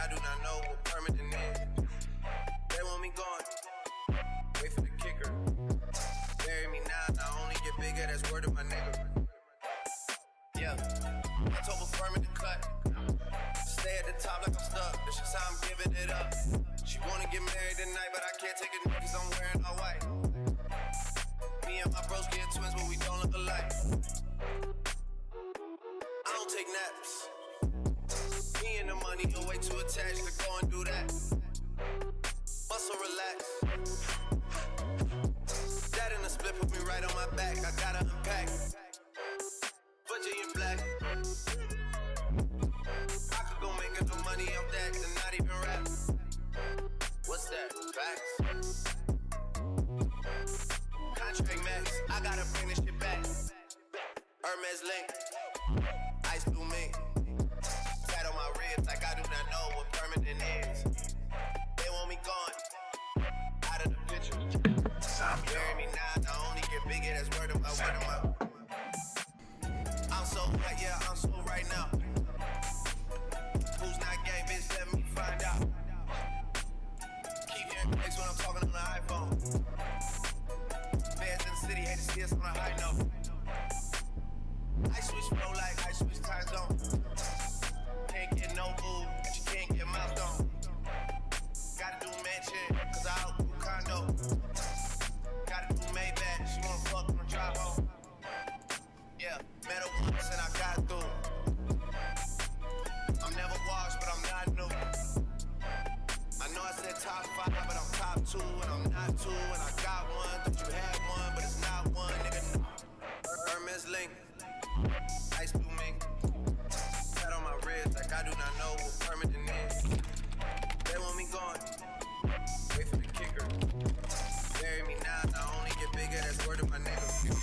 I do not know what permanent is. They want me gone. Wait for the kicker. Bury me now, I only get bigger, that's word of my nigga. Yeah, I told her firm in the cut. Stay at the top like I'm stuck, that's just how I'm giving it up. She wanna get married tonight, but I can't take a nigga cause I'm wearing all white. Me and my bros get twins, but we don't look alike. I don't take naps. Me and the money are way too attached to go and do that. Muscle relax. That in the split put me right on my back. I gotta unpack. Virginia black. I could go make enough money off that to not even rap. What's that? Facts. Contract max. I gotta bring this shit back. Hermes link. Ice blue mink. Tat on my ribs like I do not know what permanent is. They want me gone. Out of the picture. Bury me now, I only get bigger, that's word of my. I'm so hot, yeah, I'm so right now. Who's not gang, bitch, let me find out. Keep hearing clicks when I'm talking on the iPhone. Fans in the city hate to see us on a high note. I switch flow like I switch time zone. Can't get no boo, but you can't get moused on. Gotta do mansion, cause I outgrew condo. Gotta do Maybach, she wanna fuck on the drive home. Yeah, met her once and I got through. I'm never washed, but I'm not new. I know I said top 5, but I'm top 2, and I'm not 2, and I got one. Thought you had one, but it's not one, nigga. No. Hermes link, ice blue mink. Tat on my ribs like I do not know what permanent is. They want me gone. Wait for the kicker. Bury me now, I only get bigger, that's word of my nigga.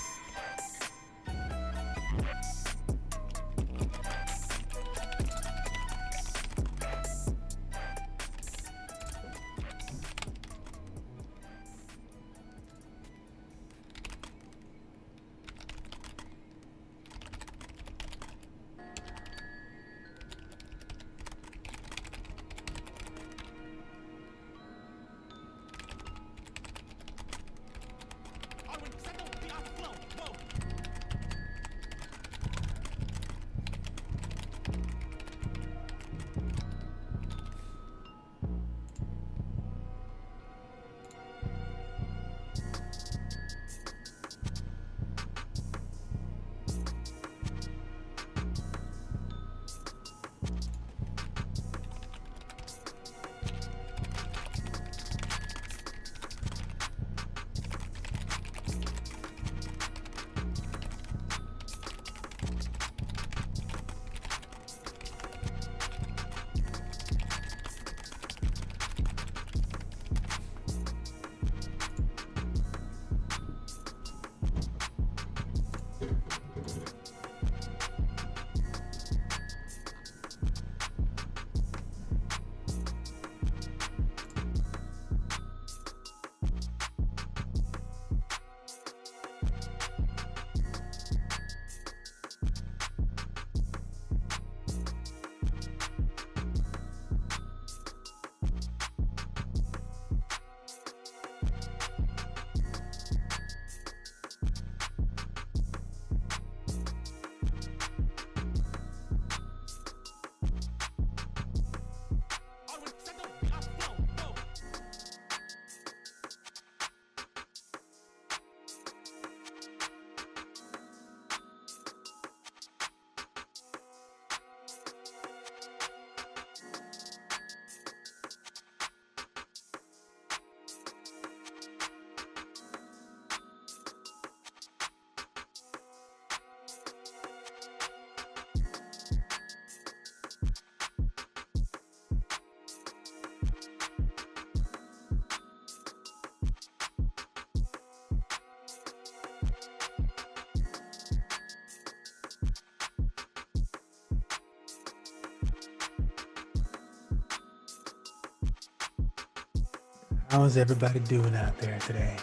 How is everybody doing out there today?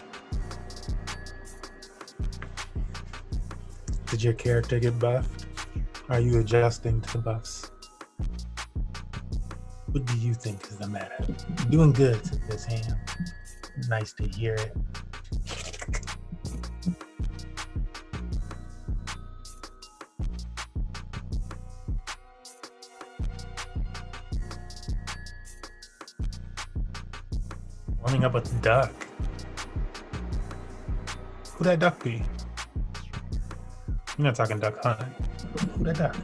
Did your character get buffed? Are you adjusting to the buffs? What do you think is the matter? Doing good, says Ham. Nice to hear it. Warming up with duck. Who that duck be? You're not talking duck hunt. Who that duck?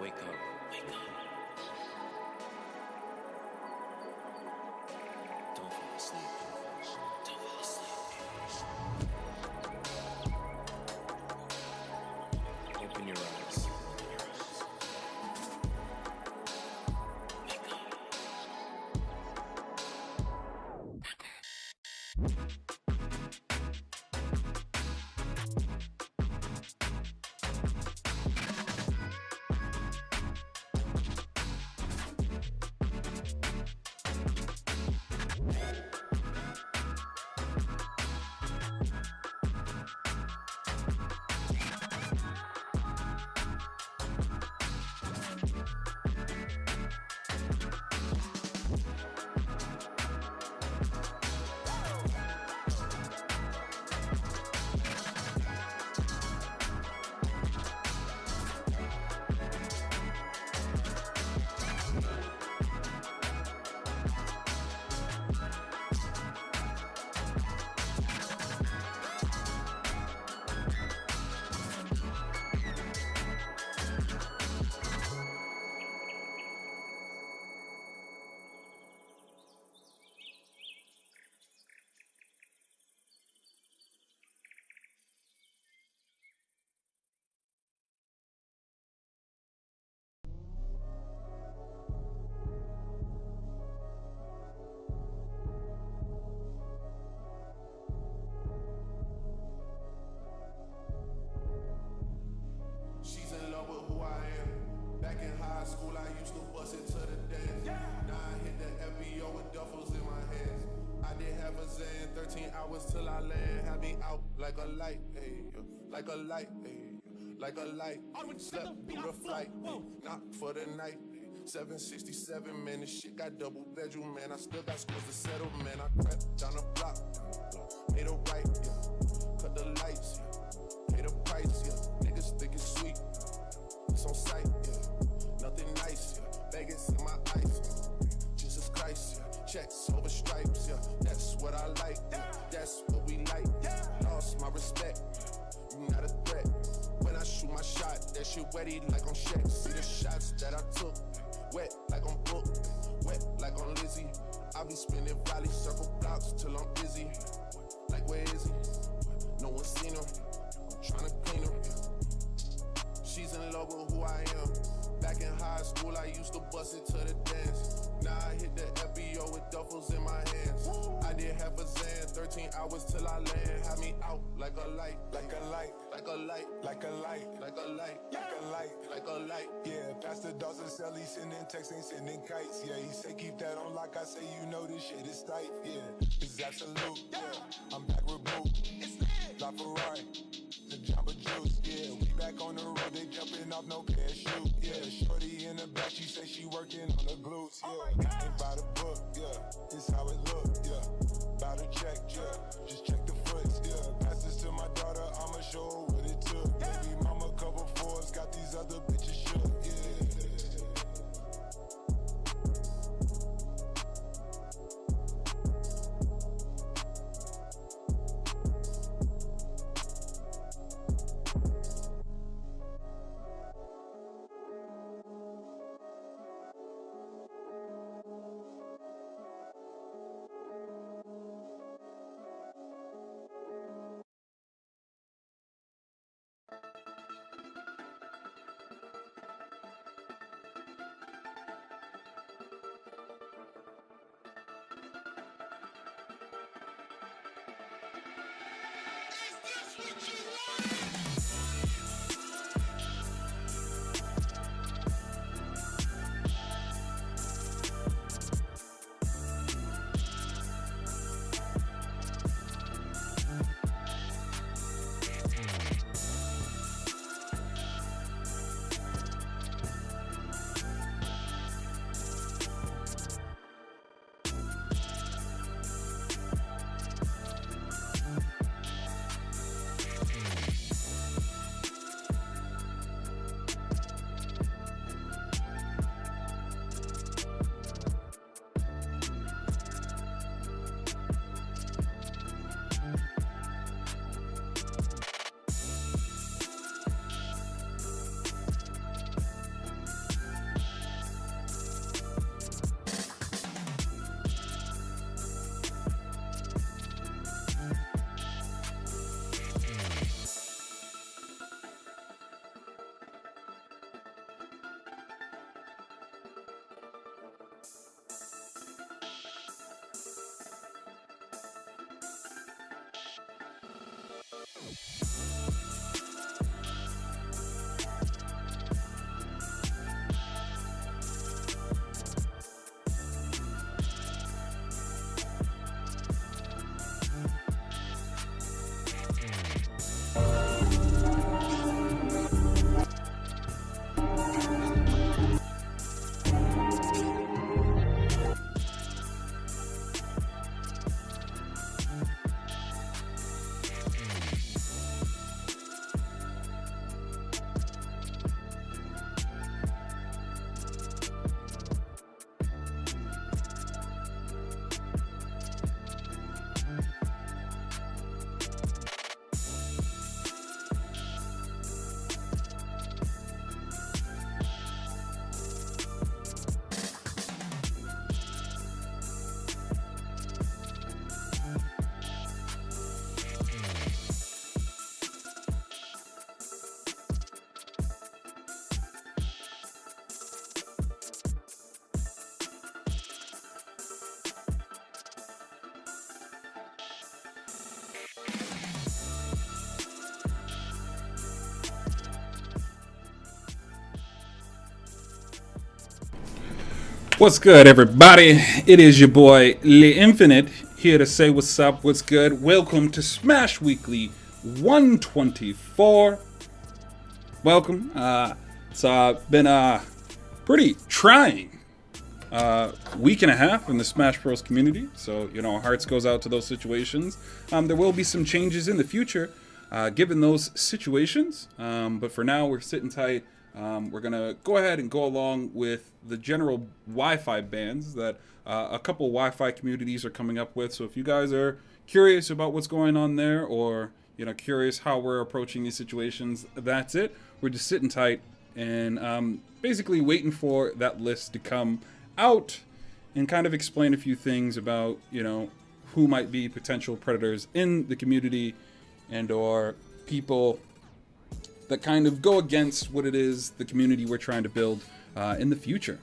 Wake up. Wake up. Don't fall asleep. Don't fall asleep. Open your eyes. Wake up. She's in love with who I am. Back in high school, I used to bust it to the dance. Now I hit the FBO with duffels in my hands. I did have a Zan, 13 hours till I land. Had me out like a light, ayy, like a light, ayy, like a light. Slept through the flight, not for the night. 767, man, this shit got double bedroom, man. I still got schools to settle, man. I crept down the block, made a right, yeah. Cut the lights, yeah. Pay the price, yeah. Niggas think wetty like I'm Shaq. See the shots that I took. Wet like I'm Book. Wet like I'm Lizzie. I be spinning valley circle blocks till I'm busy. Like where is he? No one seen her. I'm tryna clean her. She's in love with who I am. Back in high school, I used to bust it to the dance. Now I hit the FBO with duffels in my hands. I did half a Zan, 13 hours till I land. Had me out like a light, like a light, like a light, like a light, like a light, like a light, like a light. Yeah, Pastor Dawson Sally sending texts, ain't sending kites. Yeah, he say keep that on like I say, you know this shit is tight. Yeah, it's absolute. Yeah, I'm back with Boo. La Ferrari. The Jamba Juice, yeah, we back on the road, they jumping off no parachute, yeah, shorty in the back, she say she working on the glutes, yeah, ain't by the book, yeah, it's how it look, yeah, by the check, yeah, just check the foots, yeah, pass this to my daughter, I'ma show her what it took, baby mama couple fours, got these other bitches shook, yeah. What's good, everybody? It is your boy L'Infinite here to say what's up, what's good. Welcome to Smash Weekly 124. Welcome. It's been a pretty trying week and a half in the Smash Bros community, so hearts goes out to those situations. There will be some changes in the future given those situations, but for now we're sitting tight. We're gonna go ahead and go along with the general Wi-Fi bans that a couple Wi-Fi communities are coming up with. So if you guys are curious about what's going on there, or curious how we're approaching these situations, that's it. We're just sitting tight and basically waiting for that list to come out and kind of explain a few things about, who might be potential predators in the community and or people that kind of go against what it is the community we're trying to build in the future.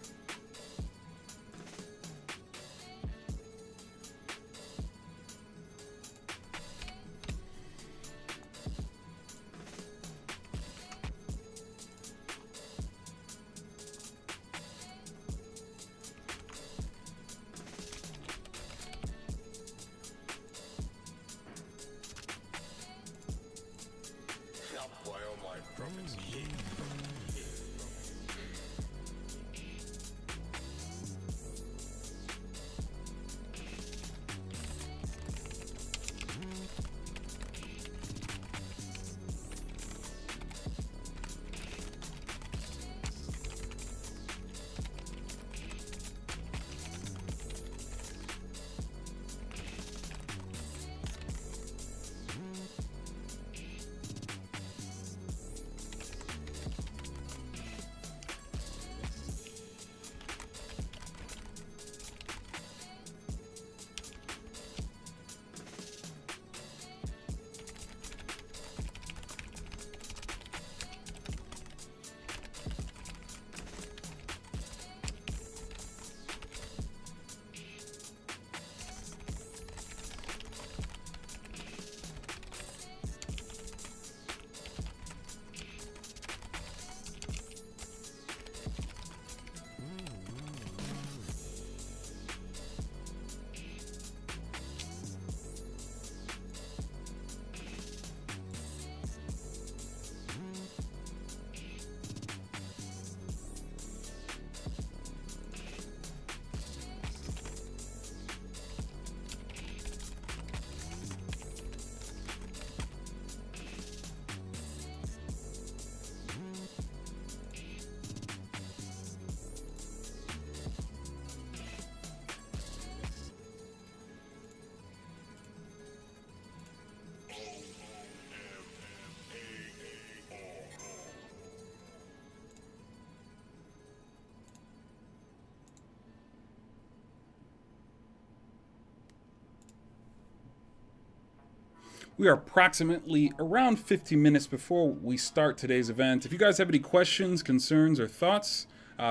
We are approximately around 15 minutes before we start today's event. If you guys have any questions, concerns, or thoughts,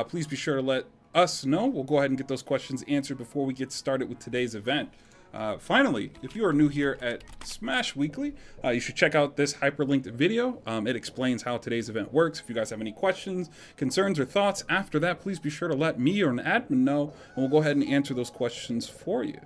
please be sure to let us know. We'll go ahead and get those questions answered before we get started with today's event. Finally, if you are new here at Smash Weekly, you should check out this hyperlinked video. It explains how today's event works. If you guys have any questions, concerns, or thoughts after that, please be sure to let me or an admin know, and we'll go ahead and answer those questions for you.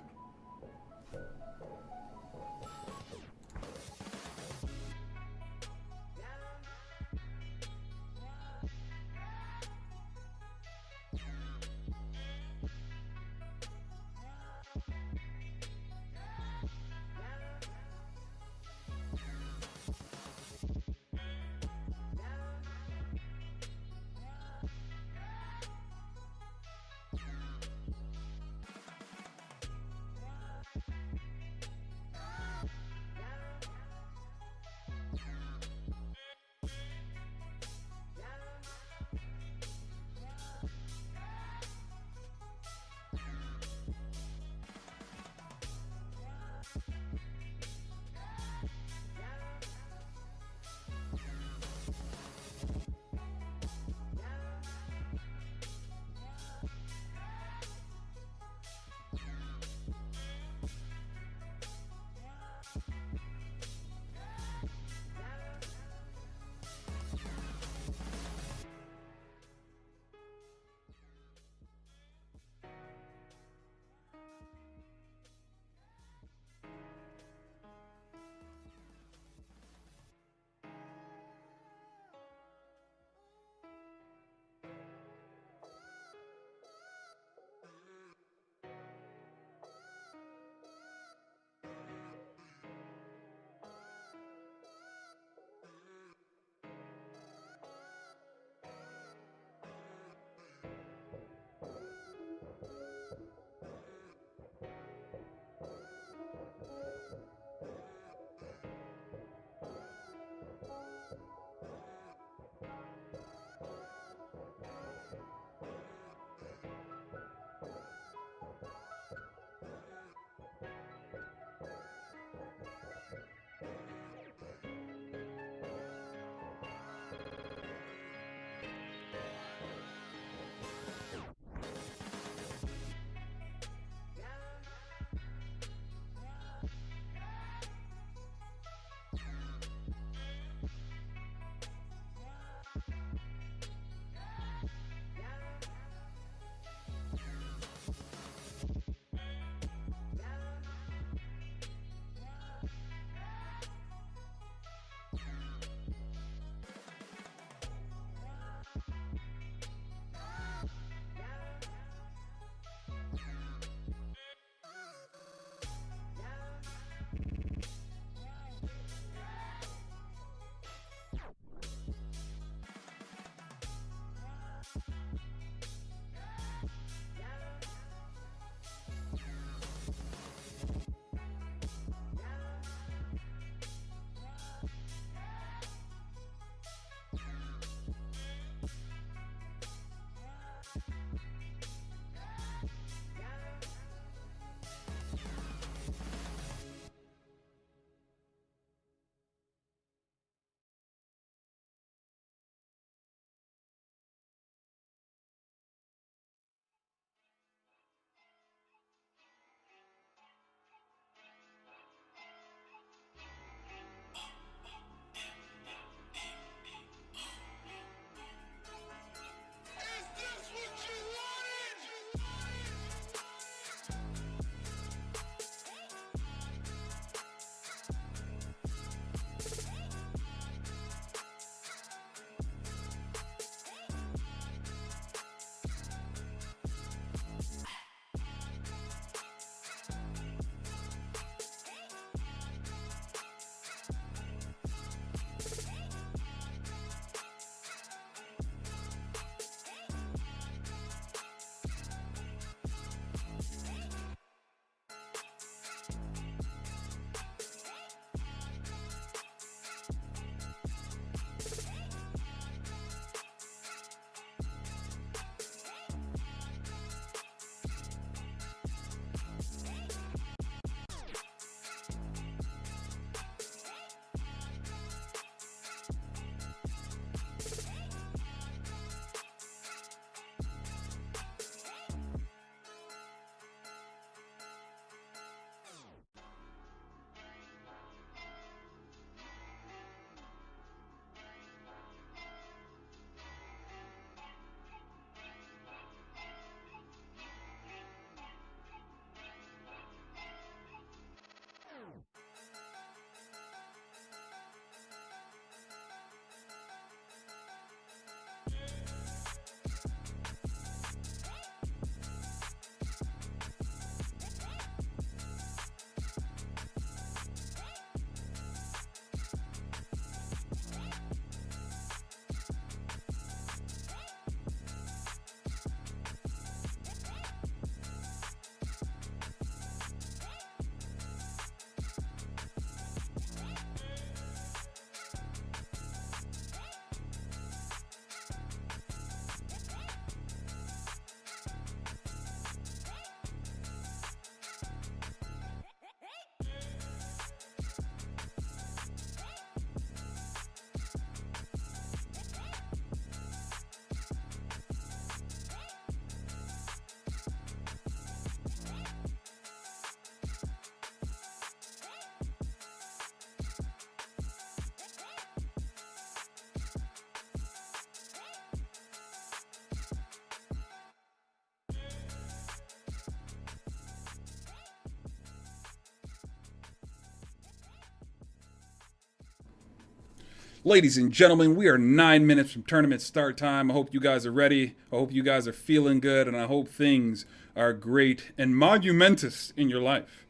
Ladies and gentlemen, we are 9 minutes from tournament start time. I hope you guys are ready. I hope you guys are feeling good, and I hope things are great and monumentous in your life.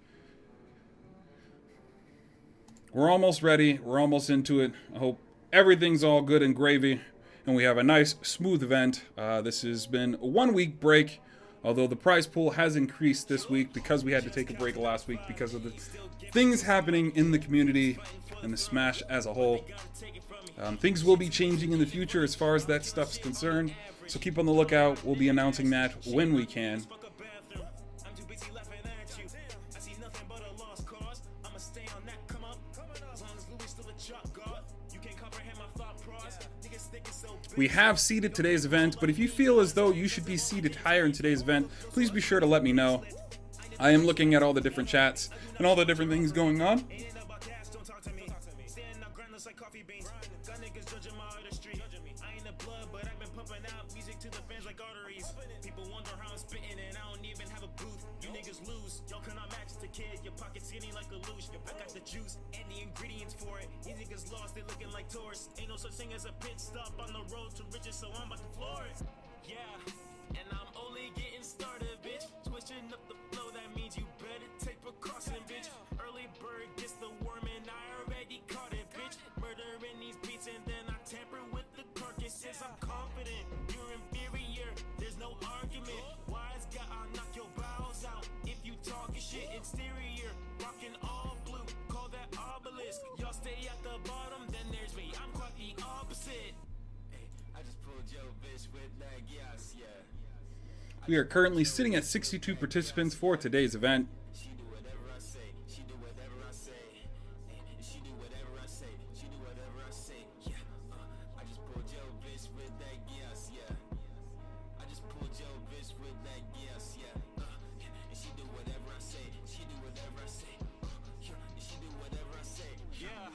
We're almost ready. We're almost into it. I hope everything's all good and gravy, and we have a nice, smooth event. This has been a 1 week break, although the prize pool has increased this week because we had to take a break last week because of the things happening in the community and the Smash as a whole. Things will be changing in the future as far as that stuff's concerned, so keep on the lookout. We'll be announcing that when we can. We have seeded today's event, but if you feel as though you should be seeded higher in today's event, please be sure to let me know. I am looking at all the different chats and all the different things going on. Ain't no such thing as a pit stop on the road to riches, so I'm about to floor it. Yeah, and I'm only getting started, bitch. Switching up the flow, that means you better take precaution, bitch. Early bird gets the worm, and I already caught it, bitch. Murdering these beats, and then I tamper with the carcasses. I'm confident, you're inferior, there's no argument. Wise guy, I'll knock your bowels out if you talking shit. Exterior, rocking all blue, call that obelisk. Y'all stay at the bottom, then there's me. I'm quite the opposite. Hey, I just pulled your bitch with that gas, yeah. We are currently sitting at 62 participants for today's event. She do whatever I say. She do whatever I say. She do whatever I say. She do whatever I say. Yeah. I just pulled your bitch with that gas. Yeah. I just pulled your bitch with that gas. Yeah. And she do whatever I say. She do whatever I say. She do whatever I say. Yeah.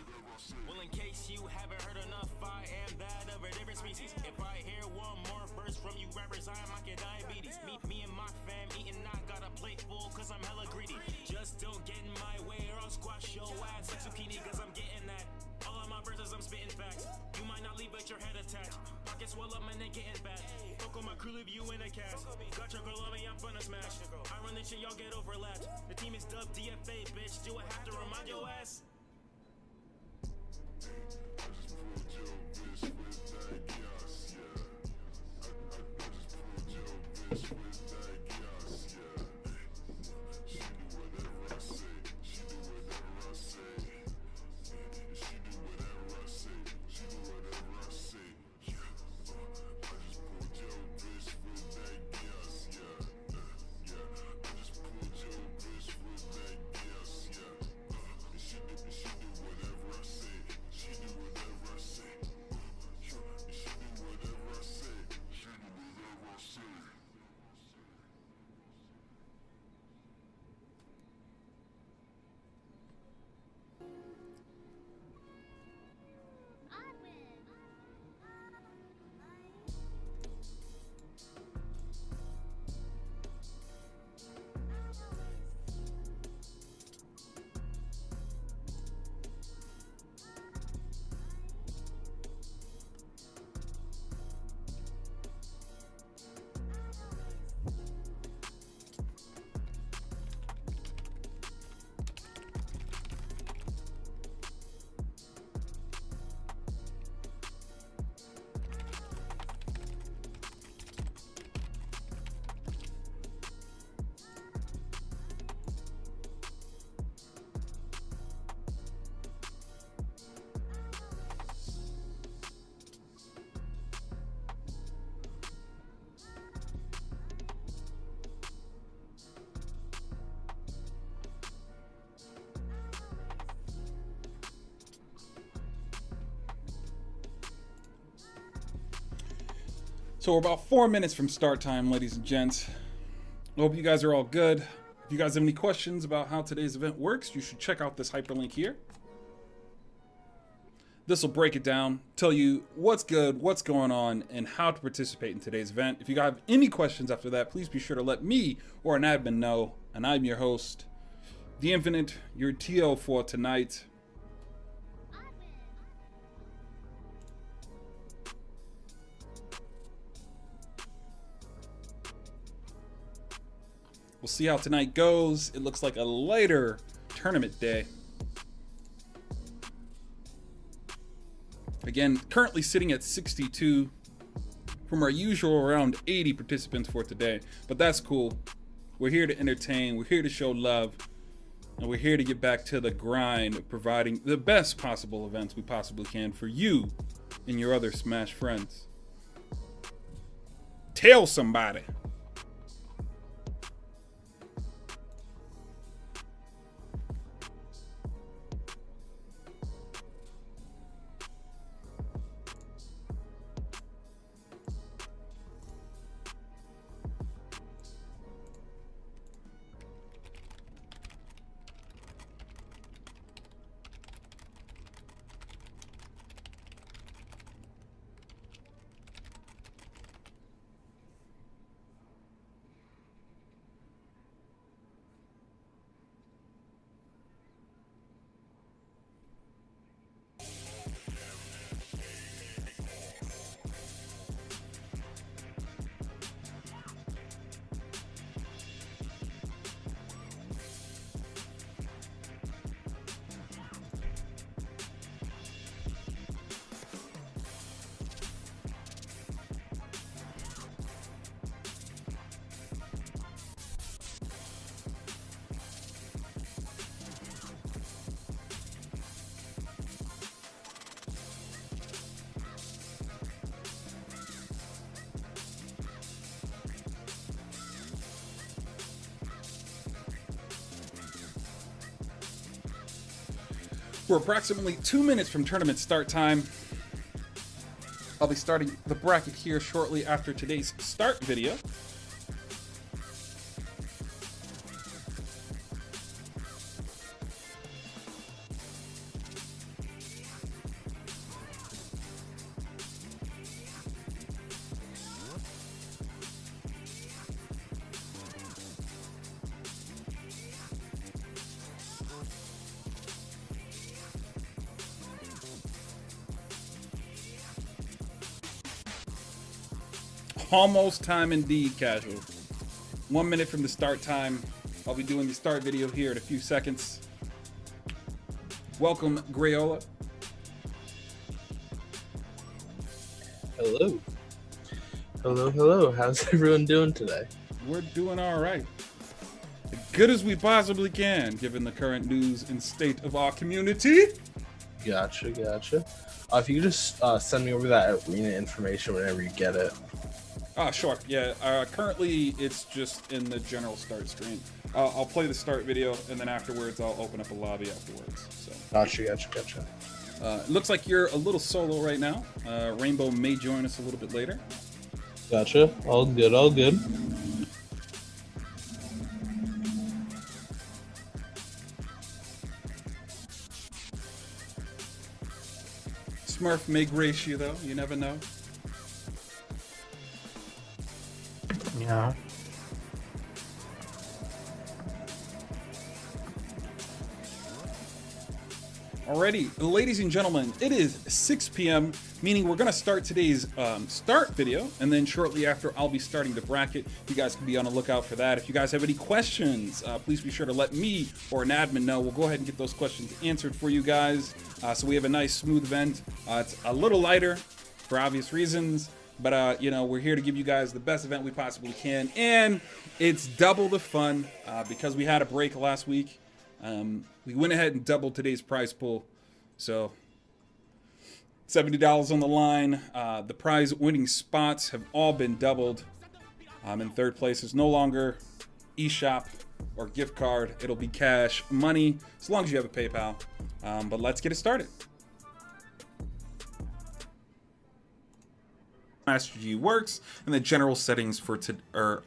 Well, in case you haven't heard enough, I am that of a different species. If I hear one more verse from you rappers, I might get diabetes. Me and my fam eating, I got a plate full cause I'm hella greedy. Just don't get in my way or I'll squash your ass like zucchini cause I'm getting that. All of my verses I'm spitting facts. You might not leave but your head attached. Pockets swell up, man, they getting fat. Fuck on my crew, leave you in a cast. Got your girl on me, I'm finna smash. I run this shit, y'all get overlapped. The team is dubbed DFA, bitch. Do I have to remind your ass? So we're about 4 minutes from start time, ladies and gents. I hope you guys are all good. If you guys have any questions about how today's event works, you should check out this hyperlink here. This will break it down, tell you what's good, what's going on, and how to participate in today's event. If you have any questions after that, please be sure to let me or an admin know. And I'm your host, The Infinite, your TO for tonight. We'll see how tonight goes. It looks like a lighter tournament day. Again, currently sitting at 62 from our usual around 80 participants for today. But that's cool. We're here to entertain. We're here to show love. And we're here to get back to the grind of providing the best possible events we possibly can for you and your other Smash friends. Tell somebody. We're approximately 2 minutes from tournament start time. I'll be starting the bracket here shortly after today's start video. Almost time indeed, casual. 1 minute from the start time. I'll be doing the start video here in a few seconds. Welcome, Grayola. Hello. Hello, hello. How's everyone doing today? We're doing all right. As good as we possibly can, given the current news and state of our community. Gotcha, gotcha. If you could just send me over that arena information whenever you get it. Sure. Yeah. Currently, it's just in the general start stream. I'll play the start video, and then afterwards, I'll open up a lobby afterwards. So. Gotcha, gotcha, gotcha. It looks like you're a little solo right now. Rainbow may join us a little bit later. Gotcha. All good, all good. Smurf may grace you, though. You never know. Yeah. Alrighty, ladies and gentlemen, it is 6 p.m., meaning we're going to start today's start video, and then shortly after, I'll be starting the bracket. You guys can be on the lookout for that. If you guys have any questions, please be sure to let me or an admin know. We'll go ahead and get those questions answered for you guys. So we have a nice, smooth event. It's a little lighter for obvious reasons, but, you know, we're here to give you guys the best event we possibly can, and it's double the fun because we had a break last week. We went ahead and doubled today's prize pool, so $70 on the line. The prize winning spots have all been doubled. In third place is no longer eShop or gift card. It'll be cash money as long as you have a PayPal. But let's get it started. Master G works, and the general settings for are.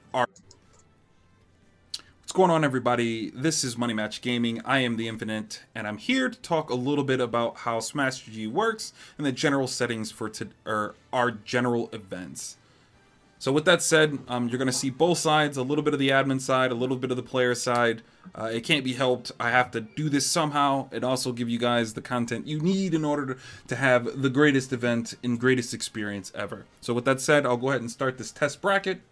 What's going on, everybody? This is Money Match Gaming. I am the Infinite, and I'm here to talk a little bit about how Smash G works and the general settings for our general events. So with that said, you're going to see both sides, a little bit of the admin side, a little bit of the player side. It can't be helped. I have to do this somehow and also give you guys the content you need in order to have the greatest event and greatest experience ever. So with that said, I'll go ahead and start this test bracket.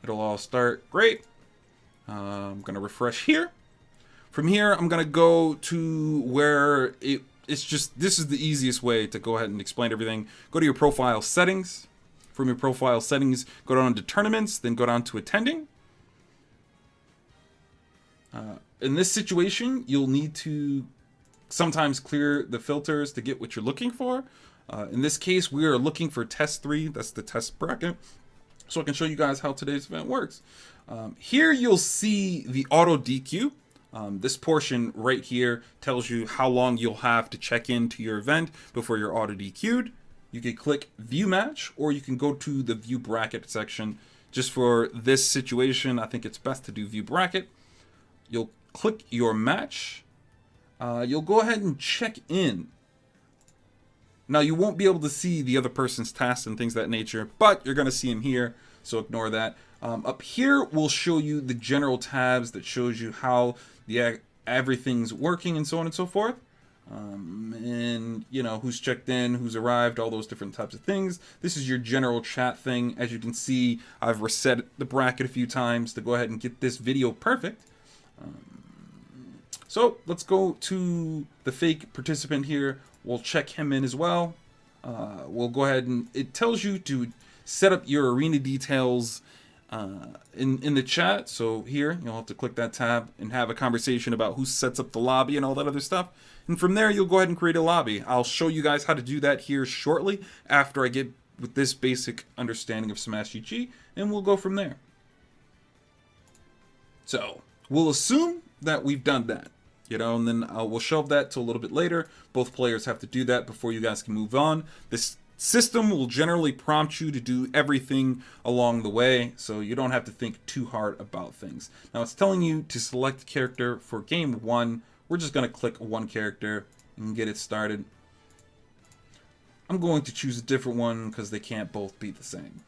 It'll all start great. I'm going to refresh here. From here, I'm going to go to where it's just, this is the easiest way to go ahead and explain everything. Go to your profile settings. From your profile settings, go down to tournaments, then go down to attending. In this situation, you'll need to sometimes clear the filters to get what you're looking for. In this case, we are looking for test 3. That's the test bracket. So I can show you guys how today's event works. Here you'll see the auto DQ. This portion right here tells you how long you'll have to check into your event before you're auto DQ'd. You can click view match, or you can go to the view bracket section. Just for this situation, I think it's best to do view bracket. You'll click your match. You'll go ahead and check in. Now, you won't be able to see the other person's tasks and things of that nature, but you're going to see them here, so ignore that. Up here, we'll show you the general tabs that shows you how everything's working and so on and so forth. And, you know, who's checked in, who's arrived, all those different types of things. This is your general chat thing. As you can see, I've reset the bracket a few times to go ahead and get this video perfect. So let's go to the fake participant here. We'll check him in as well. We'll go ahead and it tells you to set up your arena details in the chat. So here you'll have to click that tab and have a conversation about who sets up the lobby and all that other stuff. And from there you'll go ahead and create a lobby. I'll show you guys how to do that here shortly after I get with this basic understanding of Smash GG, and we'll go from there. So we'll assume that we've done that, you know, and then we'll shelve that to a little bit later. Both players have to do that before you guys can move on. This system will generally prompt you to do everything along the way, so you don't have to think too hard about things. Now it's telling you to select a character for game 1. We're just going to click one character and get it started. I'm going to choose a different one because they can't both be the same.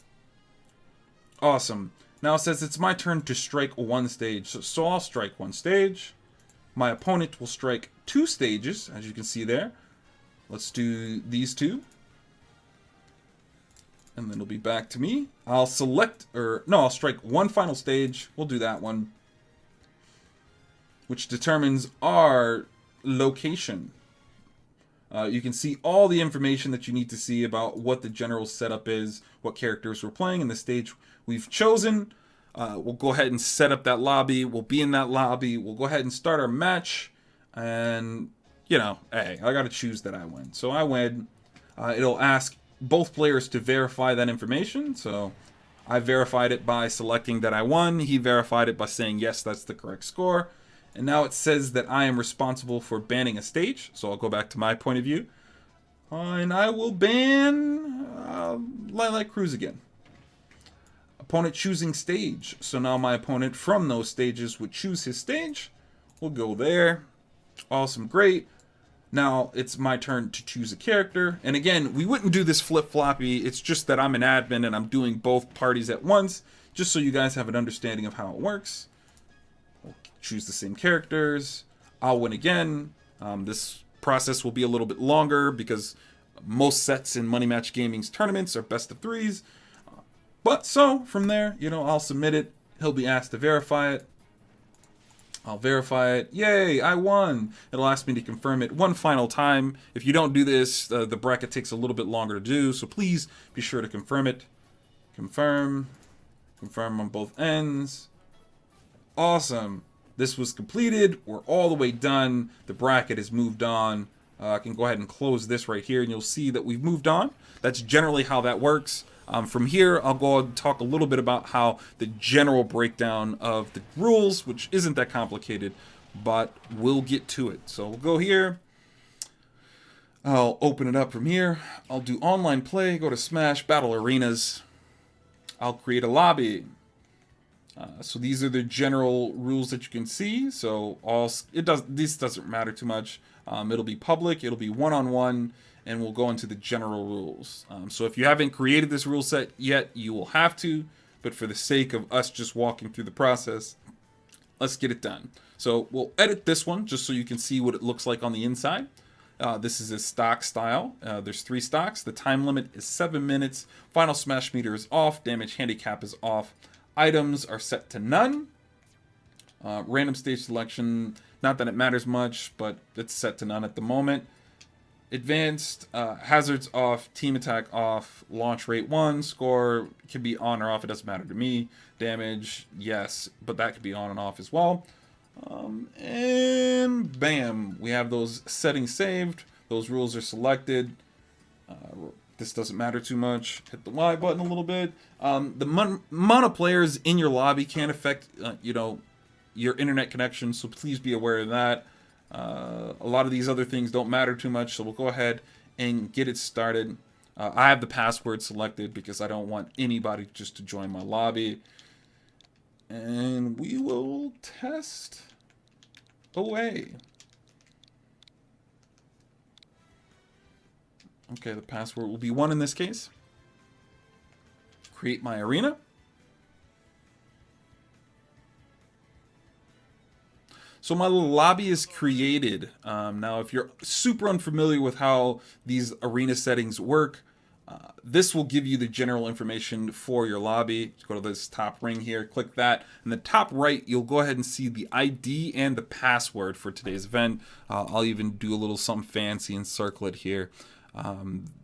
Awesome. Now it says it's my turn to strike one stage, so I'll strike one stage. My opponent will strike 2 stages, as you can see there. Let's do these 2. And then it'll be back to me. I'll strike one final stage. We'll do that one, which determines our location. You can see all the information that you need to see about what the general setup is, what characters we're playing, and the stage we've chosen. We'll go ahead and set up that lobby. We'll be in that lobby. We'll go ahead and start our match. And, you know, hey, I got to choose that I win. So I win. It'll ask both players to verify that information. So I verified it by selecting that I won. He verified it by saying, yes, that's the correct score. And now it says that I am responsible for banning a stage. So I'll go back to my point of view. And I will ban Lilac Cruz again. Opponent choosing stage. So now my opponent from those stages would choose his stage. We'll go there. Awesome, great. Now it's my turn to choose a character. And again, we wouldn't do this flip-floppy. It's just that I'm an admin and I'm doing both parties at once, just so you guys have an understanding of how it works. We'll choose the same characters. I'll win again. This process will be a little bit longer because most sets in Money Match Gaming's tournaments are best of 3s. But so from there, you know, I'll submit it. He'll be asked to verify it. I'll verify it. Yay, I won. It'll ask me to confirm it one final time. If you don't do this, the bracket takes a little bit longer to do, so please be sure to confirm it. Confirm. Confirm on both ends. Awesome. This was completed. We're all the way done. The bracket is moved on. I can go ahead and close this right here, and you'll see that we've moved on. That's generally how that works. From here, I'll go and talk a little bit about how the general breakdown of the rules, which isn't that complicated, but we'll get to it. So we'll go here. I'll open it up from here. I'll do online play, go to Smash, Battle Arenas. I'll create a lobby. So these are the general rules that you can see. So this doesn't matter too much. It'll be public, it'll be one-on-one, and we'll go into the general rules. So if you haven't created this rule set yet, you will have to, but for the sake of us just walking through the process, let's get it done. So we'll edit this one just so you can see what it looks like on the inside. This is a stock style. There's 3 stocks. The time limit is 7 minutes. Final smash meter is off. Damage handicap is off. Items are set to none. Random stage selection, not that it matters much, but it's set to none at the moment. Advanced, hazards off, team attack off, launch rate 1, score can be on or off, it doesn't matter to me. Damage, yes, but that could be on and off as well. And bam, we have those settings saved, those rules are selected. This doesn't matter too much. Hit the Y button a little bit. The amount of players in your lobby can affect, your internet connection, so please be aware of that. A lot of these other things don't matter too much, so we'll go ahead and get it started. I have the password selected because I don't want anybody just to join my lobby. And we will test away. Okay, the password will be 1 in this case. Create my arena. So my lobby is created. Now, if you're super unfamiliar with how these arena settings work, this will give you the general information for your lobby. Just go to this top ring here, click that. In the top right, you'll go ahead and see the ID and the password for today's event. I'll even do a little something fancy and circle it here.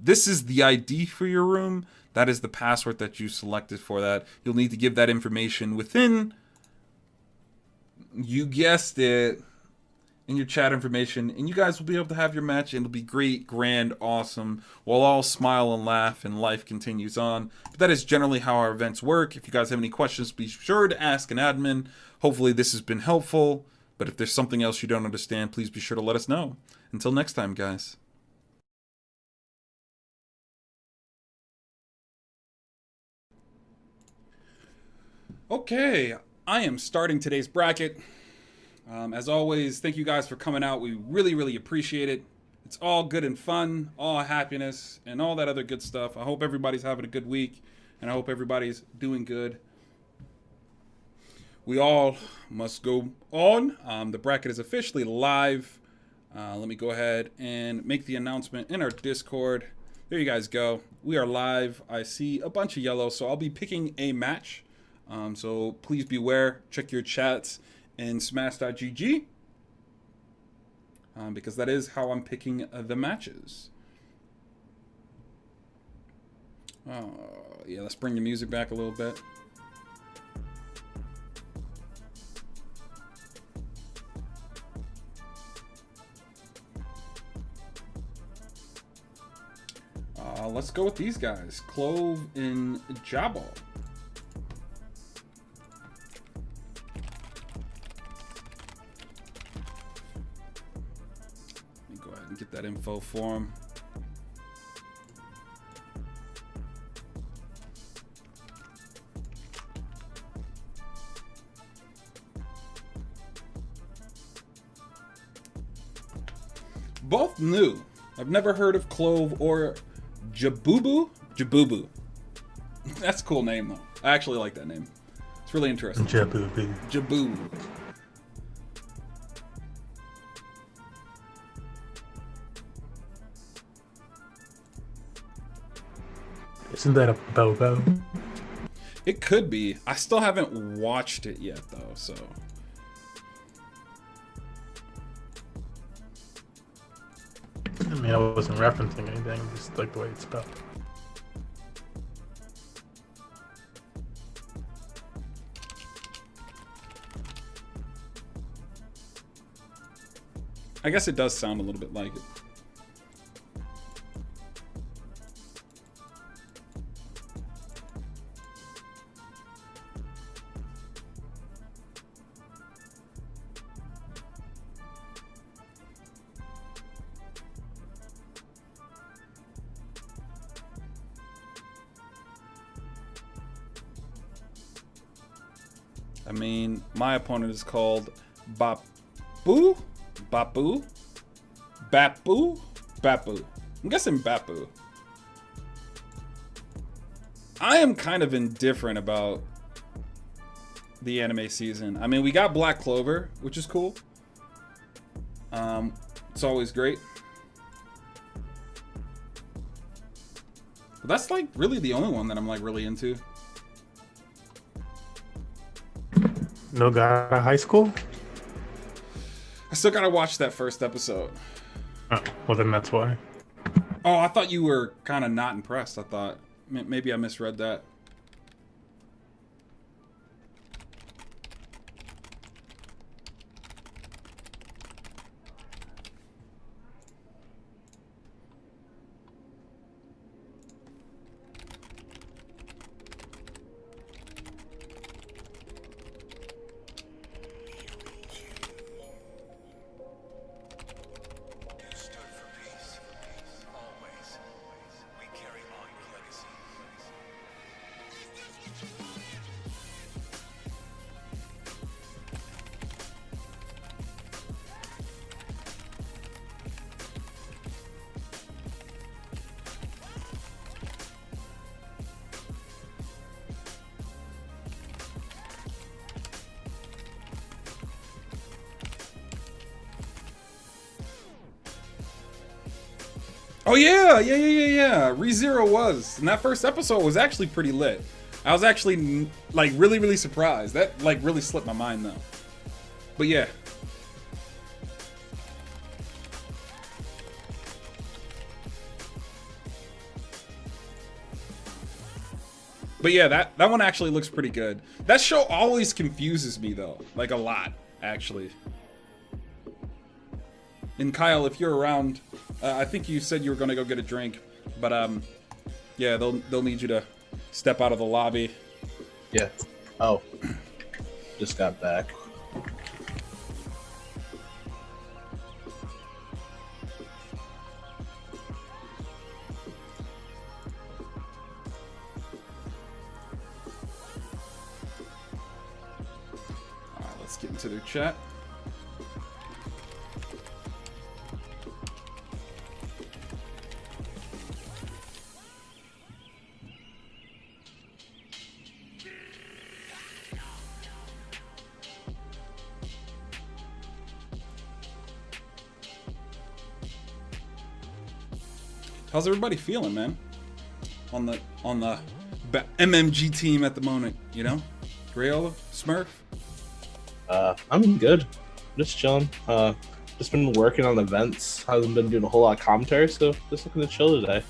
This is the ID for your room. That is the password that you selected for that. You'll need to give that information within, you guessed it, in your chat information, and you guys will be able to have your match, and it'll be great, grand, awesome. We'll all smile and laugh, and life continues on. But that is generally how our events work. If you guys have any questions, be sure to ask an admin. Hopefully this has been helpful, but if there's something else you don't understand, please be sure to let us know. Until next time, guys. Okay, I am starting today's bracket. As always, thank you guys for coming out. We really, really appreciate it. It's all good and fun, all happiness, and all that other good stuff. I hope everybody's having a good week, and I hope everybody's doing good. We all must go on. The bracket is officially live. Let me go ahead and make the announcement in our Discord. There you guys go. We are live. I see a bunch of yellow, so I'll be picking a match. So please beware, check your chats in smash.gg, because that is how I'm picking the matches. Yeah, let's bring the music back a little bit. Let's go with these guys, Clove and Jabal. Get that info for him. Both new. I've never heard of Clove or Jabubu. Jabubu. That's a cool name though. I actually like that name. It's really interesting. Jabubu. Jabubu. Isn't that a Bobo? It could be. I still haven't watched it yet, though, so. I mean, I wasn't referencing anything, just like the way it's spelled. I guess it does sound a little bit like it. I mean, my opponent is called Bapu? Bapu? Bapu? Bapu. I'm guessing Bapu. I am kind of indifferent about the anime season. I mean, we got Black Clover, which is cool. It's always great. But that's like really the only one that I'm like really into. No guy out of high school? I still gotta watch that first episode. Oh, well then that's why. Oh, I thought you were kind of not impressed. I thought maybe I misread that. You stood for peace. Always. We carry on your legacy. Oh yeah. ReZero was, and that first episode was actually pretty lit. I was actually like really surprised. That like really slipped my mind though. But yeah. But yeah, that one actually looks pretty good. That show always confuses me though, like a lot actually. And Kyle, if you're around, I think you said you were gonna go get a drink, but yeah, they'll need you to step out of the lobby. Yeah. Oh. Just got back. All right, let's get into their chat. How's everybody feeling, man? On the MMG team at the moment, you know? Rayola, Smurf. I'm good. Just chilling. Just been working on events. Haven't been doing a whole lot of commentary, so just looking to chill today.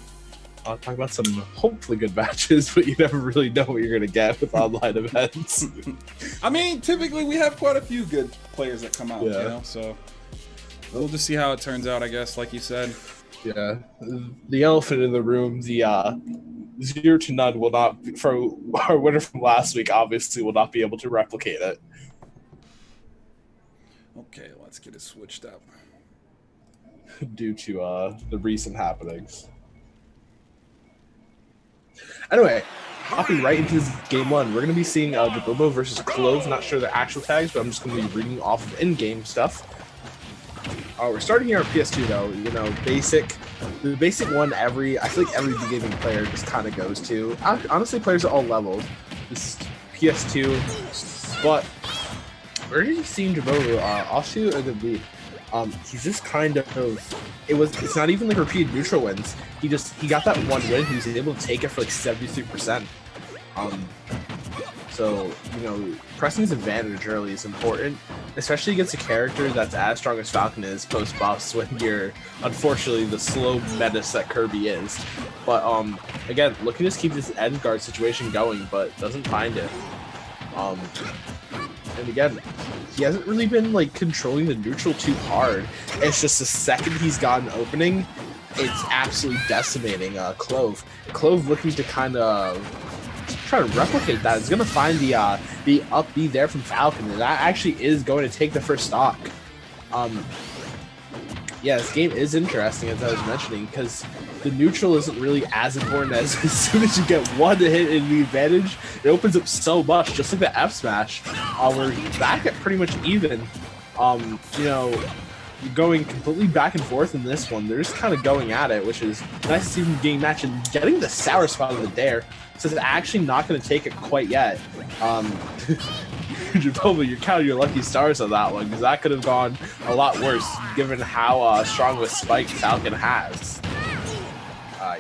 I'll talk about some hopefully good matches, but you never really know what you're gonna get with online events. I mean, typically we have quite a few good players that come out, Yeah. you know. So we'll just see how it turns out, I guess. Like you said. Yeah, the elephant in the room, the 0-0 will not, for our winner from last week, obviously will not be able to replicate it. Okay, let's get it switched up. Due to the recent happenings. Anyway, hopping right into this game one, we're going to be seeing Jabobo versus Clove. Not sure the actual tags, but I'm just going to be reading off of in-game stuff. We're starting here on PS2 though. You know, the basic one. I feel like every gaming player just kind of goes to. Honestly, players at all levels. This is PS2, but we're already seeing Jabobo offshoot a good lead. He's just kind of. It's not even like repeated neutral wins. He got that one win. He was able to take it for like 73%. So, you know, pressing his advantage early is important, especially against a character that's as strong as Falcon is post-buffs when you're, unfortunately, the slow menace that Kirby is. But, again, looking to just keep this end guard situation going, but doesn't find it. And again, he hasn't really been, like, controlling the neutral too hard. It's just the second he's got an opening, it's absolutely decimating Clove. Clove looking to kind of try to replicate that. It's going to find the up B there from Falcon, and that actually is going to take the first stock. Yeah, this game is interesting, as I was mentioning, because the neutral isn't really as important as soon as you get one hit in the advantage, it opens up so much, just like the F smash, where you're back at pretty much even. You know, you're going completely back and forth in this one. They're just kind of going at it, which is nice to see them getting match and getting the sour spot of the dare. So it's actually not going to take it quite yet. Jabobo, you're counting your lucky stars on that one, because that could have gone a lot worse, given how strong of a spike Falcon has,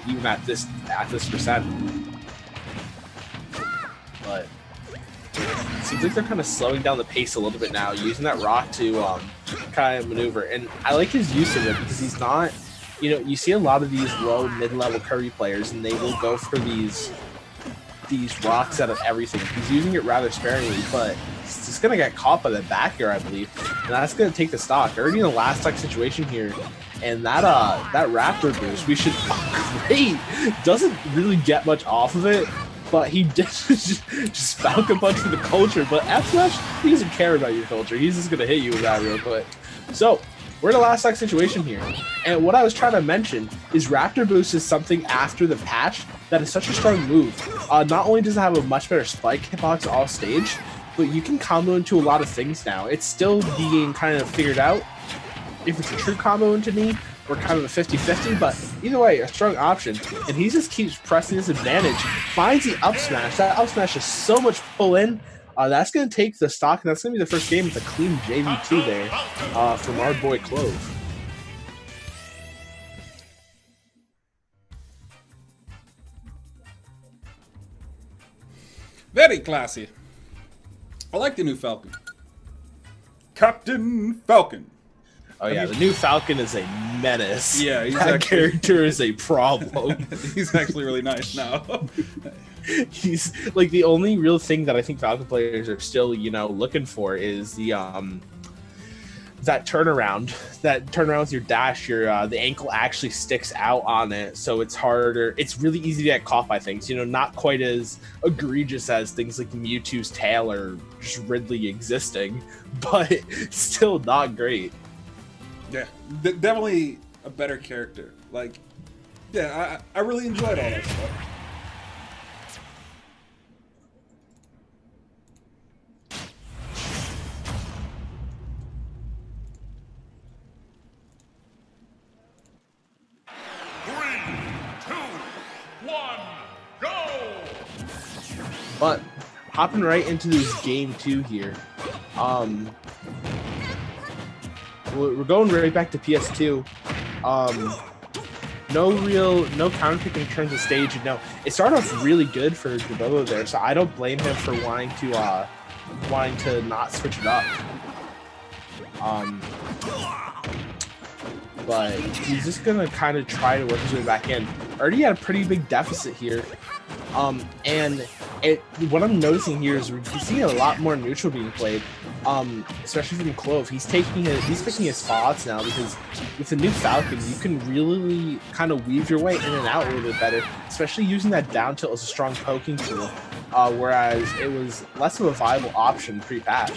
even at this percent. But seems like they're kind of slowing down the pace a little bit now, using that rock to kind of maneuver. And I like his use of it because he's not, you see a lot of these low mid-level Kirby players, and they will go for these rocks out of everything. He's using it rather sparingly, but he's just gonna get caught by the back air, I believe, and that's gonna take the stock. Already in the last stock situation here, and that Raptor boost, we should great. Doesn't really get much off of it, but he did just Falcon Punch for the culture. But F Smash, he doesn't care about your culture. He's just gonna hit you with that real quick. So we're in a last stock situation here, and what I was trying to mention is Raptor Boost is something after the patch that is such a strong move. Not only does it have a much better spike hitbox off stage, but you can combo into a lot of things now. It's still being kind of figured out if it's a true combo into me or kind of a 50-50, but either way, a strong option. And he just keeps pressing his advantage, finds the up smash. That up smash is so much pull in. That's going to take the stock, and that's going to be the first game with a clean JV2 there from our boy Clove. Very classy. I like the new Falcon. Captain Falcon. Oh yeah, the new Falcon is a menace. Yeah, he's that actually... character is a problem. He's actually really nice now. He's like the only real thing that I think Falcon players are still, looking for is the that turnaround with your dash. The ankle actually sticks out on it, so it's harder. It's really easy to get caught by things. Not quite as egregious as things like Mewtwo's tail or just Ridley existing, but still not great. Yeah, definitely a better character. Like, yeah, I really enjoyed all that stuff. But hopping right into this game 2 here, we're going right back to PS2. No counter pick in terms of stage. It started off really good for Jabobo there, so I don't blame him for wanting to not switch it up. But he's just gonna kind of try to work his way back in. Already had a pretty big deficit here. And what I'm noticing here is we're seeing a lot more neutral being played, especially from Clove. He's picking his spots now because with the new Falcon, you can really kind of weave your way in and out a little bit better, especially using that down tilt as a strong poking tool, whereas it was less of a viable option pre-patch.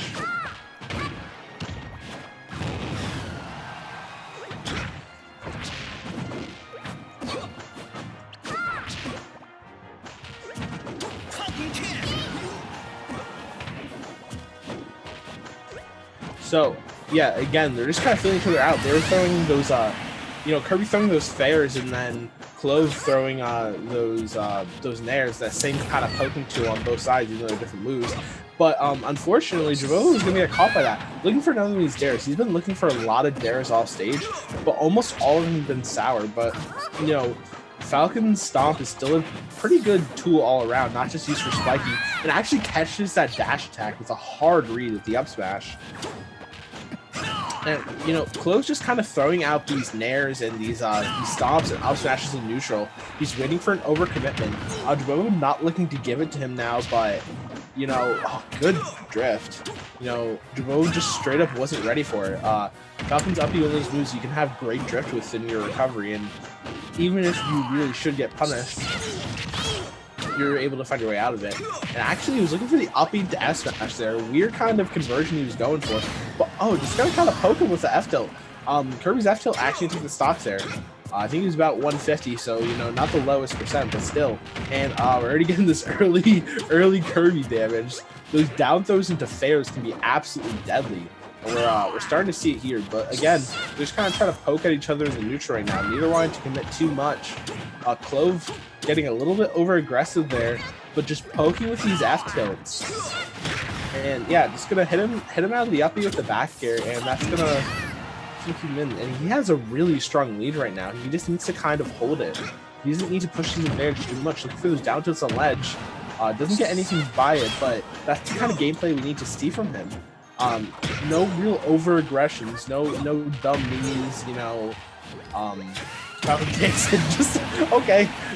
So, yeah, again, they're just kind of feeling each other out. They were throwing those, Kirby throwing those fairs, and then Clove throwing those nairs, that same kind of poking tool on both sides, even though they're different moves. But unfortunately, Jabobo is going to get caught by that. Looking for another of these dares. He's been looking for a lot of dares off stage, but almost all of them have been sour. But, Falcon's Stomp is still a pretty good tool all around, not just used for spiking, and actually catches that dash attack with a hard read at the up smash. And, Clove's just kind of throwing out these nairs and these stomps and up smashes in neutral. He's waiting for an overcommitment. Jabobo not looking to give it to him now, but, good drift. Jabobo just straight up wasn't ready for it. Falcon's uppy with those moves, you can have great drift within your recovery, and even if you really should get punished, you're able to find your way out of it. And actually, he was looking for the uppy to F smash there. Weird kind of conversion he was going for. But, just gonna kind of poke him with the F tilt. Kirby's F tilt actually took the stocks there. I think he was about 150, so, not the lowest percent, but still. And we're already getting this early Kirby damage. Those down throws into fairs can be absolutely deadly. And we're starting to see it here, but again, they're just kind of trying to poke at each other in the neutral right now. Neither wanting to commit too much. Clove getting a little bit over aggressive there, but just poking with these F tilts. And yeah, just gonna hit him out of the uppy with the back air, and that's gonna keep him in. And he has a really strong lead right now. He just needs to kind of hold it. He doesn't need to push his advantage too much. Look for those down tilts on ledge. Doesn't get anything by it, but that's the kind of gameplay we need to see from him. No real over aggressions, no dumb knees, Falcon Dixon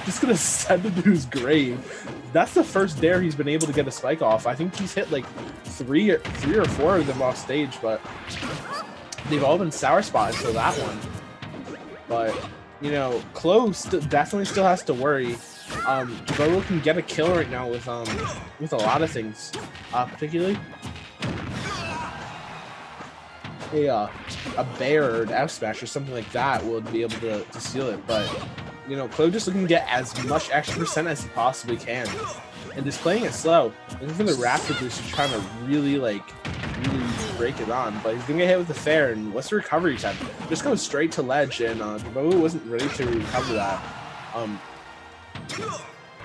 just gonna send him to his grave. That's the first dare he's been able to get a spike off. I think he's hit like three or four of them off stage, but they've all been sour spot until that one. But Clove definitely still has to worry. Jabobo can get a kill right now with a lot of things, particularly a bear or an F smash or something like that would be able to steal it. But Clove just looking to get as much extra percent as he possibly can, and just playing it slow. Looking for the raptor boost, he's trying to really break it on, but he's gonna get hit with the fair. And what's the recovery time? Just goes straight to ledge, and Jabobo wasn't ready to recover that.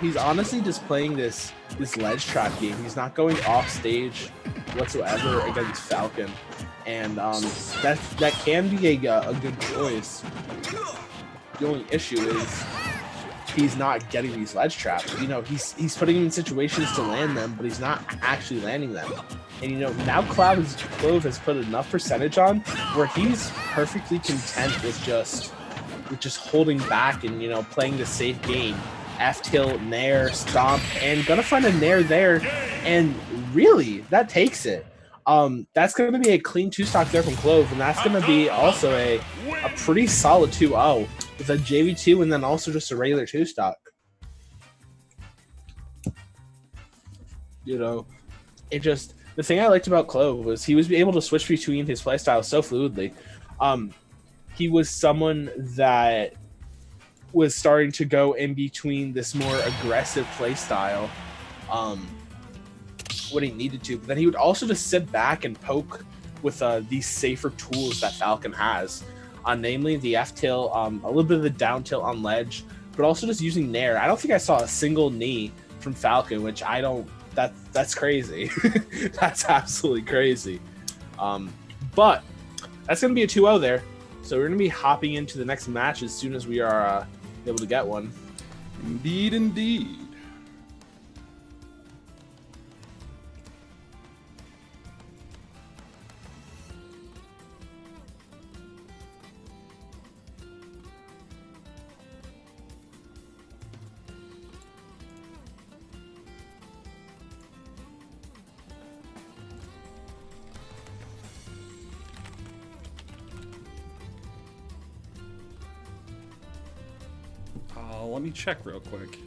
He's honestly just playing this ledge trap game. He's not going off stage whatsoever against Falcon, and that can be a good choice. The only issue is he's not getting these ledge traps. He's putting him in situations to land them, but he's not actually landing them. And now Clove has put enough percentage on where he's perfectly content with just holding back and playing the safe game. F tilt, nair, stomp, and gonna find a nair there, and really that takes it. That's gonna be a clean 2-stock there from Clove, and that's gonna be also a pretty solid 2-0 with a JV2 and then also just a regular 2-stock. The thing I liked about Clove was he was able to switch between his playstyle so fluidly. He was someone that was starting to go in between this more aggressive playstyle when he needed to, but then he would also just sit back and poke with these safer tools that Falcon has, namely the F tilt, a little bit of the down tilt on ledge, but also just using nair. I don't think I saw a single knee from Falcon, which that's crazy. That's absolutely crazy. But that's going to be a 2-0 there. So we're going to be hopping into the next match as soon as we are able to get one. Indeed. Let me check real quick.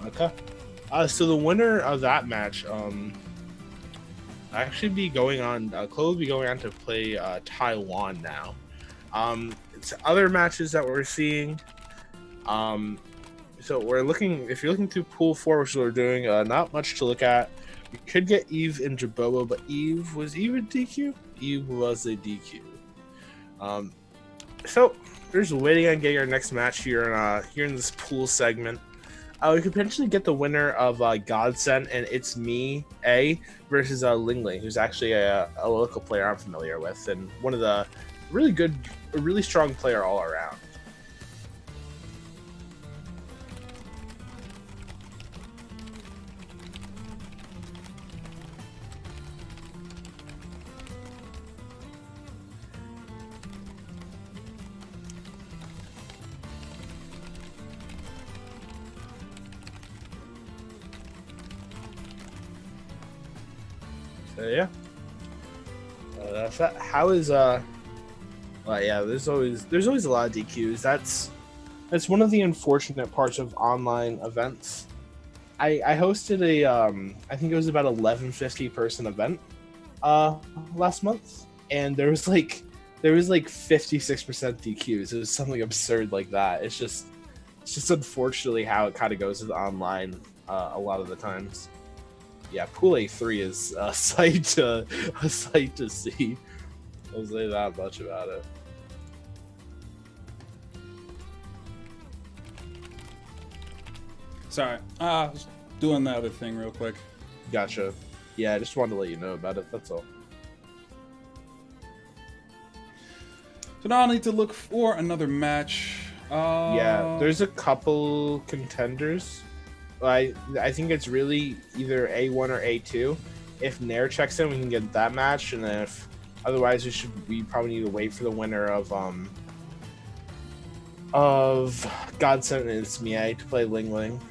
Okay. So the winner of that match, actually be going on. Clove will be going on to play Taiwan now. It's other matches that we're seeing. So we're looking. If you're looking through Pool 4, which we're doing, not much to look at. We could get Eve and Jabobo, but Eve was a DQ. Eve was a DQ. So we're just waiting on getting our next match here in this pool segment. We could potentially get the winner of Godsend and It's Me A versus Ling Ling, who's actually a local player I'm familiar with, and one of the a really strong player all around. So yeah, that's that. How is well, yeah. There's always a lot of DQs. That's one of the unfortunate parts of online events. I hosted a I think it was about 1150 person event last month, and there was like 56% DQs. It was something absurd like that. It's just unfortunately how it kind of goes with online a lot of the times. Yeah, Pool A3 is a sight to see. I'll say that much about it. Sorry, just doing the other thing real quick. Gotcha. Yeah, I just wanted to let you know about it. That's all. So now I need to look for another match. Yeah, there's a couple contenders. I think it's really either A1 or A2. If Nair checks in, we can get that match, and then if otherwise, we probably need to wait for the winner of Godsent and Smie to play Ling Ling.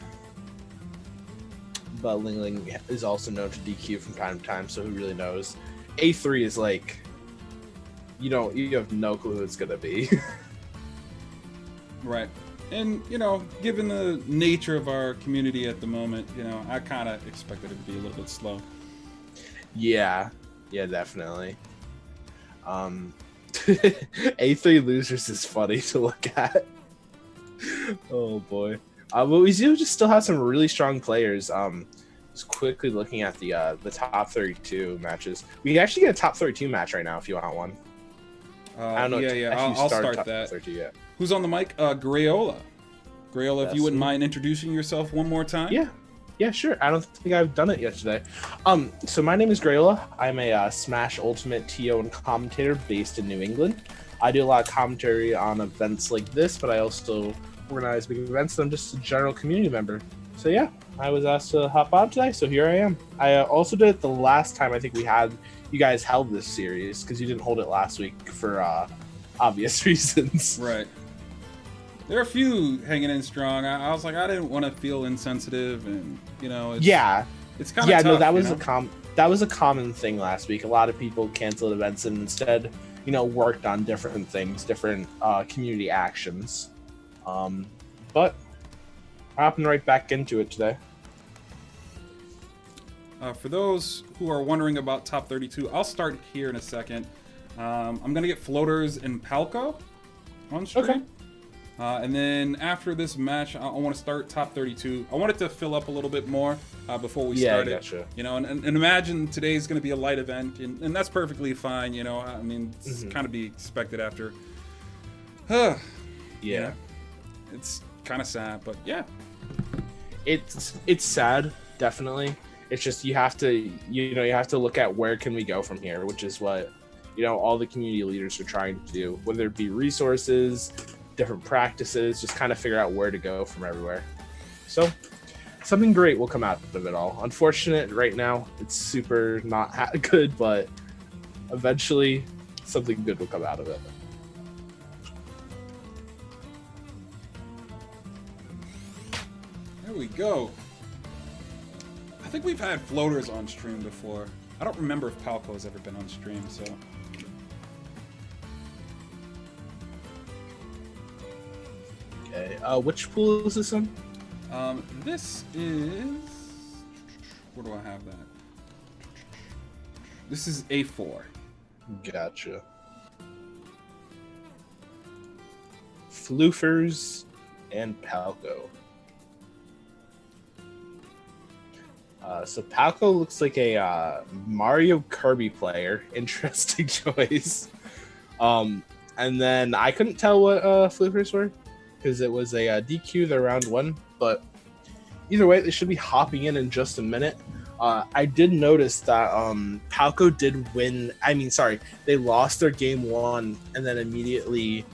But Ling Ling is also known to DQ from time to time, so who really knows? A3 is like you have no clue who it's gonna be. Right. And, given the nature of our community at the moment, I kind of expected it to be a little bit slow. Yeah, definitely. A3 losers is funny to look at. Oh boy. But we do just still have some really strong players. Just quickly looking at the top 32 matches. We can actually get a top 32 match right now if you want one. I don't know. Yeah. I'll start top that. 32 yet. Who's on the mic? Grayola. Grayola, if That's you wouldn't me. mind introducing yourself one more time. Yeah, sure. I don't think I've done it yet today. So my name is Grayola. I'm a Smash Ultimate TO and commentator based in New England. I do a lot of commentary on events like this, but I also organize big events. I'm just a general community member. So yeah, I was asked to hop on today, so here I am. I also did it the last time I think you guys held this series, because you didn't hold it last week for obvious reasons. Right. There are a few hanging in strong. I was like, I didn't want to feel insensitive, and it's, it's kind of tough. No, that was a common thing last week. A lot of people canceled events and instead, worked on different things, different community actions. But hopping right back into it today. For those who are wondering about top 32, I'll start here in a second. I'm gonna get Floaters and Palco on stream. Okay. And then after this match, I want to start top 32. I want it to fill up a little bit more before we start gotcha. it. And imagine today's going to be a light event, and that's perfectly fine. I mean, it's kind of be expected after. Yeah. It's kind of sad, but yeah. It's sad, definitely. It's just you have to look at where can we go from here, which is what all the community leaders are trying to do, whether it be resources, different practices, just kind of figure out where to go from everywhere. So something great will come out of it all. Unfortunate right now, it's super not good, but eventually something good will come out of it. There we go. I think we've had Floaters on stream before. I don't remember if Palco has ever been on stream, so. Okay, which pool is this in? This is... Where do I have that? This is A4. Gotcha. Floofers and Palco. So Palco looks like a Mario Kirby player. Interesting choice. And then I couldn't tell what Floofers were, because it was a DQ the round one, but either way, they should be hopping in just a minute. I did notice that Palco did win. They lost their game one and then immediately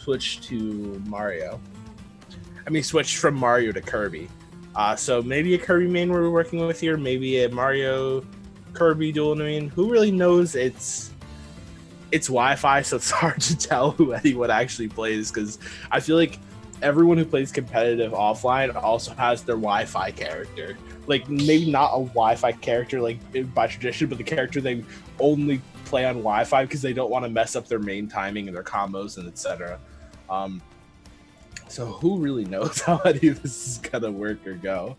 switched to Mario. Switched from Mario to Kirby. So maybe a Kirby main we're working with here, maybe a Mario Kirby dual main. Who really knows? It's Wi-Fi, so it's hard to tell who anyone actually plays, because I feel like everyone who plays competitive offline also has their Wi-Fi character. Like, maybe not a Wi-Fi character like by tradition, but the character they only play on Wi-Fi because they don't want to mess up their main timing and their combos and etc. So who really knows how any of this is gonna work or go?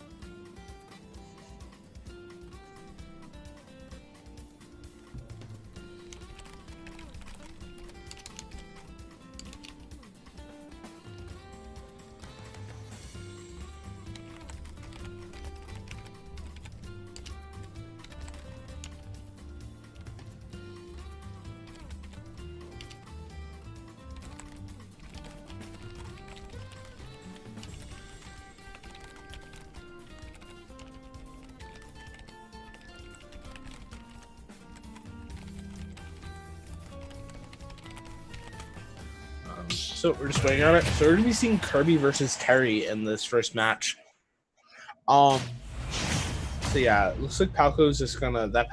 So we're just waiting on it. So we're gonna be seeing Kirby versus Terry in this first match. So yeah, it looks like Palco's just gonna that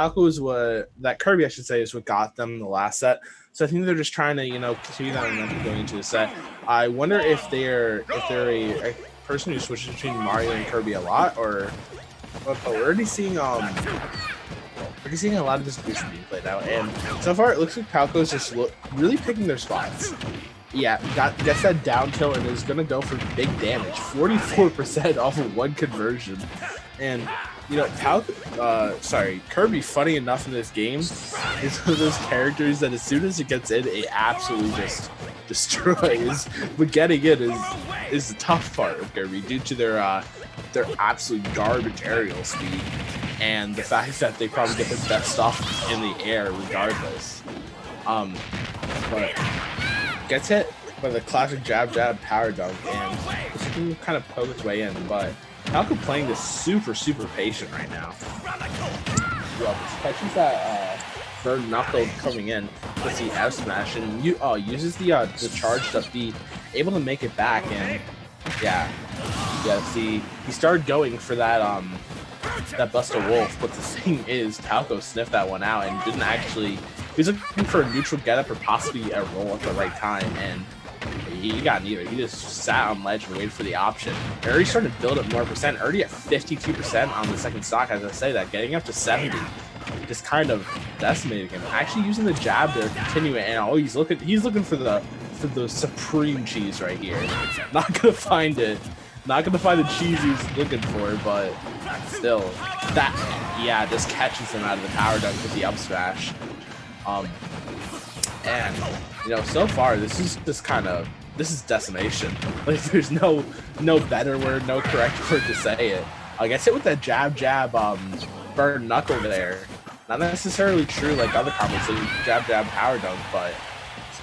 Kirby I should say is what got them the last set. So I think they're just trying to continue that momentum going into the set. I wonder if they're a person who switches between Mario and Kirby a lot, or but we're already seeing a lot of distribution being played out, and so far it looks like Palco's just really picking their spots. Yeah, gets that down tilt and is gonna go for big damage, 44% off of one conversion. And Kirby, funny enough in this game, is one of those characters that as soon as it gets in, it absolutely just destroys. But getting in is the tough part of Kirby due to their absolute garbage aerial speed and the fact that they probably get the best off in the air regardless. But gets hit by the classic jab power dunk, and this can kind of poke its way in, but Falco playing this super patient right now. Well, this catches that bird knuckle coming in with the F smash and uses the charged up B, able to make it back, and see he started going for that Buster Wolf, but the thing is Falco sniffed that one out and didn't actually. He was looking for a neutral getup or possibly a roll at the right time, and he got neither. He just sat on ledge and waited for the option. And already started to build up more percent, already at 52% on the second stock, as I say that, getting up to 70. Just kind of decimating him. Actually using the jab there to continue it, and he's looking for the supreme cheese right here. Not gonna find it. Not gonna find the cheese he's looking for, but still. Just catches him out of the power dunk with the up smash. So far this is decimation. Like there's no better word, no correct word to say it. I guess it with that jab burn knuckle there. Not necessarily true like other combos like jab power dunk, but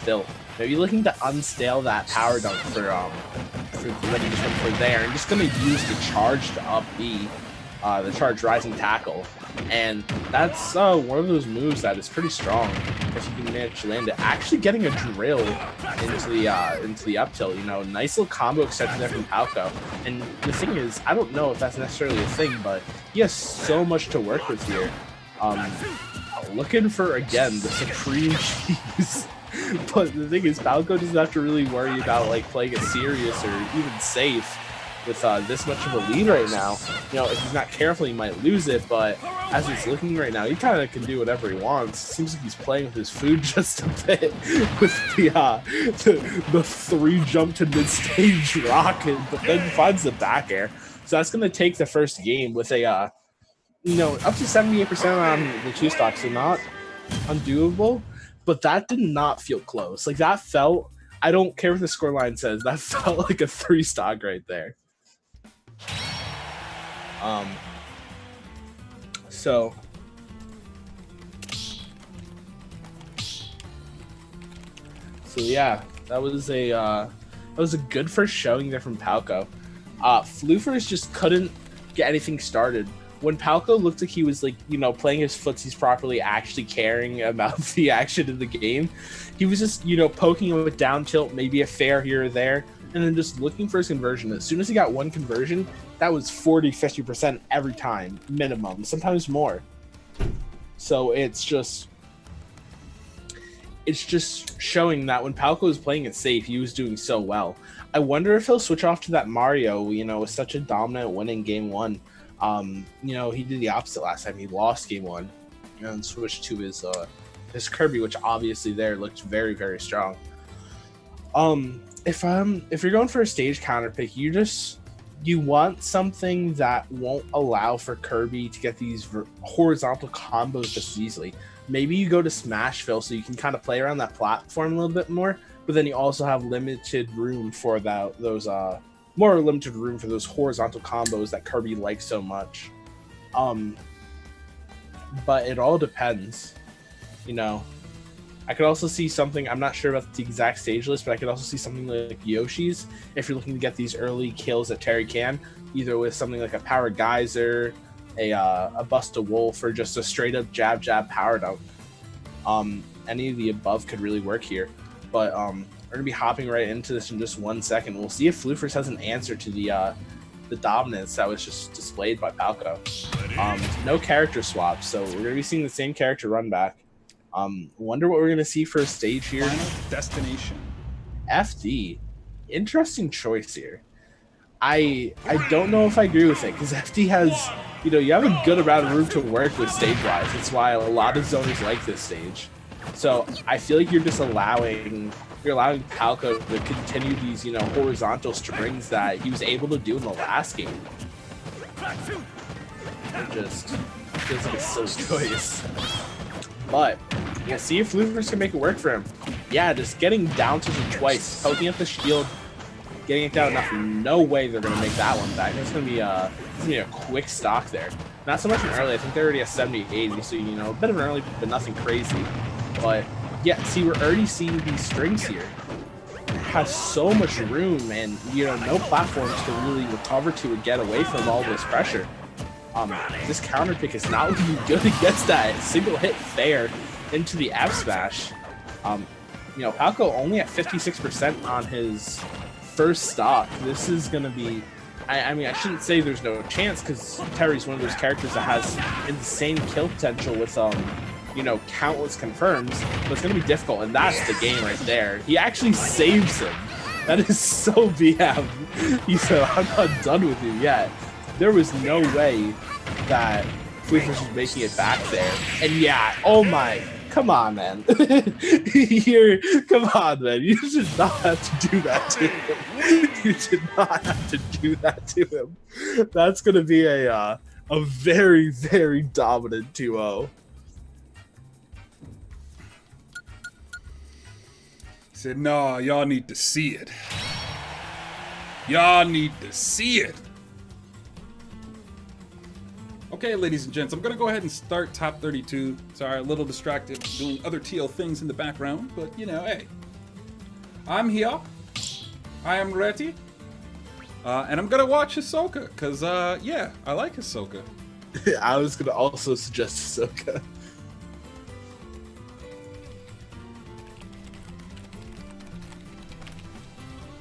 still maybe looking to unstale that power dunk for when he just went for there, and just gonna use the charged up B, the charged rising tackle. And that's one of those moves that is pretty strong if you can manage to land it. Actually getting a drill into the up tilt, nice little combo extension there from Palco. And the thing is, I don't know if that's necessarily a thing, but he has so much to work with here. Looking for again the supreme cheese. But the thing is, Falco doesn't have to really worry about like playing it serious or even safe with this much of a lead right now. If he's not careful, he might lose it, but as it's looking right now, he kind of can do whatever he wants. Seems like he's playing with his food just a bit with the 3 jump to mid-stage rocket, but then finds the back air. So that's going to take the first game with a, up to 78% on the 2 stock, so not undoable, but that did not feel close. Like that felt, I don't care what the scoreline says, that felt like a 3 stock right there. So yeah, that was a good first showing there from Palco. Floofers just couldn't get anything started. When Palco looked like he was playing his footsies properly, actually caring about the action in the game, he was just poking him with down tilt, maybe a fair here or there, and then just looking for his conversion. As soon as he got one conversion, that was 40-50% every time, minimum, sometimes more. So it's just showing that when Palco was playing it safe, he was doing so well. I wonder if he'll switch off to that Mario, with such a dominant winning game 1. He did the opposite last time. He lost game 1 and switched to his Kirby, which obviously there looked very, very strong. if you're going for a stage counter pick, you want something that won't allow for Kirby to get these horizontal combos just easily. Maybe you go to Smashville so you can kind of play around that platform a little bit more, but then you also have limited room for those horizontal combos that Kirby likes so much. But it all depends, you know. I could also see something, I'm not sure about the exact stage list, but I could also see something like Yoshi's if you're looking to get these early kills that Terry can, either with something like a Power Geyser, a Bust a Wolf, or just a straight up jab power dunk. Any of the above could really work here. But we're gonna be hopping right into this in just 1 second. We'll see if Floofers has an answer to the dominance that was just displayed by Falco. No character swaps, so we're gonna be seeing the same character run back. Wonder what we're gonna see for a stage here. Final Destination. FD, interesting choice here. I don't know if I agree with it because FD has, you have a good amount of room to work with stage-wise. That's why a lot of zoners like this stage. So I feel like you're allowing Falco to continue these, horizontal strings that he was able to do in the last game. It just feels like a silly choice. But yeah, see if Floofers can make it work for him. Yeah, just getting down to him twice, poking up the shield, getting it down enough. No way they're gonna make that one back. It's gonna be a quick stock there. Not so much an early. I think they're already at 70-80, so a bit of an early, but nothing crazy. But yeah, see, we're already seeing these strings here. It has so much room, and no platforms to really recover to and get away from all this pressure. This counter pick is not looking good against that single hit fair into the F smash. Falco only at 56% on his first stock. This is going to be, I shouldn't say there's no chance because Terry's one of those characters that has insane kill potential with, countless confirms, but it's going to be difficult, and that's the game right there. He actually saves him. That is so BM. He said, I'm not done with you yet. There was no way that Floofers was making it back there. And yeah, oh my, come on, man. Come on, man. You did not have to do that to him. You did not have to do that to him. That's going to be a very, very dominant 2-0. He said, no, y'all need to see it. Y'all need to see it. Okay, ladies and gents, I'm going to go ahead and start top 32. Sorry, a little distracted doing other TL things in the background, but hey. I'm here. I am ready. And I'm going to watch Hisoka, because, yeah, I like Hisoka. I was going to also suggest Hisoka.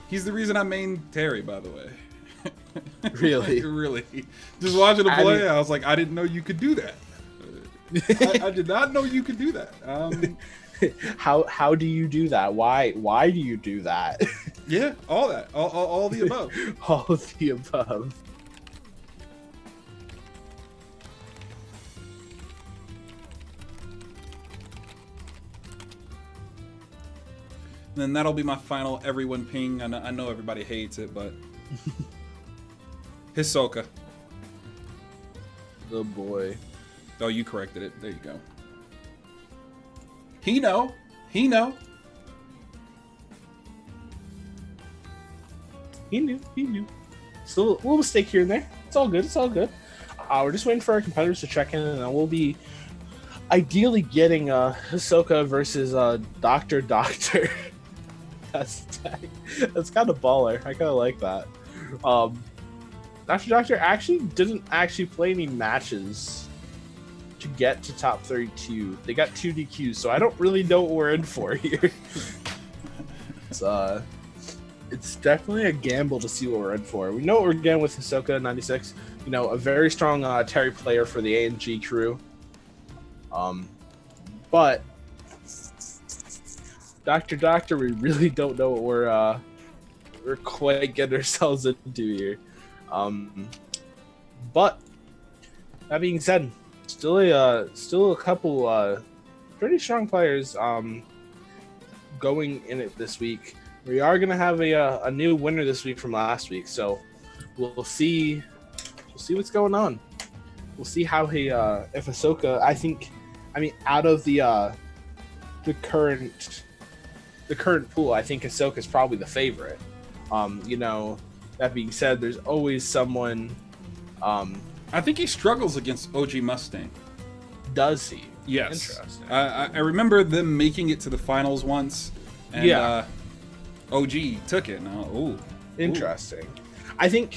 He's the reason I main Terry, by the way. Really? Really. Just watching him play, I was like, I didn't know you could do that. I did not know you could do that. How do you do that? Why do you do that? Yeah, all that. All the above. All of the above. And then that'll be my final everyone ping. I know everybody hates it, but Hisoka. Oh boy. Oh, you corrected it. There you go. He know. He knew. Still a little mistake here and there. It's all good. We're just waiting for our competitors to check in, and then we'll be ideally getting Hisoka versus Doctor. That's kind of baller. I kind of like that. Doctor actually didn't play any matches to get to top 32. They got 2 DQs, so I don't really know what we're in for here. It's definitely a gamble to see what we're in for. We know what we're getting with Hisoka 96. A very strong Terry player for the A&G crew. But Doctor, we really don't know what we're quite getting ourselves into here. But that being said, still a couple pretty strong players going in it this week. we are gonna have a new winner this week from last week, so we'll see what's going on. We'll see how if Ahsoka. I mean, out of the current pool, I think Ahsoka is probably the favorite. You know, that being said, there's always someone. I think he struggles against OG Mustang. Does he? Yes. Interesting. I remember them making it to the finals once, and Yeah. OG took it. Now, ooh. Interesting. I think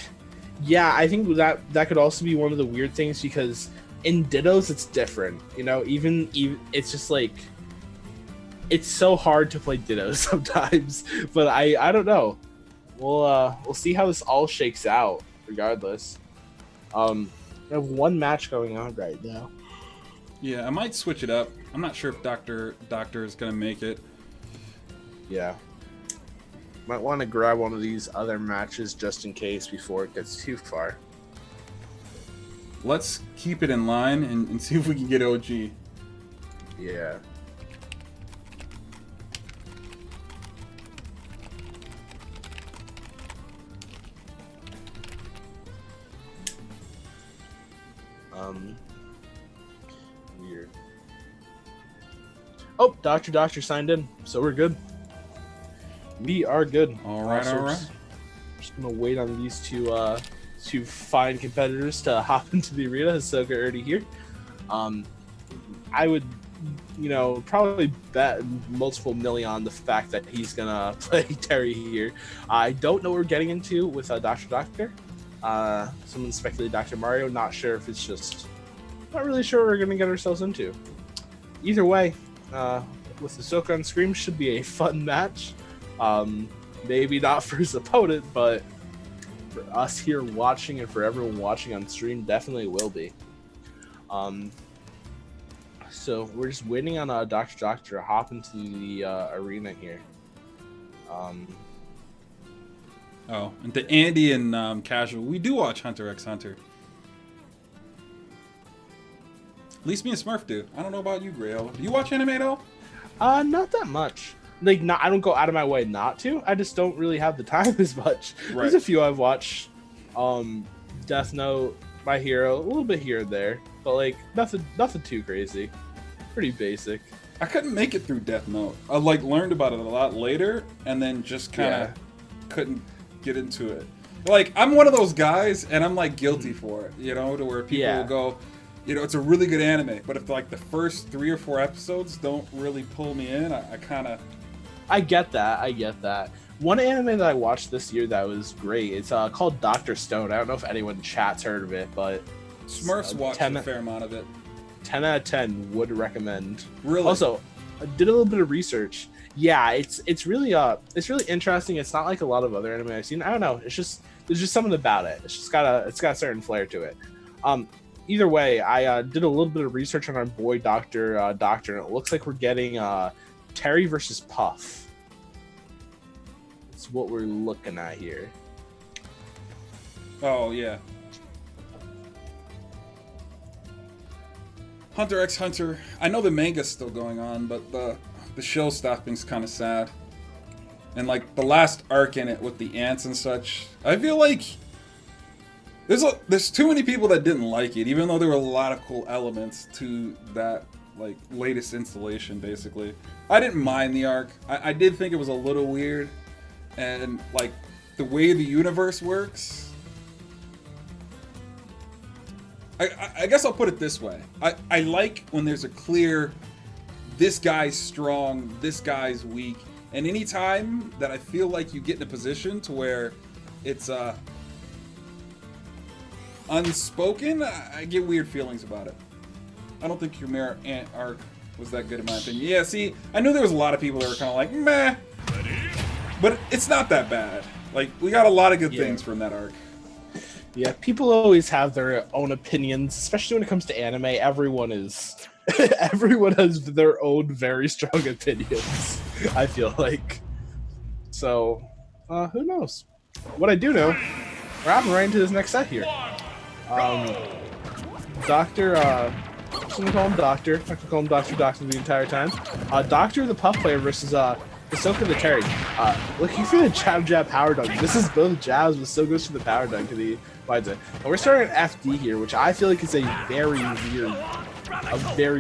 that could also be one of the weird things because in Dittos it's different. You know, even it's just like it's so hard to play Dittos sometimes. But I don't know. We'll see how this all shakes out. Regardless, we have one match going on right now. Yeah, I might switch it up. I'm not sure if Doctor is gonna make it. Yeah. Might want to grab one of these other matches just in case before it gets too far. Let's keep it in line and see if we can get OG. Yeah. Weird. Oh, Doctor signed in, so we're good. We are good. All right, So all we're right. Just gonna wait on these two fine competitors to hop into the arena. Ahsoka already here. I would, probably bet multiple million on the fact that he's gonna play Terry here. I don't know what we're getting into with Doctor. Someone speculated Dr. Mario. Not sure if it's just. Not really sure what we're gonna get ourselves into. Either way, with Ahsoka on screen should be a fun match. Maybe not for his opponent, but for us here watching and for everyone watching on stream, definitely will be. So we're just waiting on Doctor to hop into the arena here. Oh, and to Andy and Casual, we do watch Hunter x Hunter. At least me and Smurf do. I don't know about you, Grail. Do you watch anime though? Not that much. Like, I don't go out of my way not to. I just don't really have the time as much. Right. There's a few I've watched. Death Note, My Hero, a little bit here and there, but like nothing too crazy. Pretty basic. I couldn't make it through Death Note. I learned about it a lot later, and then just kind of couldn't get into it. Like, I'm one of those guys, and I'm like guilty for it, to where people will go, it's a really good anime, but if like the first 3 or 4 episodes don't really pull me in, I kind of. I get that. One anime that I watched this year that was great. It's called Dr. Stone. I don't know if anyone in chat's heard of it, but Smurfs watched a fair amount of it. 10 out of 10 would recommend. Really? Also, I did a little bit of research. Yeah, it's really interesting. It's not like a lot of other anime I've seen. I don't know. It's just there's just something about it. It's got a certain flair to it. Either way, I did a little bit of research on our boy Doctor, and it looks like we're getting Terry versus Puff. That's what we're looking at here. Oh yeah. Hunter x Hunter. I know the manga's still going on, but the show stopping's kind of sad. And like the last arc in it with the ants and such, I feel like there's too many people that didn't like it, even though there were a lot of cool elements to that like latest installation. Basically, I didn't mind the arc. I did think it was a little weird, and like the way the universe works. I guess I'll put it this way. I like when there's a clear, this guy's strong, this guy's weak, and anytime that I feel like you get in a position to where it's unspoken, I get weird feelings about it. I don't think Chimera Ant arc was that good in my opinion. Yeah, see, I knew there was a lot of people that were kind of like, meh, but it's not that bad. Like, we got a lot of good things from that arc. Yeah, people always have their own opinions, especially when it comes to anime. Everyone has their own very strong opinions, I feel like. So, who knows? What I do know, we're hopping right into this next set here. Doctor, I'm just gonna call him Doctor. I'm gonna call him Doctor the entire time. Doctor, the Puff player, versus Hisoka the Terry, looking for the jab power dunk. This is both jabs, but still goes for the power dunk, and he finds it. And we're starting at FD here, which I feel like is a very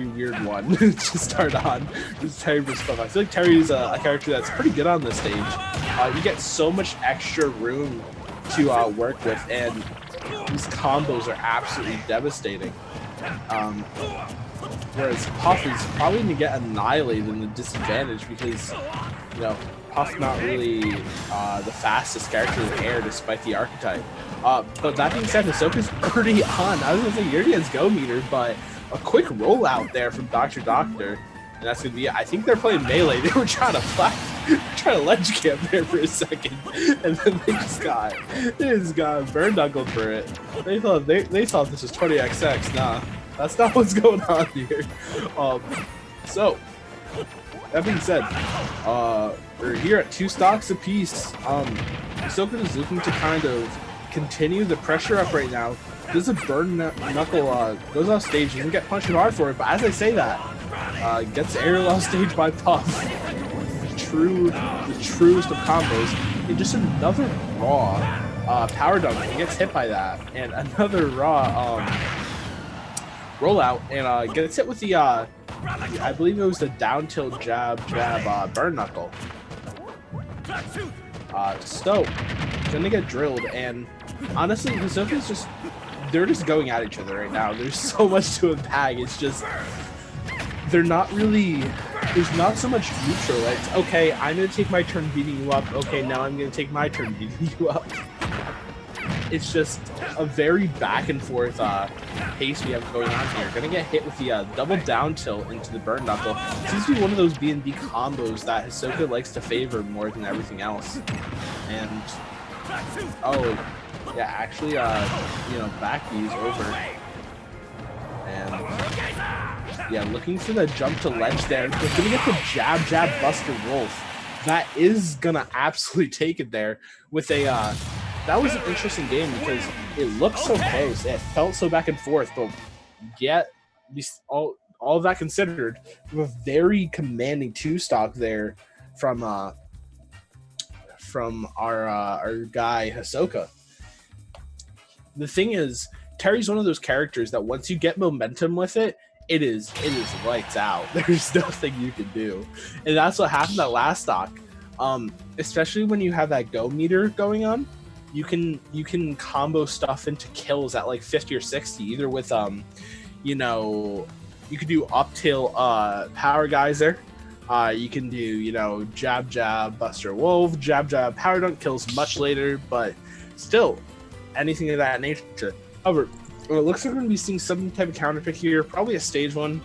weird one to start on. This Terry versus Puff. I feel like Terry's a character that's pretty good on this stage. You get so much extra room to work with, and these combos are absolutely devastating. Whereas Puff is probably going to get annihilated in the disadvantage because, you know, Puff not really the fastest character in the air despite the archetype. But that being said, Hisoka's pretty on. I was going to say Yuri has go meter, but a quick rollout there from Dr. Doctor. And that's going to be it. I think they're playing melee. They were trying to ledge camp there for a second. And then they just got burn knuckled for it. They thought this was 20XX. Nah. That's not what's going on here. So, that being said, we're here at 2 stocks apiece. Hisoka is looking to kind of continue the pressure up right now. Does a burn knuckle goes off stage, doesn't get punched hard for it, but as I say that, gets aerial off stage by Puff. The truest of combos. And just another raw power dunk. He gets hit by that, and another raw rollout, and gets hit with the I believe it was the down tilt jab burn knuckle. So gonna get drilled, and honestly Hisoka's they're just going at each other right now. There's so much to unpack. It's just there's not so much neutral. It's okay, I'm gonna take my turn beating you up. Okay, now I'm gonna take my turn beating you up. It's just a very back and forth pace we have going on here. Gonna get hit with the double down tilt into the burn knuckle. Seems to be one of those B&B combos that Hisoka likes to favor more than everything else. And oh yeah, actually back B's over. And yeah, looking for the jump to ledge there. They're gonna get the jab Buster Wolf. That is gonna absolutely take it there with a that was an interesting game because it looked so close. It felt so back and forth, but yet, all of that considered, we have a very commanding 2-stock there from our guy Hisoka. The thing is, Terry's one of those characters that once you get momentum with it, it is lights out. There's nothing you can do, and that's what happened that last stock. Especially when you have that go meter going on. You can combo stuff into kills at like 50 or 60, either with you could do up tilt power geyser, you can do jab Buster Wolf, jab power dunk, kills much later, but still anything of that nature. However, it looks like we're gonna be seeing some type of counter pick here, probably a stage one.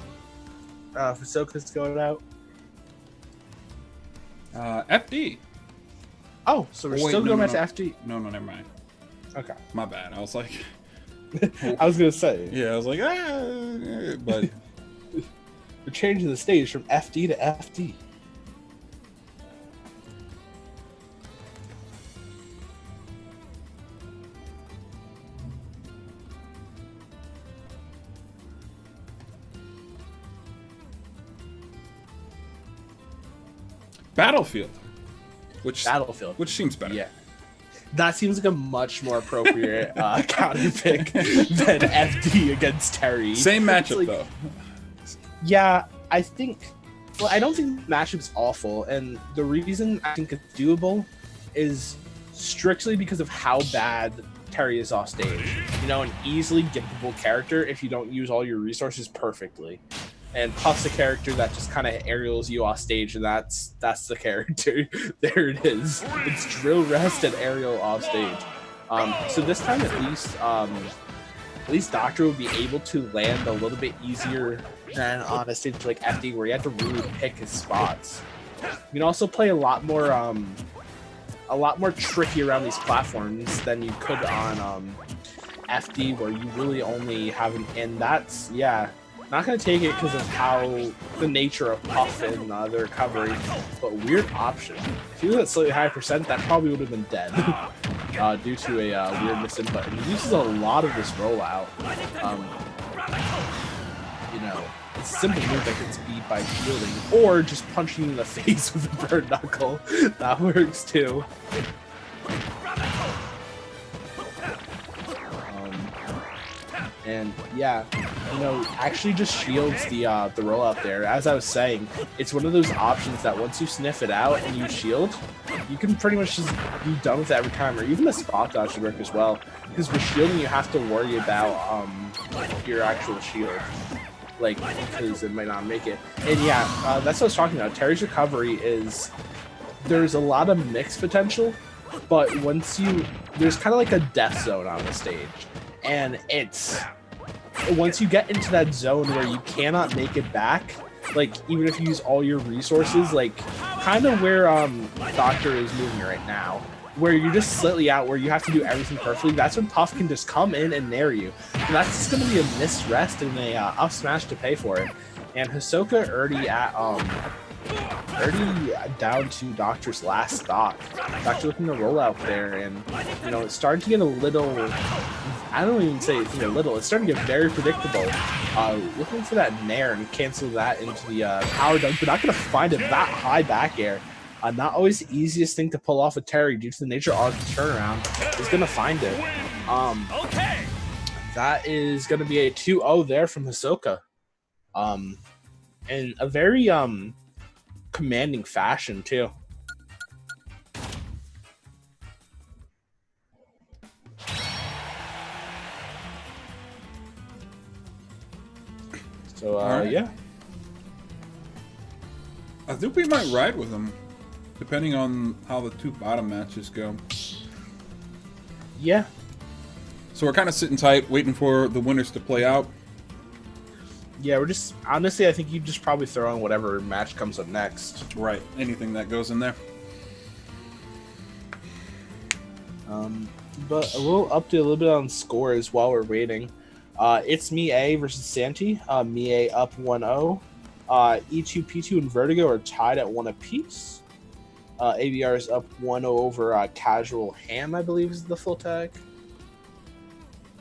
Hisoka's going out. FD. Oh, so we're still going back to FD. No, never mind. Okay. My bad. I was like... I was going to say. Yeah, I was like, but... We're changing the stage from FD to FD. Battlefield. Which seems better. Yeah. That seems like a much more appropriate counter pick than FD against Terry. Same matchup, though. Yeah, I don't think the matchup's awful, and the reason I think it's doable is strictly because of how bad Terry is off stage. An easily giftable character if you don't use all your resources perfectly. And Puff's a character that just kind of aerials you off stage, and that's the character. There it is. It's drill rest and aerial off stage. So this time at least Doctor will be able to land a little bit easier than on a stage like FD where you have to really pick his spots. You can also play a lot more tricky around these platforms than you could on FD where you really only have and that's not going to take it because of how the nature of Puff and the recovery, but weird option. If he was at slightly higher percent, that probably would have been dead due to a weird misinput. And he uses a lot of this rollout. a simple move that gets beat by shielding, or just punching you in the face with a bird knuckle. That works too. And yeah, actually just shields the rollout there. As I was saying, it's one of those options that once you sniff it out and you shield, you can pretty much just be done with it every time, or even a spot dodge should work as well. Because with shielding, you have to worry about your actual shield, because it might not make it. And yeah, that's what I was talking about. Terry's recovery there's a lot of mix potential, but there's kind of like a death zone on the stage, and once you get into that zone where you cannot make it back, even if you use all your resources, kind of where Doctor is moving right now, where you're just slightly out, where you have to do everything perfectly, that's when Puff can just come in and nair you. And that's just going to be a missed rest and a up smash to pay for it. And Hisoka already down to Doctor's last stock. Doctor looking to roll out there, and it's starting to get a little, I don't even say it's a little, it's starting to get very predictable. Looking for that nair and cancel that into the power dunk, but not going to find it. That high back air, not always the easiest thing to pull off with Terry due to the nature of the turnaround. Is going to find it. That is going to be a 2-0 there from Hisoka. In a very commanding fashion too. So right. yeah, I think we might ride with him, depending on how the two bottom matches go. yeah. So we're kind of sitting tight, waiting for the winners to play out. Yeah, we're just, honestly, I think you just probably throw on whatever match comes up next. Right. Anything that goes in there. But a little update, a little bit on scores while we're waiting. It's Mie versus Santi. Mie up 1-0. E2, P2, and Vertigo are tied at 1 apiece. ABR is up 1-0 over Casual Ham, I believe is the full tag.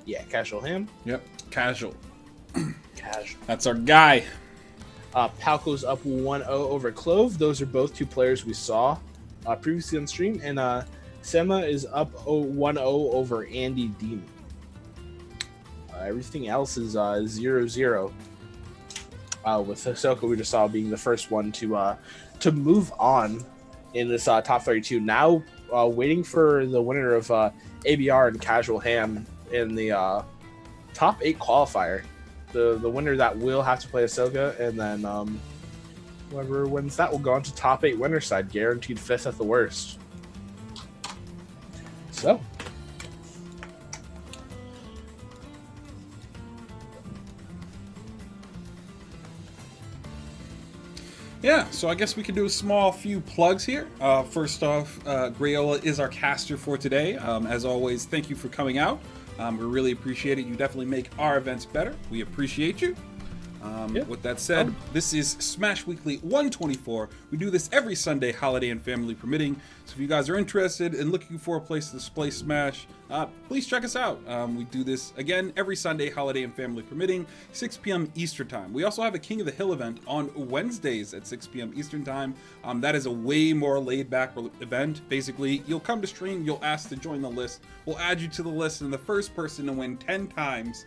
Yeah, Casual Ham. Yep. Casual. Casual. That's our guy. Palco's up 1-0 over Clove. Those are both two players we saw previously on stream. And Sema is up 1-0 over Andy Demon. Everything else is 0-0. With Hisoka, we just saw being the first one to move on in this top 32. Now waiting for the winner of ABR and Casual Ham in the top 8 qualifier. The winner that will have to play Hisoka, and then whoever wins that will go on to top 8 winner side, guaranteed 5th at the worst. So. Yeah, so I guess we can do a small few plugs here. First off, Grayola is our caster for today. As always, thank you for coming out. We really appreciate it. You definitely make our events better. We appreciate you. With that said, this is Smash Weekly 124. We do this every Sunday, holiday and family permitting. So if you guys are interested and looking for a place to play Smash, please check us out. We do this again every Sunday, holiday and family permitting, 6 p.m. Eastern Time. We also have a King of the Hill event on Wednesdays at 6 p.m. Eastern Time. That is a way more laid-back event. Basically, you'll come to stream, you'll ask to join the list, we'll add you to the list, and the first person to win 10 times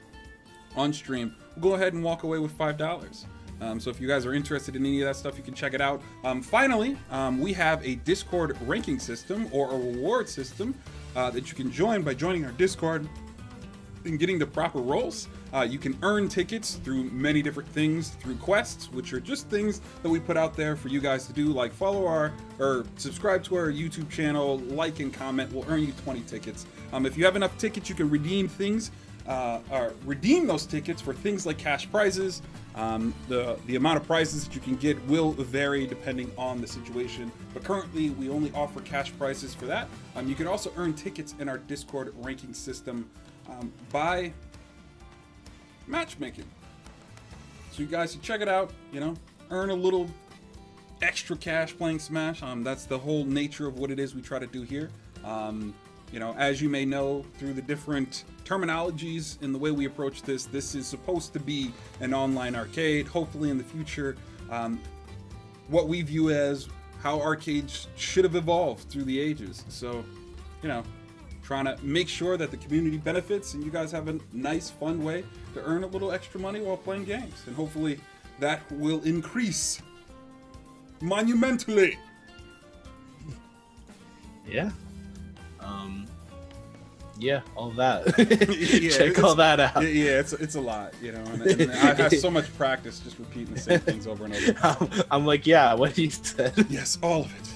on stream, we'll go ahead and walk away with $5. So if you guys are interested in any of that stuff, you can check it out. Finally, we have a Discord ranking system or a reward system that you can join by joining our Discord and getting the proper roles. You can earn tickets through many different things, through quests, which are just things that we put out there for you guys to do, like follow or subscribe to our YouTube channel, like and comment. We'll earn you 20 tickets. If you have enough tickets, you can redeem things. Or redeem those tickets for things like cash prizes. The amount of prizes that you can get will vary depending on the situation, but currently we only offer cash prizes for that. You can also earn tickets in our Discord ranking system by matchmaking. So you guys should check it out, earn a little extra cash playing Smash. That's the whole nature of what it is we try to do here. as you may know through the different terminologies in the way we approach this, this is supposed to be an online arcade. Hopefully in the future, what we view as how arcades should have evolved through the ages. So, trying to make sure that the community benefits and you guys have a nice, fun way to earn a little extra money while playing games. And hopefully that will increase monumentally. Yeah. Yeah, all that. Yeah, Check all that out. Yeah, it's a lot, and I've had so much practice just repeating the same things over and over. I'm like, yeah, what you said. Yes, all of it.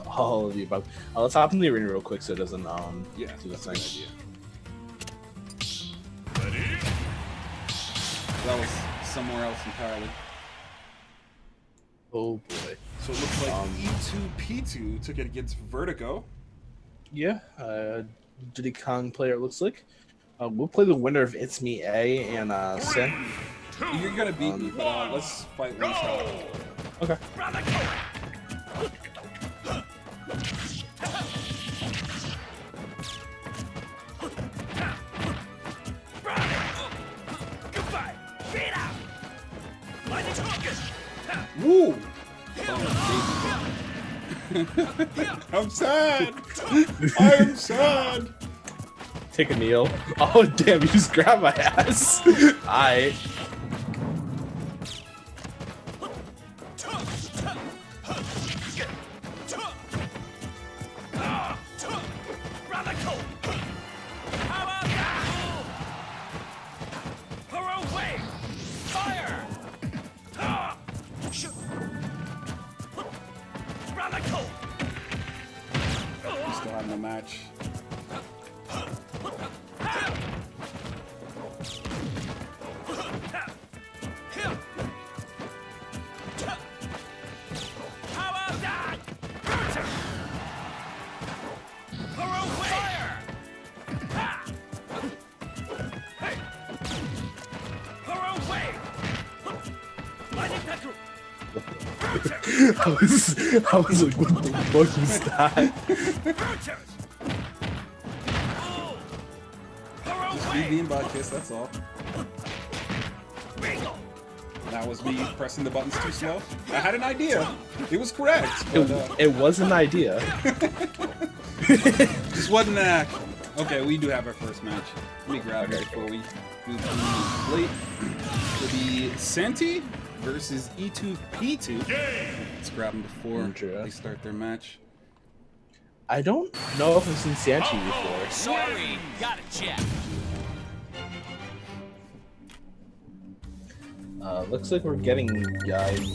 All of you, but let's hop in the arena real quick so it doesn't Yeah, do the that's a good thing. idea. That was somewhere else entirely. Oh boy. So it looks like E2P2 took it against Vertigo. Yeah, Diddy Kong player it looks like. We'll play the winner of It's Me A and Sen. You're gonna beat me, but let's fight one shot. Okay. Woo! I'm sad! I am sad! Take a kneel. Oh damn, you just grabbed my ass. I. We still having a match. I was like, what the fuck was that? Just me being Bodkiss, that's all. That was me pressing the buttons too slow. I had an idea. It was correct. But, It was an idea. just wasn't that. Okay, we do have our first match. Let me grab it before we move to the plate. For the Senti versus E2P2. Let's grab them before they start their match. I don't know if I've seen Sanchi before. Sorry, gotta check. Looks like we're getting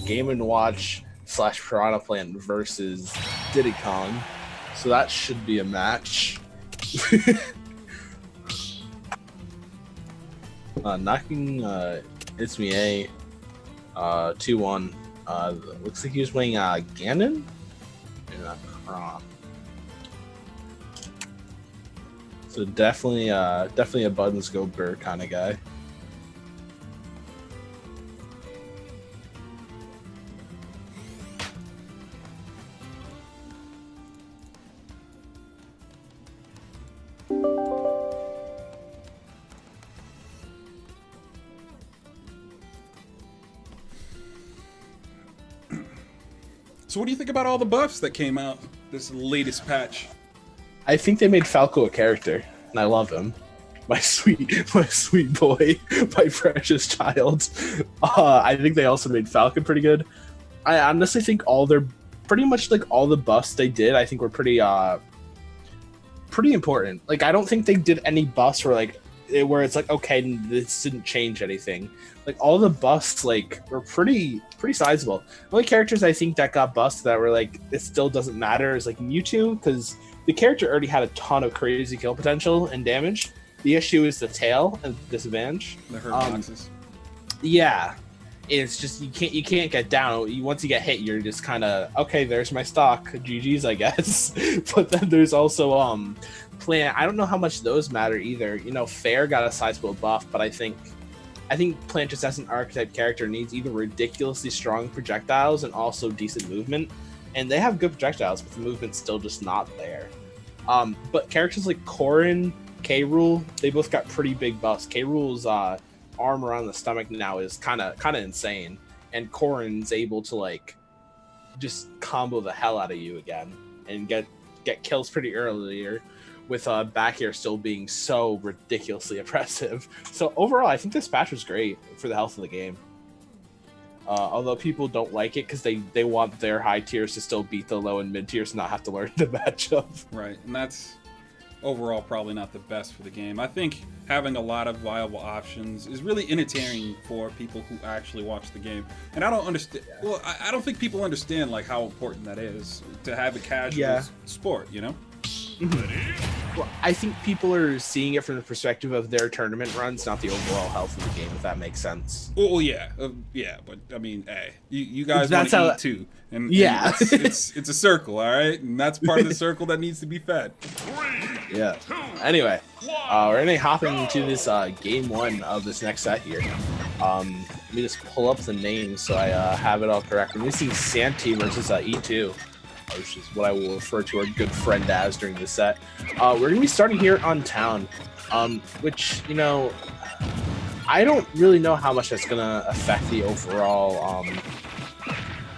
Game & Watch / Piranha Plant versus Diddy Kong. So that should be a match. Knocking It's Me A 2-1. Looks like he was playing Ganon? Yeah, so definitely a buttons go burr kind of guy. So what do you think about all the buffs that came out this latest patch? I think they made Falco a character, and I love him. My sweet boy, my precious child. I think they also made Falcon pretty good. I honestly think pretty much like all the buffs they did, I think were pretty important. Like I don't think they did any buffs where it's like, okay, this didn't change anything. Like all the buffs were pretty sizable. The only characters I think that got buffs that were like it still doesn't matter is like Mewtwo, because the character already had a ton of crazy kill potential and damage. The issue is the tail and disadvantage. The hurt boxes. Yeah, it's just you can't get down. Once you get hit, you're just kind of okay. There's my stock. GG's, I guess. But then there's also Plant. I don't know how much those matter either. Fair got a sizable buff, but I think Plant just as an archetype character needs either ridiculously strong projectiles and also decent movement. And they have good projectiles, but the movement's still just not there. But characters like Corrin, K. Rool, they both got pretty big buffs. K. Rool's arm around the stomach now is kind of insane, and Corrin's able to like just combo the hell out of you again and get kills pretty earlier, with back air still being so ridiculously oppressive. So overall, I think this patch was great for the health of the game. Although people don't like it because they want their high tiers to still beat the low and mid tiers and not have to learn the matchup. Right, and that's overall probably not the best for the game. I think having a lot of viable options is really entertaining for people who actually watch the game. And I don't understand. Well, I don't think people understand like how important that is to have a casual sport. You know. Well, I think people are seeing it from the perspective of their tournament runs, not the overall health of the game, if that makes sense. Well, yeah, but I mean, hey, you guys want to eat too, and yeah, and it's a circle, all right, and that's part of the circle that needs to be fed. Yeah. Anyway, we're gonna hop into this game one of this next set here. Let me just pull up the names so I have it all correct. We're gonna see Santi versus E2. Which is what I will refer to our good friend as during this set. We're going to be starting here on Town, which, you know, I don't really know how much that's going to affect the overall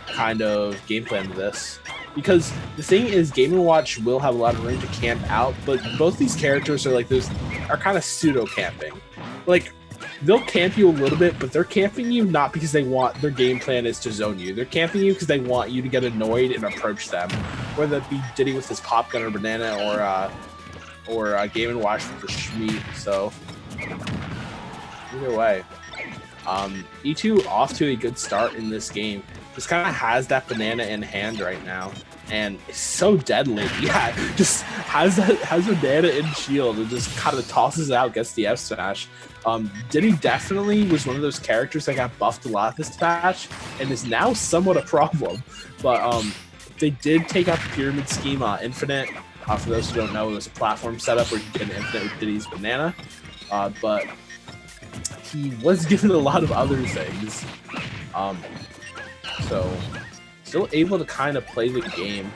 kind of game plan of this. Because the thing is, Game & Watch will have a lot of room to camp out, but both these characters are like are kind of pseudo-camping. Like, they'll camp you a little bit, but they're camping you not because they want their game plan is to zone you. They're camping you because they want you to get annoyed and approach them, whether that be Diddy with his pop gun or banana, or Game & Watch with the Schmeat. So either way, E2 off to a good start in this game. Just kind of has that banana in hand right now, and it's so deadly. Yeah, just has banana in shield and just kind of tosses it out, gets the F smash. Diddy definitely was one of those characters that got buffed a lot this patch and is now somewhat a problem. But they did take out the pyramid scheme Infinite. For those who don't know, it was a platform setup where you get an Infinite with Diddy's banana. But he was given a lot of other things. So still able to kind of play the game.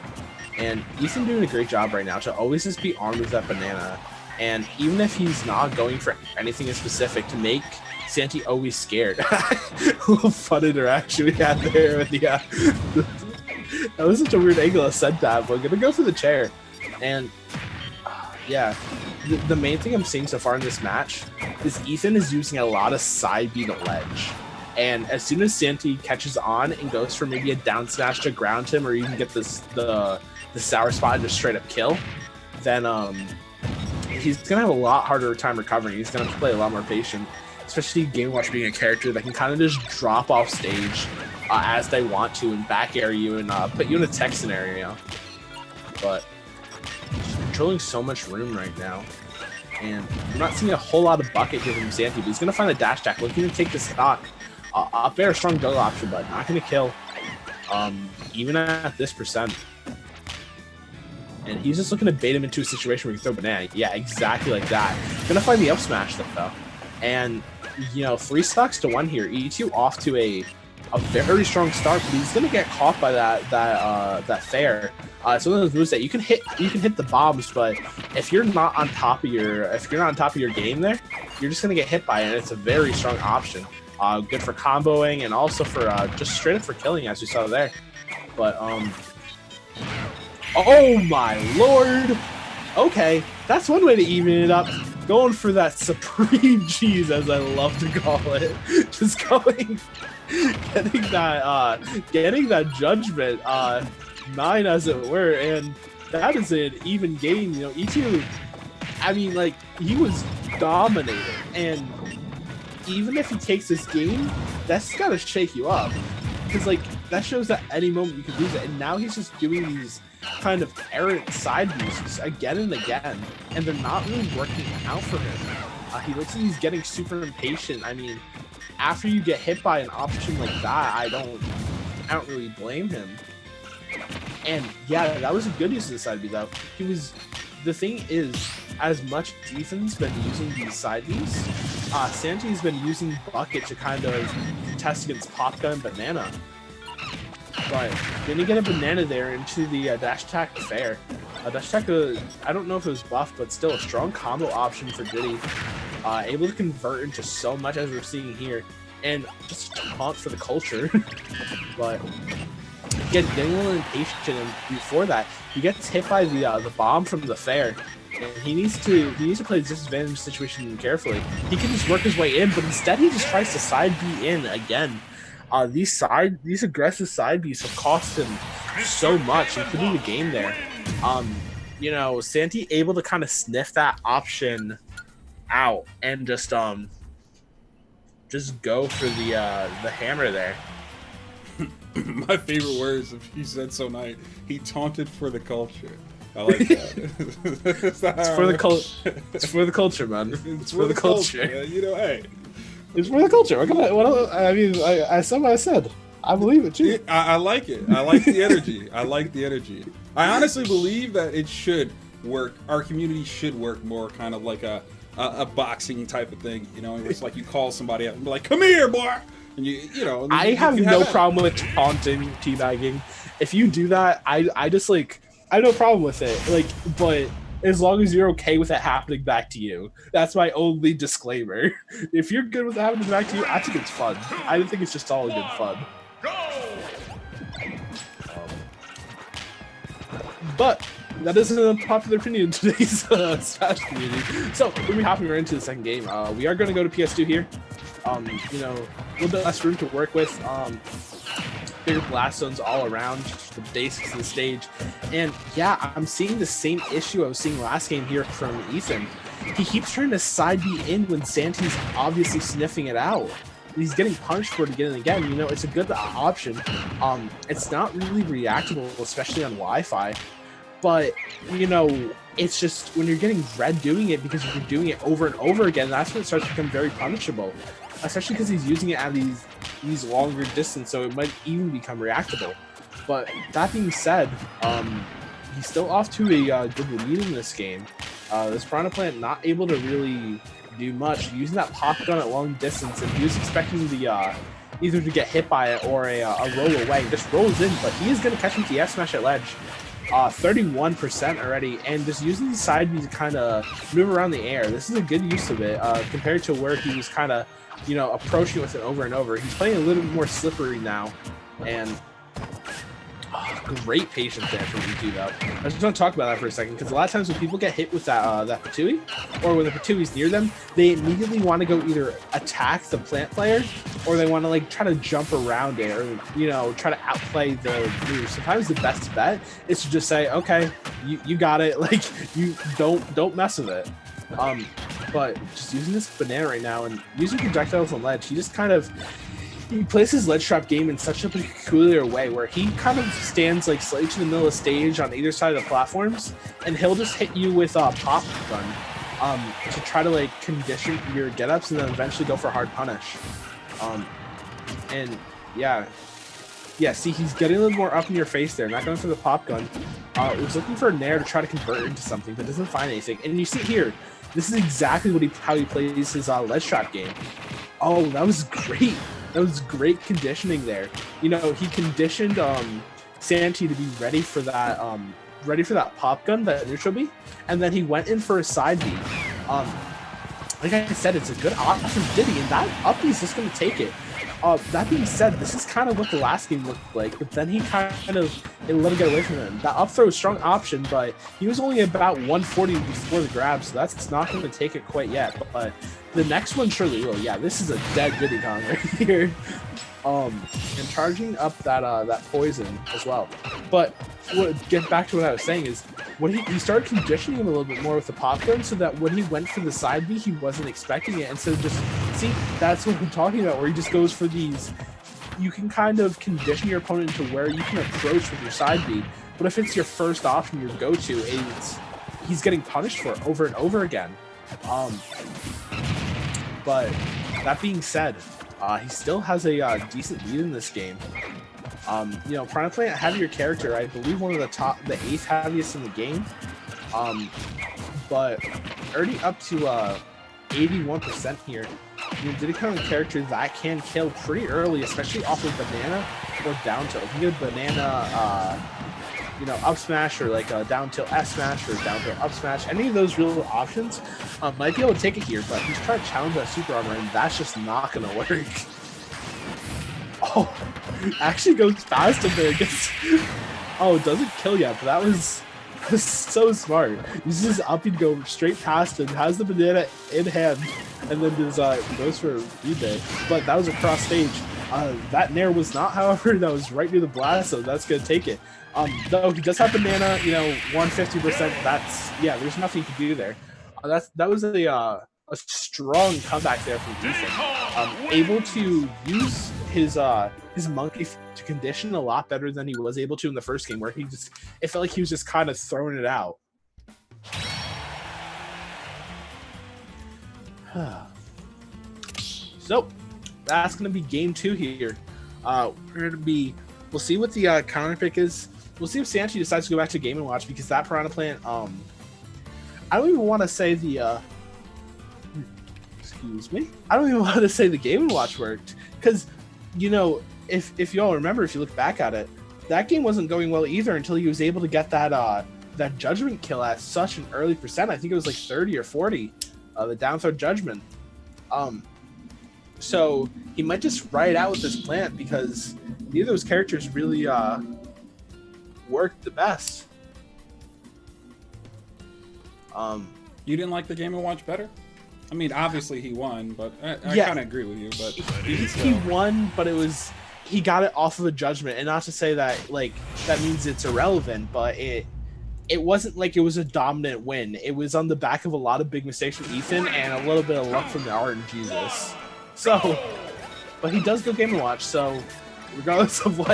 And Ethan doing a great job right now to always just be armed with that banana. And even if he's not going for anything in specific, to make Santi always scared. A little fun interaction we had there with the that was such a weird angle of said that, but I'm gonna go for the chair. And yeah, the main thing I'm seeing so far in this match is Ethan is using a lot of side B to ledge. And as soon as Santi catches on and goes for maybe a down smash to ground him, or even get the sour spot and just straight up kill, then he's gonna have a lot harder time recovering. He's gonna have to play a lot more patient, especially Game Watch being a character that can kind of just drop off stage as they want to and back air you and put you in a tech scenario. But he's controlling so much room right now, and I'm not seeing a whole lot of bucket here from Santi, but he's gonna find a dash attack, looking to take the stock. Up air, strong juggle option, but not gonna kill. Even at this percent. And he's just looking to bait him into a situation where he can throw banana. Yeah, exactly like that. Gonna find the up smash though. And, you know, 3 stocks to 1 here. E2 off to a very strong start, but he's gonna get caught by that fair. It's one of those moves that you can hit the bombs, but if you're not on top of your game there, you're just gonna get hit by it, and it's a very strong option. Good for comboing and also for just straight up for killing, as you saw there. But oh my lord! Okay, that's one way to even it up. Going for that supreme cheese, as I love to call it. Just getting that judgment 9, as it were, and that is an even game. You know, E2, I mean, like, he was dominating, and even if he takes this game, that's gotta shake you up, because like that shows that any moment you could lose it. And now he's just doing these kind of errant side moves again and again, and they're not really working out for him. He looks like he's getting super impatient. I mean, after you get hit by an option like that, I don't really blame him. And yeah, that was a good use of the side B though. The thing is, as much as Ethan's been using these side Bs, Santi's been using Bucket to kind of contest against Popka and Banana. But didn't get a banana there into the dash attack fair. Dash attack, I don't know if it was buffed, but still a strong combo option for Diddy. Able to convert into so much as we're seeing here, and just a taunt for the culture. But getting a little impatient, and before that, he gets hit by the bomb from the fair. And he needs to play the disadvantage situation carefully. He can just work his way in, but instead he just tries to side B in again. These aggressive side Bs have cost him so much, including the game there. You know, Santi able to kind of sniff that option out and just go for the hammer there. My favorite words, if he said so nice, he taunted for the culture. I like that. It's for the culture. It's for the culture, man. It's for the culture. Yeah, you know, hey, it's for the culture. I said what I said. I believe it too. I like it. I like the energy. I like the energy. I honestly believe that it should work. Our community should work more kind of like a boxing type of thing. You know, it's like you call somebody up and be like, "Come here, boy." And you know. I have no problem with taunting, teabagging. If you do that, I just like. I have no problem with it, like, but as long as you're okay with it happening back to you. That's my only disclaimer. If you're good with it happening back to you, I think it's fun. I think it's just all good fun. But that isn't a popular opinion in today's Smash community. So we'll be hopping right into the second game. We are going to go to PS2 here. You know, a little bit less room to work with. Bigger blast zones all around, just the basics of the stage. And yeah, I'm seeing the same issue I was seeing last game here from Ethan. He keeps trying to side B in when Santi's obviously sniffing it out. He's getting punished for it again and again. You know, it's a good option. It's not really reactable, especially on Wi-Fi. But, you know, it's just when you're getting red doing it because you're doing it over and over again, that's when it starts to become very punishable. Especially because he's using it at these longer distance, so it might even become reactable. But that being said, he's still off to a good lead in this game. This Piranha Plant not able to really do much, using that pop gun at long distance, and he was expecting the either to get hit by it or a roll away. Just rolls in, but he is going to catch him to the F smash at ledge. 31% already, and just using the side B to kind of move around the air. This is a good use of it compared to where he was kind of, you know, approaching with it over and over. He's playing a little bit more slippery now, and great patience there from E2 though. I just want to talk about that for a second, because a lot of times when people get hit with that Patui, or when the Patui's near them, they immediately want to go either attack the plant player, or they want to like try to jump around it, or, you know, try to outplay the move. Sometimes the best bet is to just say, okay, you got it, like, you don't mess with it. But just using this banana right now and using projectiles on ledge, he just kind of, he plays his ledge trap game in such a peculiar way where he kind of stands like slightly to the middle of the stage on either side of the platforms, and he'll just hit you with a pop gun to try to like condition your get-ups and then eventually go for hard punish. And yeah, see, he's getting a little more up in your face there, not going for the pop gun. He was looking for a nair to try to convert into something, but doesn't find anything. And you see here, this is exactly what how he plays his ledge trap game. Oh, that was great. That was great conditioning there. You know, he conditioned Santi to be ready for that pop gun, that neutral B, and then he went in for a side B. Like I said, it's a good option for Diddy, and that up B is just going to take it. That being said, this is kind of what the last game looked like, but then he kind of let him get away from him. That up throw is a strong option, but he was only about 140 before the grab, so that's not going to take it quite yet. But the next one surely will. Yeah, this is a dead Diddy Kong right here. And charging up that poison as well. But get back to what I was saying is, when he started conditioning him a little bit more with the pop gun, so that when he went for the side B, he wasn't expecting it. And so just, see, that's what I'm talking about, where he just goes for these, you can kind of condition your opponent to where you can approach with your side B, but if it's your first option, your go-to, he's getting punished for it over and over again. But that being said, he still has a decent lead in this game. You know, Piranha Plant, heavier character, I believe one of the 8th heaviest in the game. But already up to 81% here. You know, Diddy Kong character that can kill pretty early, especially off of banana or down tilt. If you get a banana up smash or like a down tilt S smash or down tilt up smash. Any of those real options might be able to take it here, but he's trying to challenge that super armor, and that's just not going to work. Oh, actually goes past him there. Oh, it doesn't kill yet, but that was so smart. Uses his up and go straight past him, has the banana in hand, and then goes for a read there. But that was a cross stage. That nair was not, however, that was right near the blast, so that's gonna take it. Though he does have banana, 150%. There's nothing to do there. That was a strong comeback there from Ethan. Able to use his monkey to condition a lot better than he was able to in the first game, where it felt like he was just kind of throwing it out. So that's gonna be game 2 here. We'll see what the counter pick is. We'll see if Sanchi decides to go back to Game & Watch, because that Piranha Plant, I don't even want to say the excuse me. I don't even want to say the Game & Watch worked, because if y'all remember, if you look back at it, that game wasn't going well either until he was able to get that judgment kill at such an early percent. I think it was like 30 or 40, the down throw judgment. So he might just ride out with this plant, because neither of those characters really worked the best. You didn't like the Game & Watch better? I mean, obviously he won, but I kind of agree with you. But he won, but he got it off of a judgment, and not to say that that means it's irrelevant, but it wasn't like it was a dominant win. It was on the back of a lot of big mistakes from Ethan and a little bit of luck from the RNGesus. So, but he does go Game & Watch. So, regardless of what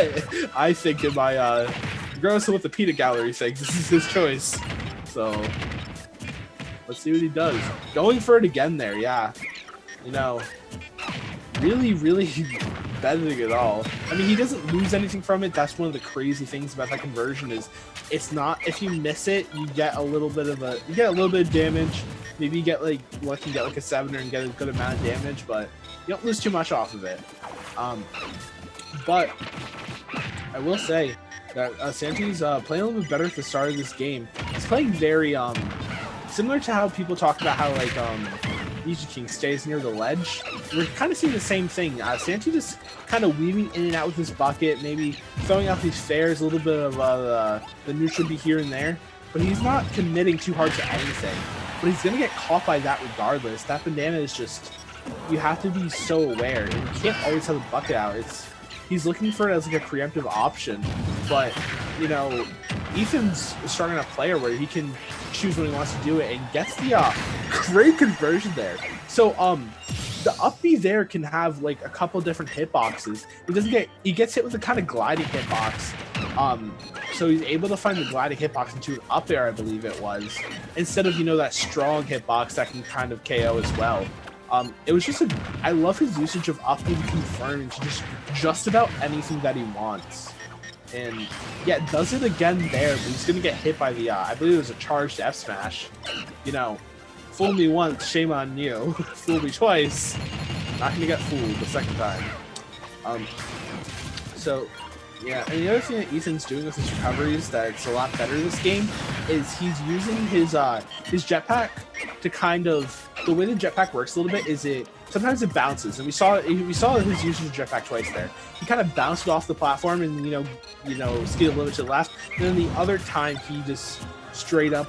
I think in my, regardless of what the Peanut Gallery thinks, this is his choice. So, let's see what he does. Going for it again there, yeah. Really, really betting it all. I mean, he doesn't lose anything from it. That's one of the crazy things about that conversion is it's not, if you miss it, you get a little bit of damage. Maybe you get lucky and get a 7er and get a good amount of damage, but you don't lose too much off of it. But I will say that Santi's playing a little bit better at the start of this game. He's playing very similar to how people talk about how Ichi King stays near the ledge. We're kind of seeing the same thing. Santi just kind of weaving in and out with his bucket, maybe throwing out these fares, a little bit of the neutral B here and there, but he's not committing too hard to anything. But he's gonna get caught by that regardless. That banana is just, you have to be so aware, and you can't always have the bucket out. He's looking for it as like a preemptive option, but Ethan's a strong enough player where he can choose when he wants to do it, and gets the great conversion there. So the up B there can have like a couple different hitboxes. He gets hit with a kind of gliding hitbox. So he's able to find the gliding hitbox into an up air, I believe it was, instead of that strong hitbox that can kind of KO as well. It was just I love his usage of up B to confirm into just about anything that he wants. And yeah, does it again there, but he's gonna get hit by the I believe it was a charged F smash. Fool me once, shame on you. Fool me twice, not gonna get fooled the second time. So yeah, and the other thing that Ethan's doing with his recoveries that's a lot better this game is he's using his jetpack to kind of, the way the jetpack works a little bit is sometimes it bounces, and we saw his use of the jetpack twice there. He kind of bounced off the platform and skied a little bit to the left, and then the other time he just straight up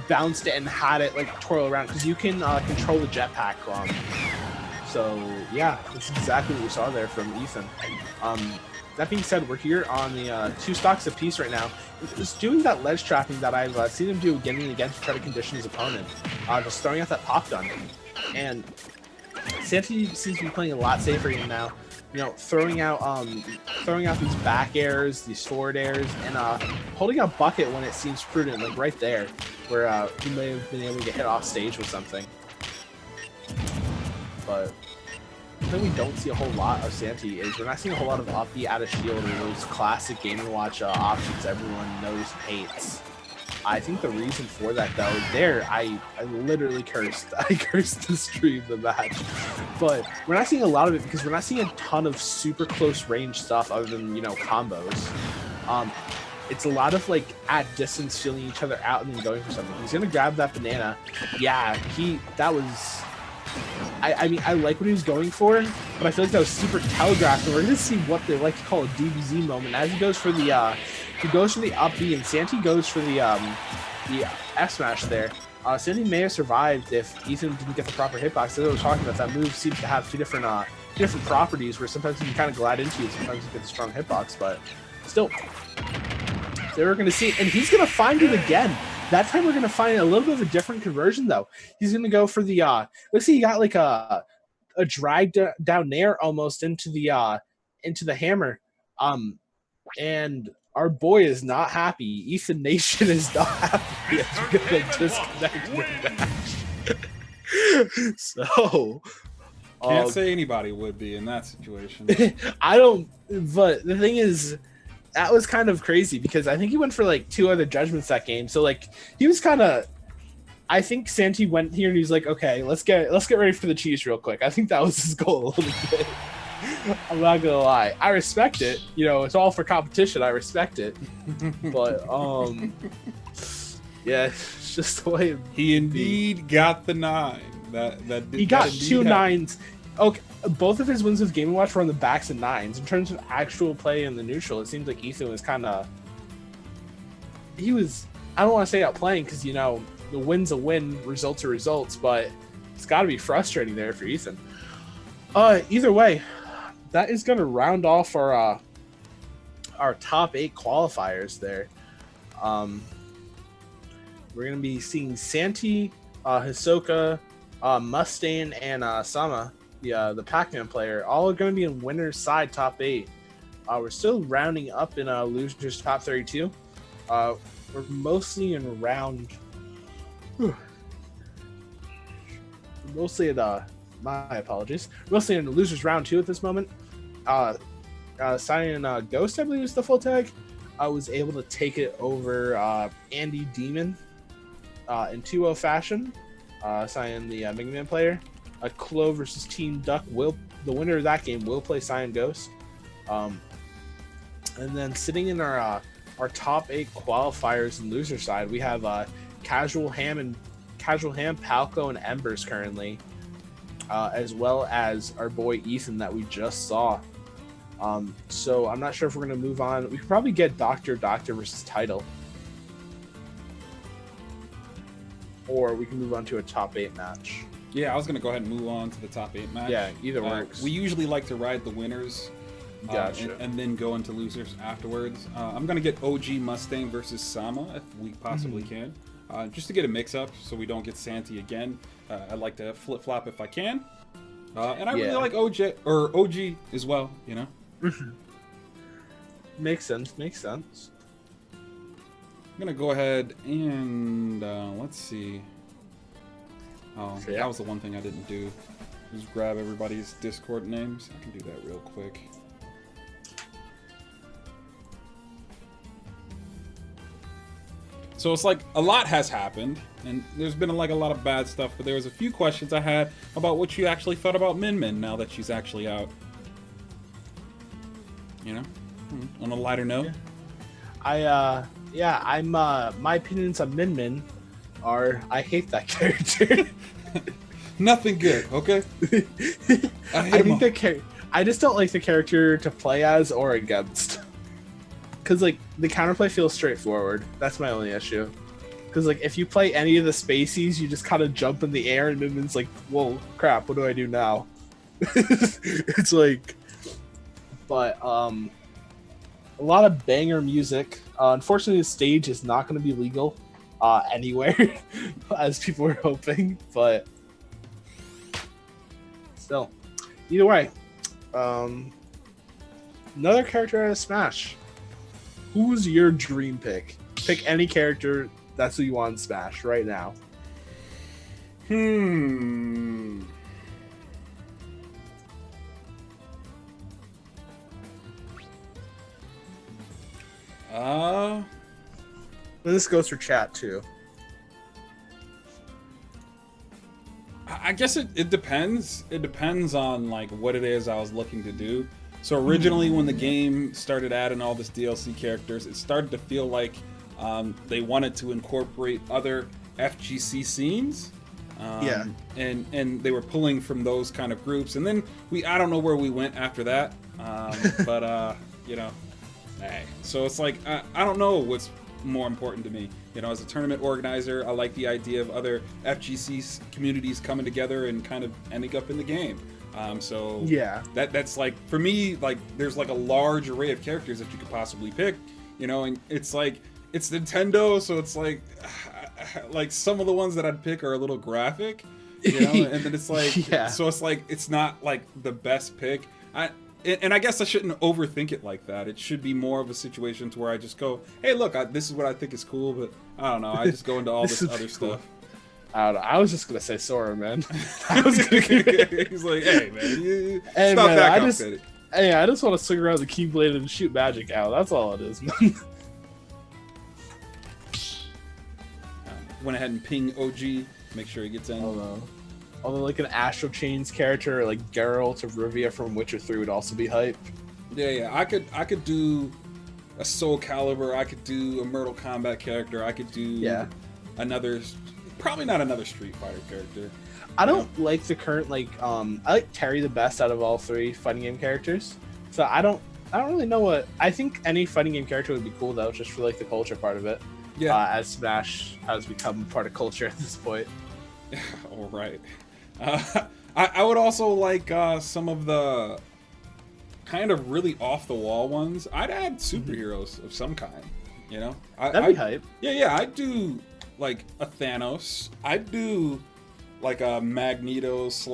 bounced it and had it twirl around, because you can control the jetpack. So yeah, that's exactly what we saw there from Ethan. That being said, we're here on the 2 stocks apiece right now. Just doing that ledge trapping that I've seen him do again and again to try to condition his opponent. Just throwing out that pop gun. And Santi seems to be playing a lot safer even now. Throwing out these back airs, these forward airs, and holding a bucket when it seems prudent, like right there, where he may have been able to get hit off stage with something. But I think we don't see a whole lot of Santi is we're not seeing a whole lot of up B out of shield or those classic Game & Watch options everyone knows and hates. I think the reason for that though, I literally cursed. I cursed the stream the match. But we're not seeing a lot of it because we're not seeing a ton of super close range stuff other than, combos. it's a lot of like at distance feeling each other out and then going for something. He's gonna grab that banana. Yeah, that was. I mean, I like what he was going for, but I feel like that was super telegraphed. And we're gonna see what they like to call a DBZ moment as he goes for the up B, and Santi goes for the F smash there. Santi may have survived if Ethan didn't get the proper hitbox. As I was talking about, that move seems to have two different properties, where sometimes you can kind of glide into it, sometimes you get a strong hitbox, but still, they were gonna see, and he's gonna find it again. That time we're going to find a little bit of a different conversion, though. He's going to go for the, let's see, he got like a drag down there almost into the hammer. And our boy is not happy. Ethan Nation is not happy as we're going to disconnect the match. So... Can't say anybody would be in that situation. I don't, but the thing is... That was kind of crazy because I think he went for like 2 other judgments that game. So like he was kind of, I think Santi went here and he's like, okay, let's get ready for the cheese real quick. I think that was his goal a little bit. I'm not gonna lie, I respect it. You know, it's all for competition. I respect it, but yeah, it's just the way he indeed got the 9. He got 2 9s. Okay, both of his wins with Game & Watch were on the backs of 9s. In terms of actual play in the neutral, it seems like Ethan was kind of... He was... I don't want to say outplaying because, you know, the win's a win, results are results, but it's got to be frustrating there for Ethan. Either way, that is going to round off our top 8 qualifiers there. We're going to be seeing Santi, Hisoka, Mustang, and Sama, the Pac-Man player, all are going to be in winner's side top 8. We're still rounding up in losers top 32. We're mostly in round. Mostly at my apologies. Mostly in losers round 2 at this moment. Cyan Ghost, I believe is the full tag. I was able to take it over Andy Demon in 2-0 fashion. Cyan, the Mega Man player. Clove versus Team Duck. The winner of that game will play Cyan Ghost. And then sitting in our top 8 qualifiers and loser side, we have Casual Ham, Palco, and Embers currently, as well as our boy Ethan that we just saw. So I'm not sure if we're going to move on. We could probably get Dr. versus Title. Or we can move on to a top 8 match. Yeah, I was going to go ahead and move on to the top 8 match. Yeah, either works. We usually like to ride the winners gotcha. and then go into losers afterwards. I'm going to get OG Mustang versus Sama if we possibly can. Just to get a mix-up so we don't get Santi again. I'd like to flip-flop if I can. And I really like OG as well, you know? Makes sense. I'm going to go ahead and let's see. Oh, yeah. That was the one thing I didn't do. Just grab everybody's Discord names. I can do that real quick. So it's like a lot has happened, and there's been like a lot of bad stuff, but there was a few questions I had about what you actually thought about Min Min now that she's actually out. You know? On a lighter note. I'm my opinions on Min Min are I hate that character. Nothing good, okay? I just don't like the character to play as or against. Cause like the counterplay feels straightforward. That's my only issue. Cause like if you play any of the Spaceys, you just kind of jump in the air and Min Min's like, whoa, crap, what do I do now? It's like, but a lot of banger music. Unfortunately, the stage is not going to be legal anywhere, as people were hoping. But still, either way, another character out of Smash. Who's your dream pick? Pick any character. That's who you want in Smash right now. This goes for chat too. I guess it depends. It depends on like what it is I was looking to do. So originally, when the game started adding all this DLC characters, it started to feel like they wanted to incorporate other FGC scenes. Yeah. And they were pulling from those kind of groups, and then I don't know where we went after that. But you know, hey. So it's like I don't know what's more important to me. You know, as a tournament organizer, I like the idea of other FGC communities coming together and kind of ending up in the game. So Yeah. that's like, for me, like there's like a large array of characters that you could possibly pick, you know, and it's like, it's Nintendo, so it's like some of the ones that I'd pick are a little graphic, you know, and then it's like, Yeah. so it's like, it's not like the best pick. And I guess I shouldn't overthink it like that. It should be more of a situation to where I just go, hey, look, this is what I think is cool, but I don't know. I just go into all This this is other cool. stuff. I don't know. I was just gonna say Sora, man. I was gonna. He's like, hey, man, Hey, stop man, that I just- complicated. Hey, I just want to swing around the Keyblade and shoot magic out. That's all it is, man. Went ahead and ping OG, make sure he gets in. Although like an Astral Chains character like Geralt or Rivia from Witcher 3 would also be hype. Yeah, I could do a Soul Calibur, I could do a Mortal Kombat character, I could do another, probably not another Street Fighter character. I don't like the current I like Terry the best out of all three fighting game characters. So I don't really know what I think any fighting game character would be cool though, just for like the culture part of it. Yeah. As Smash has become part of culture at this point. All right. I would also like some of the kind of really off the wall ones. I'd add superheroes of some kind. You know, That'd be hype. Yeah. I'd do like a Thanos. I'd do like a Magneto /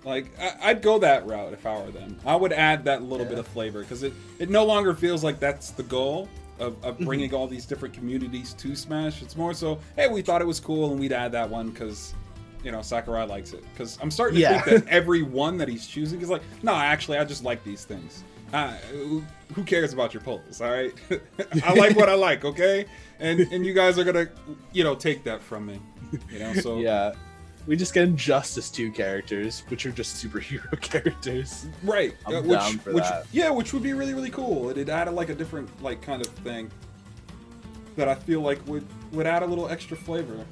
like I'd go that route if I were them. I would add that little bit of flavor because it no longer feels like that's the goal of bringing all these different communities to Smash. It's more so, hey, we thought it was cool and we'd add that one because, you know, Sakurai likes it. Because I'm starting to think that every one that he's choosing is like, no, actually, I just like these things. Who cares about your polls, all right? I like what I like, okay? And you guys are gonna, you know, take that from me, you know. So Yeah. We just get Injustice 2 characters, which are just superhero characters. right, I'm down for that. Yeah, which would be really, really cool. It'd add like a different like kind of thing that I feel like would add a little extra flavor,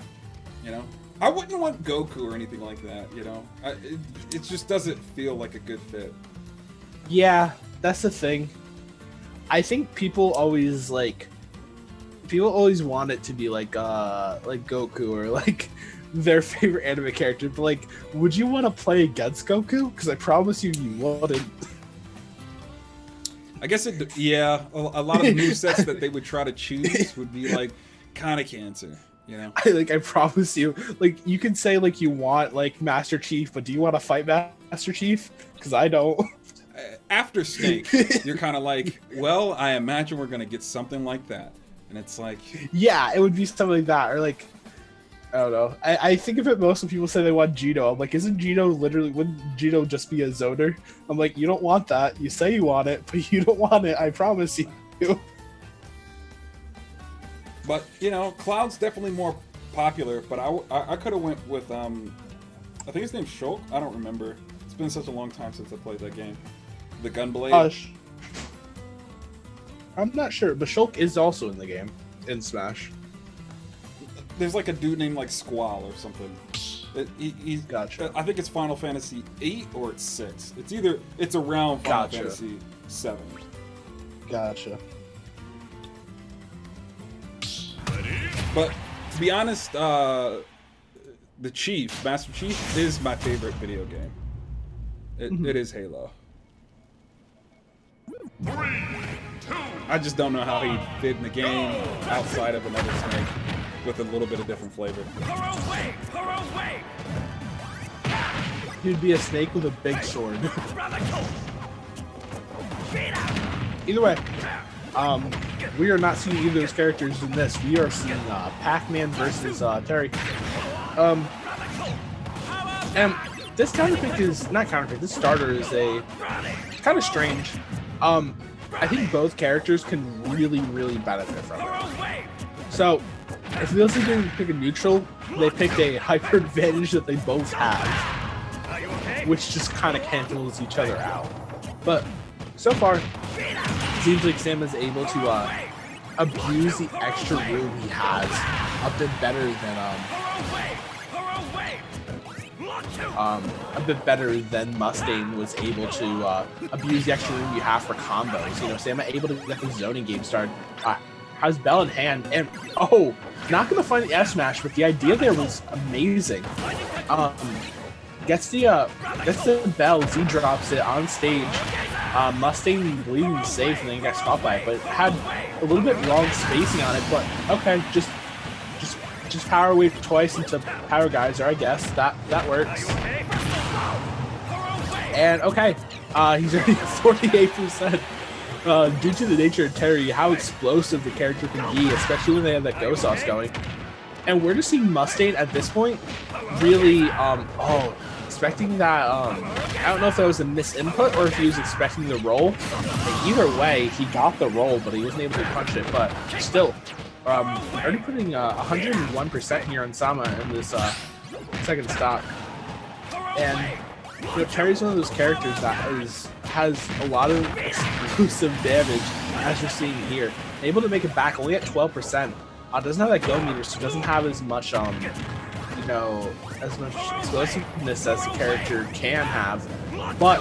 you know. I wouldn't want Goku or anything like that, you know. It just doesn't feel like a good fit. Yeah, that's the thing. I think people always want it to be like Goku or like their favorite anime character, but like, would you want to play against Goku? Because I promise you wouldn't. I guess a lot of the movesets that they would try to choose would be like kind of cancer, you know. I promise you, like, you can say like you want like Master Chief, but do you want to fight Master Chief? Because I don't. After Snake, you're kind of like, well, I imagine we're gonna get something like that, and it's like, Yeah, it would be something like that, or like, I don't know. I think of it most when people say they want Gino. I'm like, wouldn't Gino just be a zoner? I'm like, you don't want that. You say you want it, but you don't want it. I promise you. but you know, Cloud's definitely more popular. But I could have went with I think his name's Shulk. I don't remember. It's been such a long time since I played that game. The Gunblade. I'm not sure, but Shulk is also in the game in Smash. There's like a dude named like Squall or something. He's Gotcha. I think it's Final Fantasy 8 or it's 6. It's around Final Gotcha. Fantasy 7. Gotcha. But to be honest, the Chief, Master Chief, is my favorite video game. It is Halo. I just don't know how he'd fit in the game outside of another Snake with a little bit of different flavor. He'd be a snake with a big sword. Either way, we are not seeing either of those characters in this. We are seeing Pac-Man versus Terry. And this counterpick is not counterpick. This starter is kind of strange. I think both characters can really, really benefit from it. So, if they also didn't pick a neutral, they picked a hyper advantage that they both have, which just kind of cancels each other out. But so far, it seems like Sam is able to abuse the extra room he has a bit better than Mustaine was able to abuse the extra room you have for combos. You know, Sam able to get the zoning game started. Has Bell in hand, and oh, not gonna find the S smash, but the idea there was amazing. Gets the Bell, Z drops it on stage. Mustaine bleeding safe and then gets caught by it, but had a little bit wrong spacing on it. But okay, just power wave twice into Power Geyser, I guess that works. And okay, he's already at 48%. Due to the nature of Terry, how explosive the character can be, especially when they have that Go Sauce going. And we're just seeing Mustaine at this point really, expecting that, I don't know if that was a misinput or if he was expecting the roll. Either way, he got the roll, but he wasn't able to punch it. But still, already putting 101% here on Sama in this second stock. And you know, Terry's one of those characters that has a lot of explosive damage, as you're seeing here. Able to make it back only at 12%. Doesn't have that go meter, so doesn't have as much, you know, as much explosiveness as the character can have, but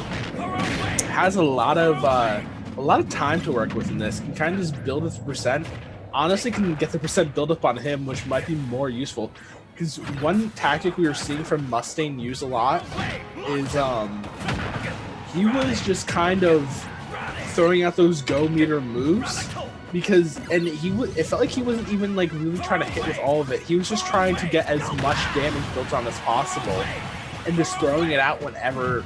has a lot of time to work with in this. Can kind of just build its percent. Honestly, can get the percent build up on him, which might be more useful. Because one tactic we were seeing from Mustaine use a lot is he was just kind of throwing out those go meter moves. Because it felt like he wasn't even like really trying to hit with all of it. He was just trying to get as much damage built on as possible, and just throwing it out whenever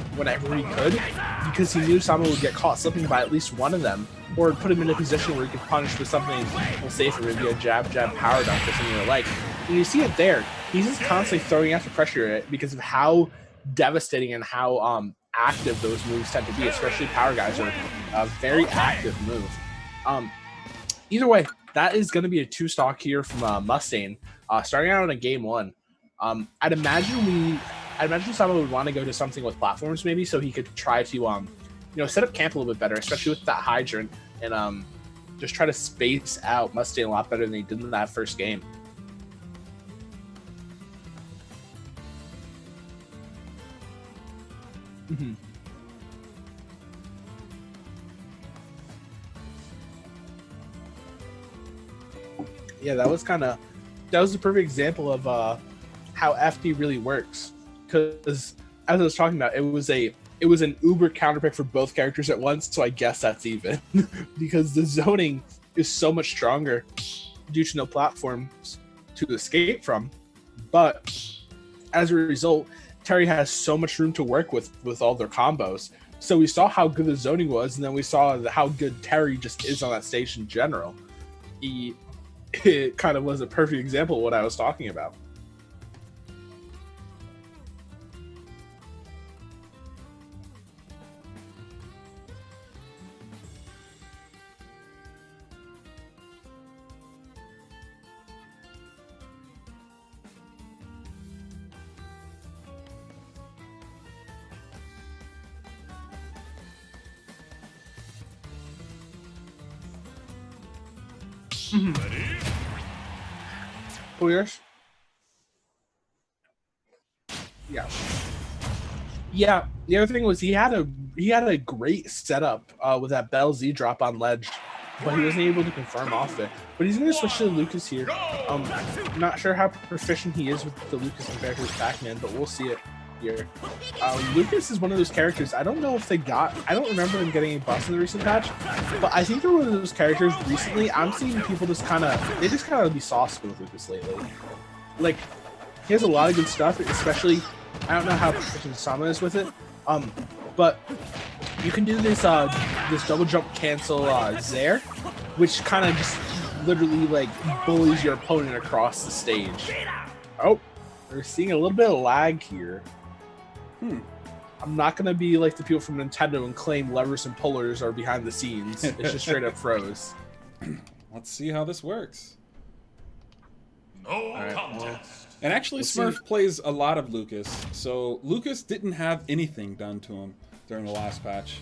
he could, because he knew Sama would get caught slipping by at least one of them, or put him in a position where he could punish with something safer, maybe a jab power dunk or something like. And you see it there. He's just constantly throwing out the pressure at it because of how devastating and how active those moves tend to be, especially Power Geyser, a very active move. Either way, that is going to be a 2-stock here from Mustaine, starting out on a game 1. I'd imagine Sama would want to go to something with platforms maybe, so he could try to you know, set up camp a little bit better, especially with that hydrant, and just try to space out Mustaine a lot better than he did in that first game. Mm-hmm. Yeah, that was the perfect example of how FD really works. Because as I was talking about, it was an uber counterpick for both characters at once, so I guess that's even. Because the zoning is so much stronger due to no platforms to escape from. But as a result, Terry has so much room to work with all their combos. So we saw how good the zoning was, and then we saw how good Terry just is on that stage in general. It kind of was a perfect example of what I was talking about. Yours? Yeah. The other thing was he had a great setup with that Bell Z drop on ledge, but he wasn't able to confirm off it. But he's going to switch to Lucas here. Not sure how proficient he is with the Lucas compared to his Pac-Man, but we'll see it here. Lucas is one of those characters. I don't know if I don't remember them getting a buff in the recent patch, but I think they're one of those characters recently. I'm seeing people just kind of be sauced with Lucas lately. Like, he has a lot of good stuff, especially, I don't know how proficient Sama is with it, but you can do this double jump cancel Zair, which kind of just literally like bullies your opponent across the stage. Oh, we're seeing a little bit of lag here. I'm not going to be like the people from Nintendo and claim levers and pullers are behind the scenes. It's just straight up froze. Let's see how this works. No contest. And actually, Smurf plays a lot of Lucas, so Lucas didn't have anything done to him during the last patch.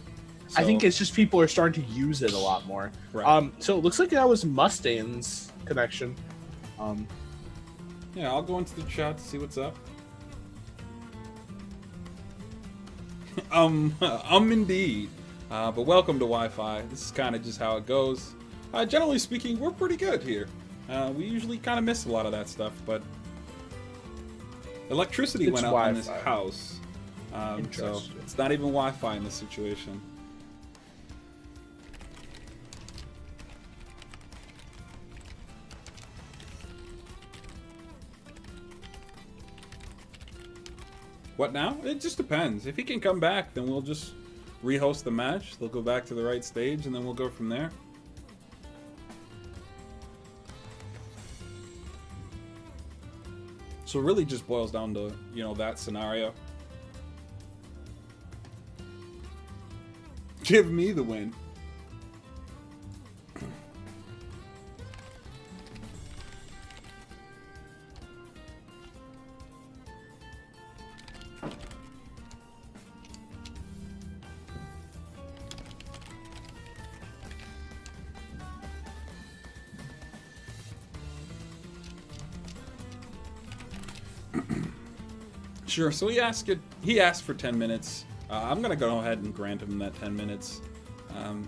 I think So- it's just people are starting to use it a lot more. Right. So it looks like that was Mustane's connection. Yeah, I'll go into the chat to see what's up. Indeed. But welcome to Wi-Fi. This is kind of just how it goes. Generally speaking, we're pretty good here. We usually kind of miss a lot of that stuff, but electricity It's went out in this Wi-Fi. house. So Interesting. it's not even Wi-Fi in this situation. What now? It just depends. If he can come back, then we'll just rehost the match. They'll go back to the right stage, and then we'll go from there. So it really just boils down to, that scenario. Give me the win. Sure. So he asked for 10 minutes. I'm gonna go ahead and grant him that 10 minutes.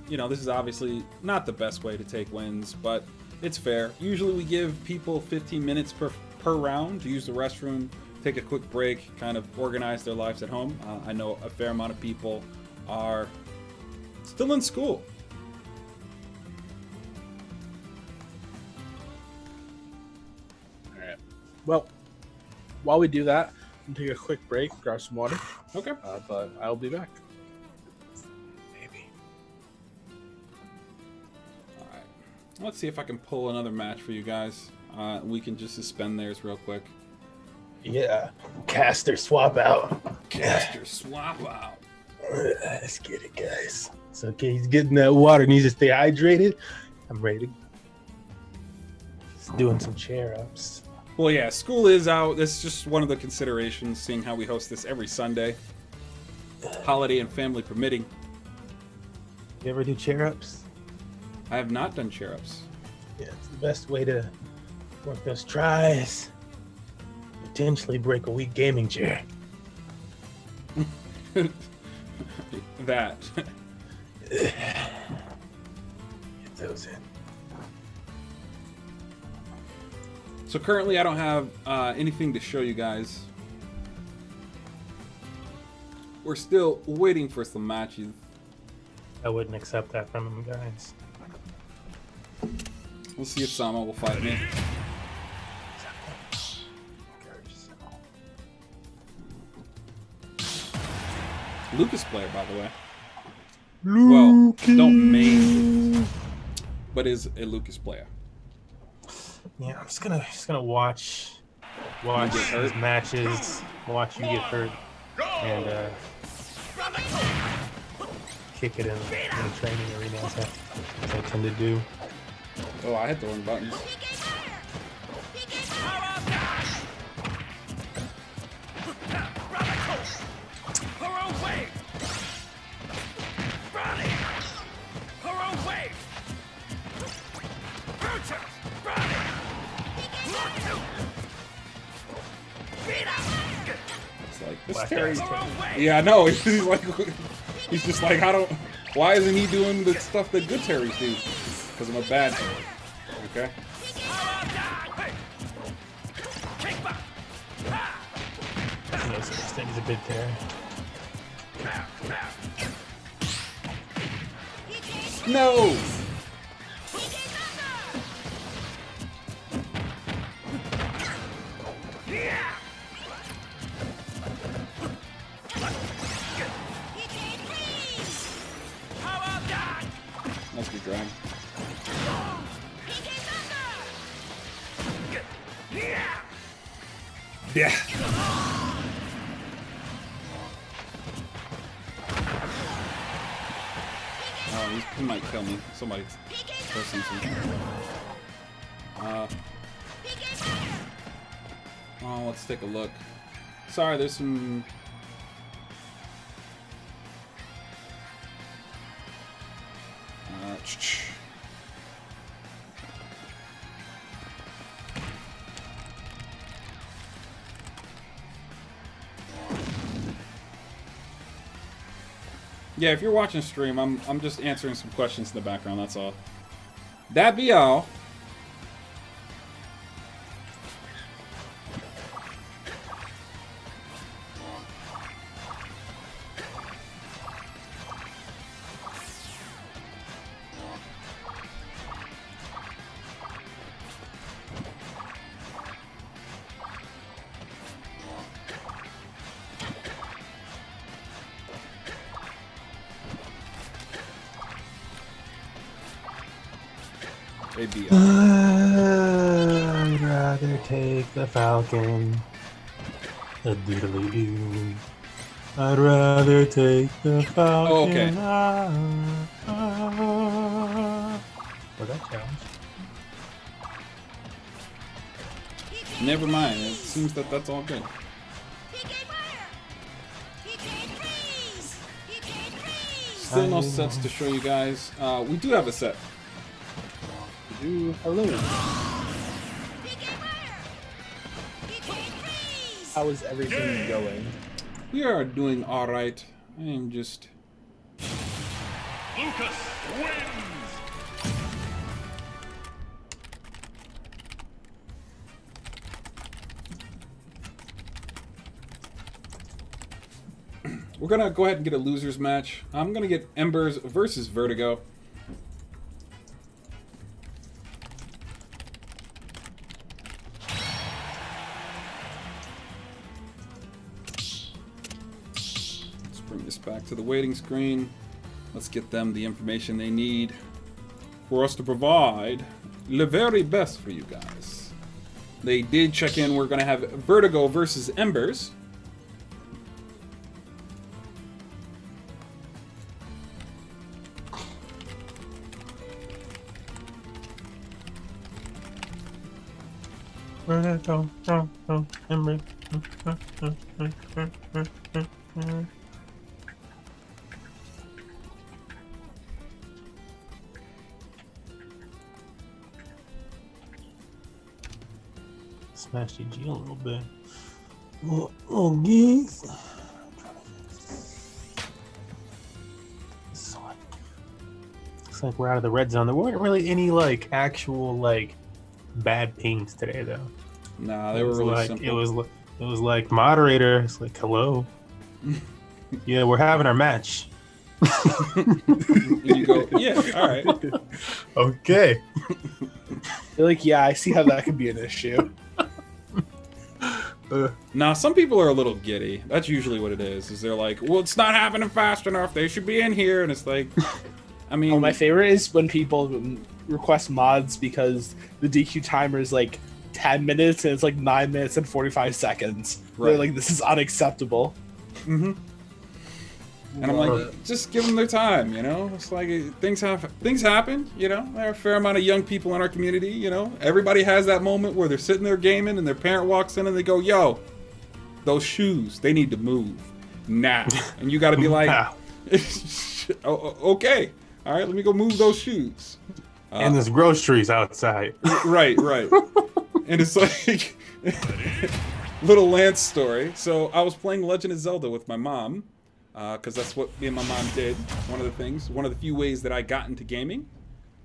This is obviously not the best way to take wins, but it's fair. Usually we give people 15 minutes per round to use the restroom, take a quick break, kind of organize their lives at home. I know a fair amount of people are still in school. All right. Well, while we do that, I'm gonna take a quick break, grab some water, Okay. but I'll be back. Maybe. All right. Let's see if I can pull another match for you guys. We can just suspend theirs real quick. Yeah. Caster swap out. Caster swap out. Let's get it, guys. It's okay. He's getting that water. Needs to stay hydrated. I'm ready to. Just doing some chair ups. Well, yeah, school is out. This is just one of the considerations, seeing how we host this every Sunday. Holiday and family permitting. You ever do chair ups? I have not done cheer-ups. Yeah, it's the best way to work those tries. Potentially break a weak gaming chair. That. Get those in. So currently I don't have anything to show you guys. We're still waiting for some matches. I wouldn't accept that from him, guys. We'll see if Sama will fight me. Lucas player, by the way. Well, don't main, but is a Lucas player. Yeah, I'm just gonna watch these matches, watch you get hurt, and kick it in the training arena as I tend to do. Oh, I hit the wrong buttons. It's like this Black Terry. Ass Yeah, no, he's just like, why isn't he doing the stuff that good Terrys do? Because I'm a bad Terry. Okay. You know, so he's a big Terry. No. Must be drag. Yeah. Oh, he might kill me. Somebody throw something. Oh, let's take a look. Sorry, there's some. Yeah, if you're watching stream, I'm just answering some questions in the background, that's all. That be all. It'd be all. I'd rather take the Falcon. A doodly doo. I'd rather take the Falcon. Oh, okay. Well, that challenge. Never mind. It seems that that's all good. Still no sets to show you guys. We do have a set. Hello. How is everything going? We are doing all right. I am just. Lucas wins! We're gonna go ahead and get a losers match. I'm gonna get Embers versus Vertigo. Let's bring this back to the waiting screen. Let's get them the information they need for us to provide the very best for you guys. They did check in. We're gonna have Vertigo versus Embers. Smash DG a little bit. Oh, geez. Looks like we're out of the red zone. There weren't really any like actual like bad pings today though. Nah, they were really like, simple. It was like moderator. It's like hello. Yeah, we're having our match. And you go, yeah, all right. Okay. You're like, yeah, I see how that could be an issue. Nah, some people are a little giddy. That's usually what it is. Is they're like, well, it's not happening fast enough. They should be in here, and it's like, I mean, Oh, my favorite is when people request mods because the DQ timer is like 10 minutes and it's like 9 minutes and 45 seconds. Right. They're like, this is unacceptable. and I'm like, just give them their time, you know. It's like things happen, you know. There are a fair amount of young people in our community, you know. Everybody has that moment where they're sitting there gaming and their parent walks in and they go, "Yo, those shoes, they need to move now." And you got to be like, oh, "Okay, all right, let me go move those shoes." And there's groceries outside. Right. And it's like little Lance story. So I was playing Legend of Zelda with my mom. Because that's what me and my mom did. One of the few ways that I got into gaming.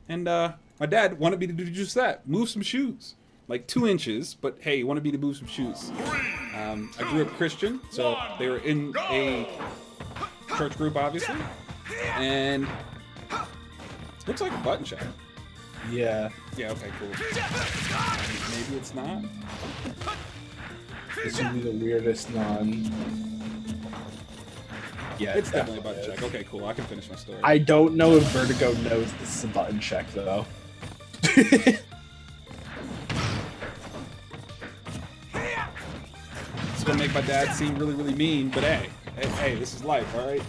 And my dad wanted me to do just that. Move some shoes. Like 2 inches, but hey, he wanted me to move some shoes. I grew up Christian, so they were in a church group, obviously. And it looks like a button check. Yeah. Yeah, okay, cool. Maybe it's not. This would be the weirdest non. Yeah, It's definitely a button check. Okay, cool. I can finish my story. I don't know if Vertigo knows this is a button check, though. It's gonna make my dad seem really, really mean, but hey, this is life, all right?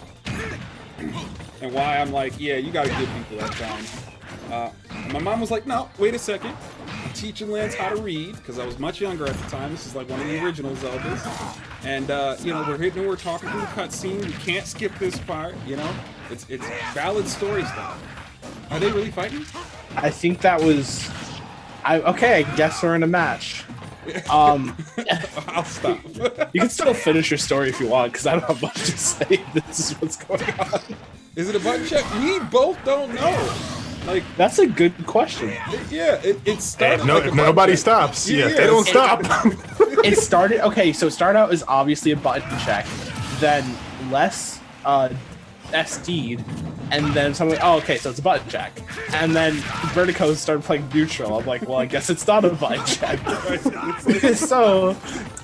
And why I'm like, yeah, you gotta give people that time. And my mom was like, no, wait a second. I'm teaching Lance how to read, because I was much younger at the time. This is like one of the original Zeldas. And, you know, we're talking through the cutscene. We can't skip this part, you know? It's valid story stuff. Are they really fighting? I think that was. Okay, I guess we're in a match. I'll stop. You can still finish your story if you want, because I don't have much to say. This is what's going on. Is it a button check? We both don't know. Like, that's a good question. It started. No, like if nobody stops. Yeah, if they don't stop. It started. Okay, so start out is obviously a button check, then less SD'd, and then someone. Oh, okay, so it's a button check, and then Vertigo started playing neutral. I'm like, well, I guess it's not a button check. So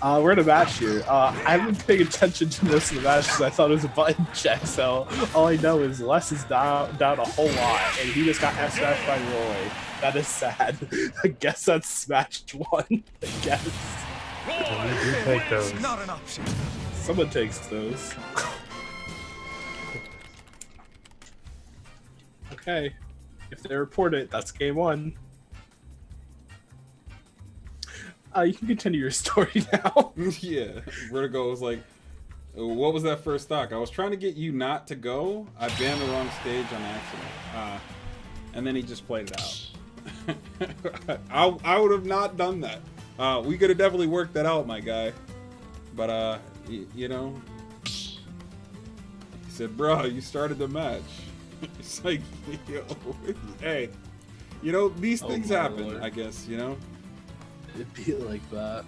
we're in a match here. I haven't been paying attention to most of the match because I thought it was a button check. So all I know is Les is down a whole lot, and he just got S-smashed by Roy. That is sad. I guess that's Smash 1. I guess. You do take those. Not an option. Someone takes those. Okay. If they report it, that's game 1. You can continue your story now. Yeah. Vertigo was like, what was that first stock? I was trying to get you not to go. I banned the wrong stage on accident. And then he just played it out. I would have not done that. We could have definitely worked that out, my guy. But, you know, he said, bro, you started the match. It's like, yo, hey, you know, these things happen, Lord. I guess, you know? It'd be like that.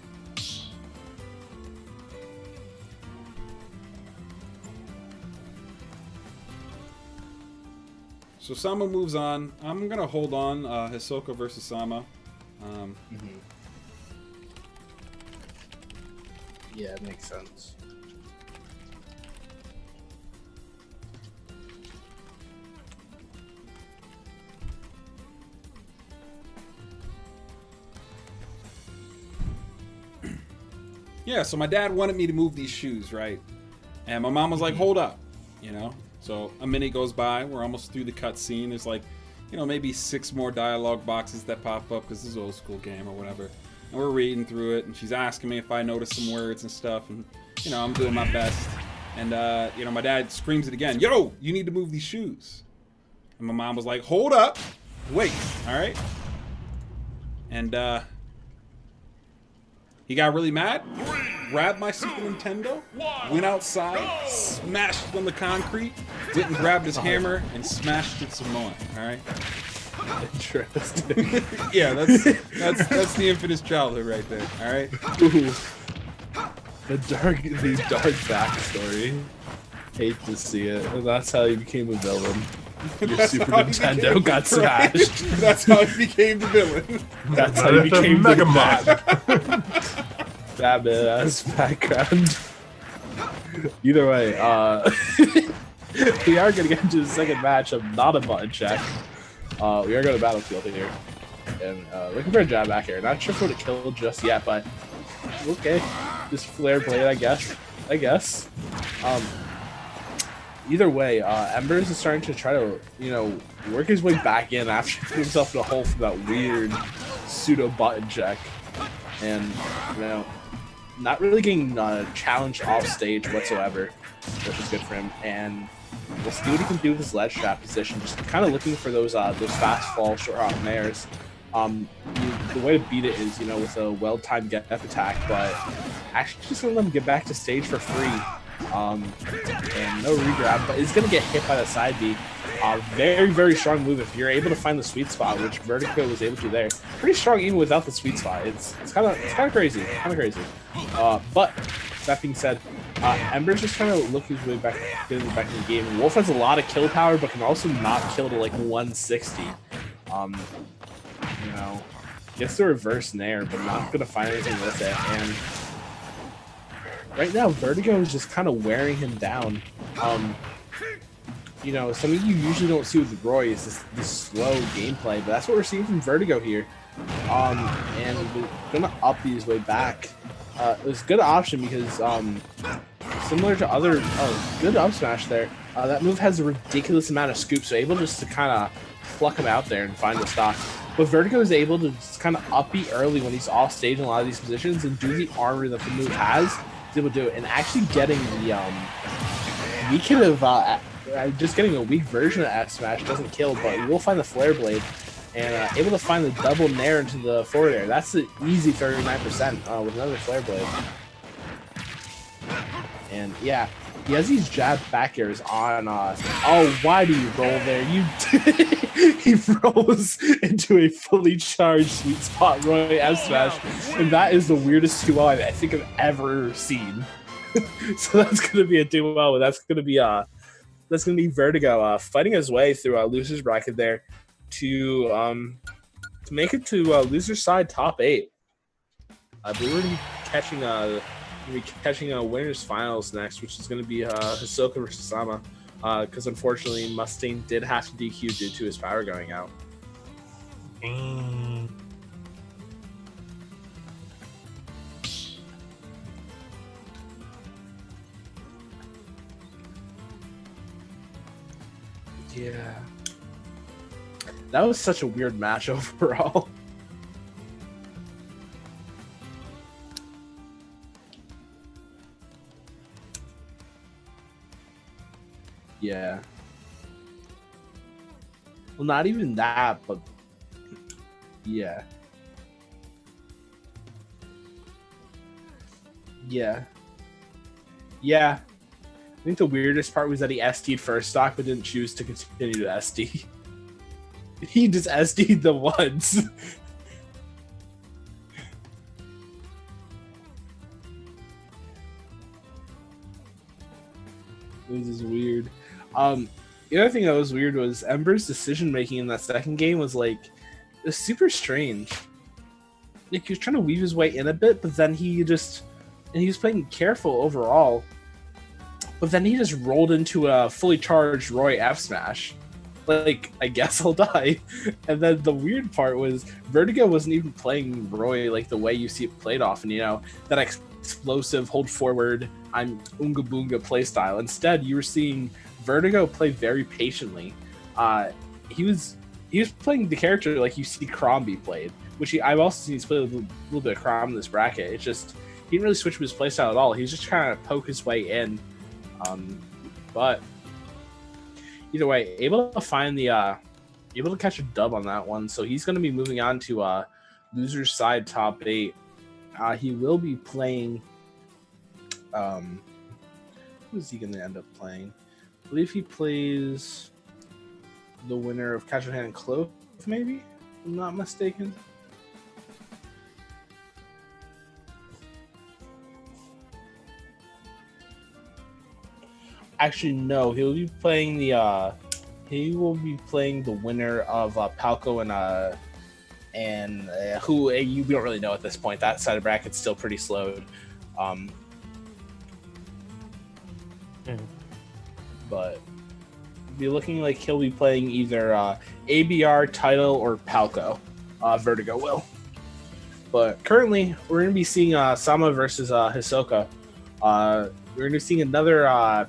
So Sama moves on. I'm going to hold on Hisoka versus Sama. Yeah, it makes sense. Yeah, so my dad wanted me to move these shoes, right? And my mom was like, hold up, you know? So a minute goes by, we're almost through the cutscene. There's like, you know, maybe 6 more dialogue boxes that pop up because this is an old school game or whatever. And we're reading through it, and she's asking me if I noticed some words and stuff, and, you know, I'm doing my best. And, you know, my dad screams it again, yo, you need to move these shoes. And my mom was like, hold up, wait, all right? And, he got really mad, grabbed my Super Nintendo, went outside, smashed it on the concrete, went and grabbed his hammer and smashed it some more. All right. Interesting. Yeah, that's the infamous childhood right there. All right. Ooh. The dark backstory. Hate to see it. That's how you became a villain. Your Super Nintendo got smashed. That's how he became the villain. That's how he became Mega the Man. Batman as background. Either way, we are gonna get into the second match of not a button check. We are going to Battlefield here, and looking for a jab back here. Not sure if we're to kill just yet, but okay, just flare blade, I guess. Either way, Embers is starting to try to, you know, work his way back in after putting himself in a hole from that weird pseudo button check, and you know, not really getting challenged off stage whatsoever, which is good for him. And we'll see what he can do with his ledge trap position. Just kind of looking for those fast fall short hop nairs. The way to beat it is, you know, with a well-timed get up attack, but actually just gonna let him get back to stage for free. And no regrab, but it's gonna get hit by the side B. Very, very strong move if you're able to find the sweet spot, which Vertigo was able to there. Pretty strong even without the sweet spot. It's kind of crazy, but that being said, Ember's just trying to look his way back in the game. Wolf has a lot of kill power, but can also not kill to like 160. You know, gets the reverse nair, but not gonna find anything with it. And right now, Vertigo is just kind of wearing him down. You know, something you usually don't see with Roy is this slow gameplay, but that's what we're seeing from Vertigo here. And we're gonna up his way back. It was a good option because, similar to other, good up smash there. That move has a ridiculous amount of scoops, so able just to kind of pluck him out there and find the stock. But Vertigo is able to just kind of upbeat early when he's off stage in a lot of these positions and do the armor that the move has. He's able to do it, and actually getting the, we could have, just getting a weak version of F Smash doesn't kill, but you will find the Flare Blade and able to find the double nair into the forward air. That's an easy 39% with another Flare Blade. And yeah, he has these jab back airs on. Oh, why do you roll there? You he rolls into a fully charged sweet spot Roy F Smash, and that is the weirdest 2L I think I've ever seen. So that's gonna be a 2L. That's gonna be Vertigo fighting his way through a loser's bracket there to make it to loser's side top 8. I believe we're gonna be catching a winners finals next, which is gonna be Hisoka versus Sama. Because unfortunately Mustang did have to DQ due to his power going out. Yeah. That was such a weird match overall. Yeah. Well, not even that, but yeah. Yeah. Yeah. I think the weirdest part was that he SD'd first stock but didn't choose to continue to SD. He just SD'd the once. This is weird. The other thing that was weird was Ember's decision making in that second game was like, it was super strange. Like he was trying to weave his way in a bit, but then he was playing careful overall. But then he just rolled into a fully charged Roy F Smash. Like, I guess I'll die. And then the weird part was Vertigo wasn't even playing Roy like the way you see it played often, that explosive hold forward, I'm Oonga Boonga playstyle. Instead, you were seeing Vertigo play very patiently. He was playing the character like you see Crombie played, which I've also seen he's played a little bit of Crom in this bracket. It's just he didn't really switch his playstyle at all. He was just trying to poke his way in. But either way, able to catch a dub on that one. So he's going to be moving on to loser's side top 8. He will be playing. Who is he going to end up playing? I believe he plays the winner of Catch a Hand and Clove, maybe, if I'm not mistaken. Actually, no. He will be playing the winner of Palco and who we don't really know at this point. That side of bracket's still pretty slowed. But be looking like he'll be playing either ABR, Title, or Palco. Vertigo will. But currently, we're going to be seeing Sama versus Hisoka. We're going to be seeing another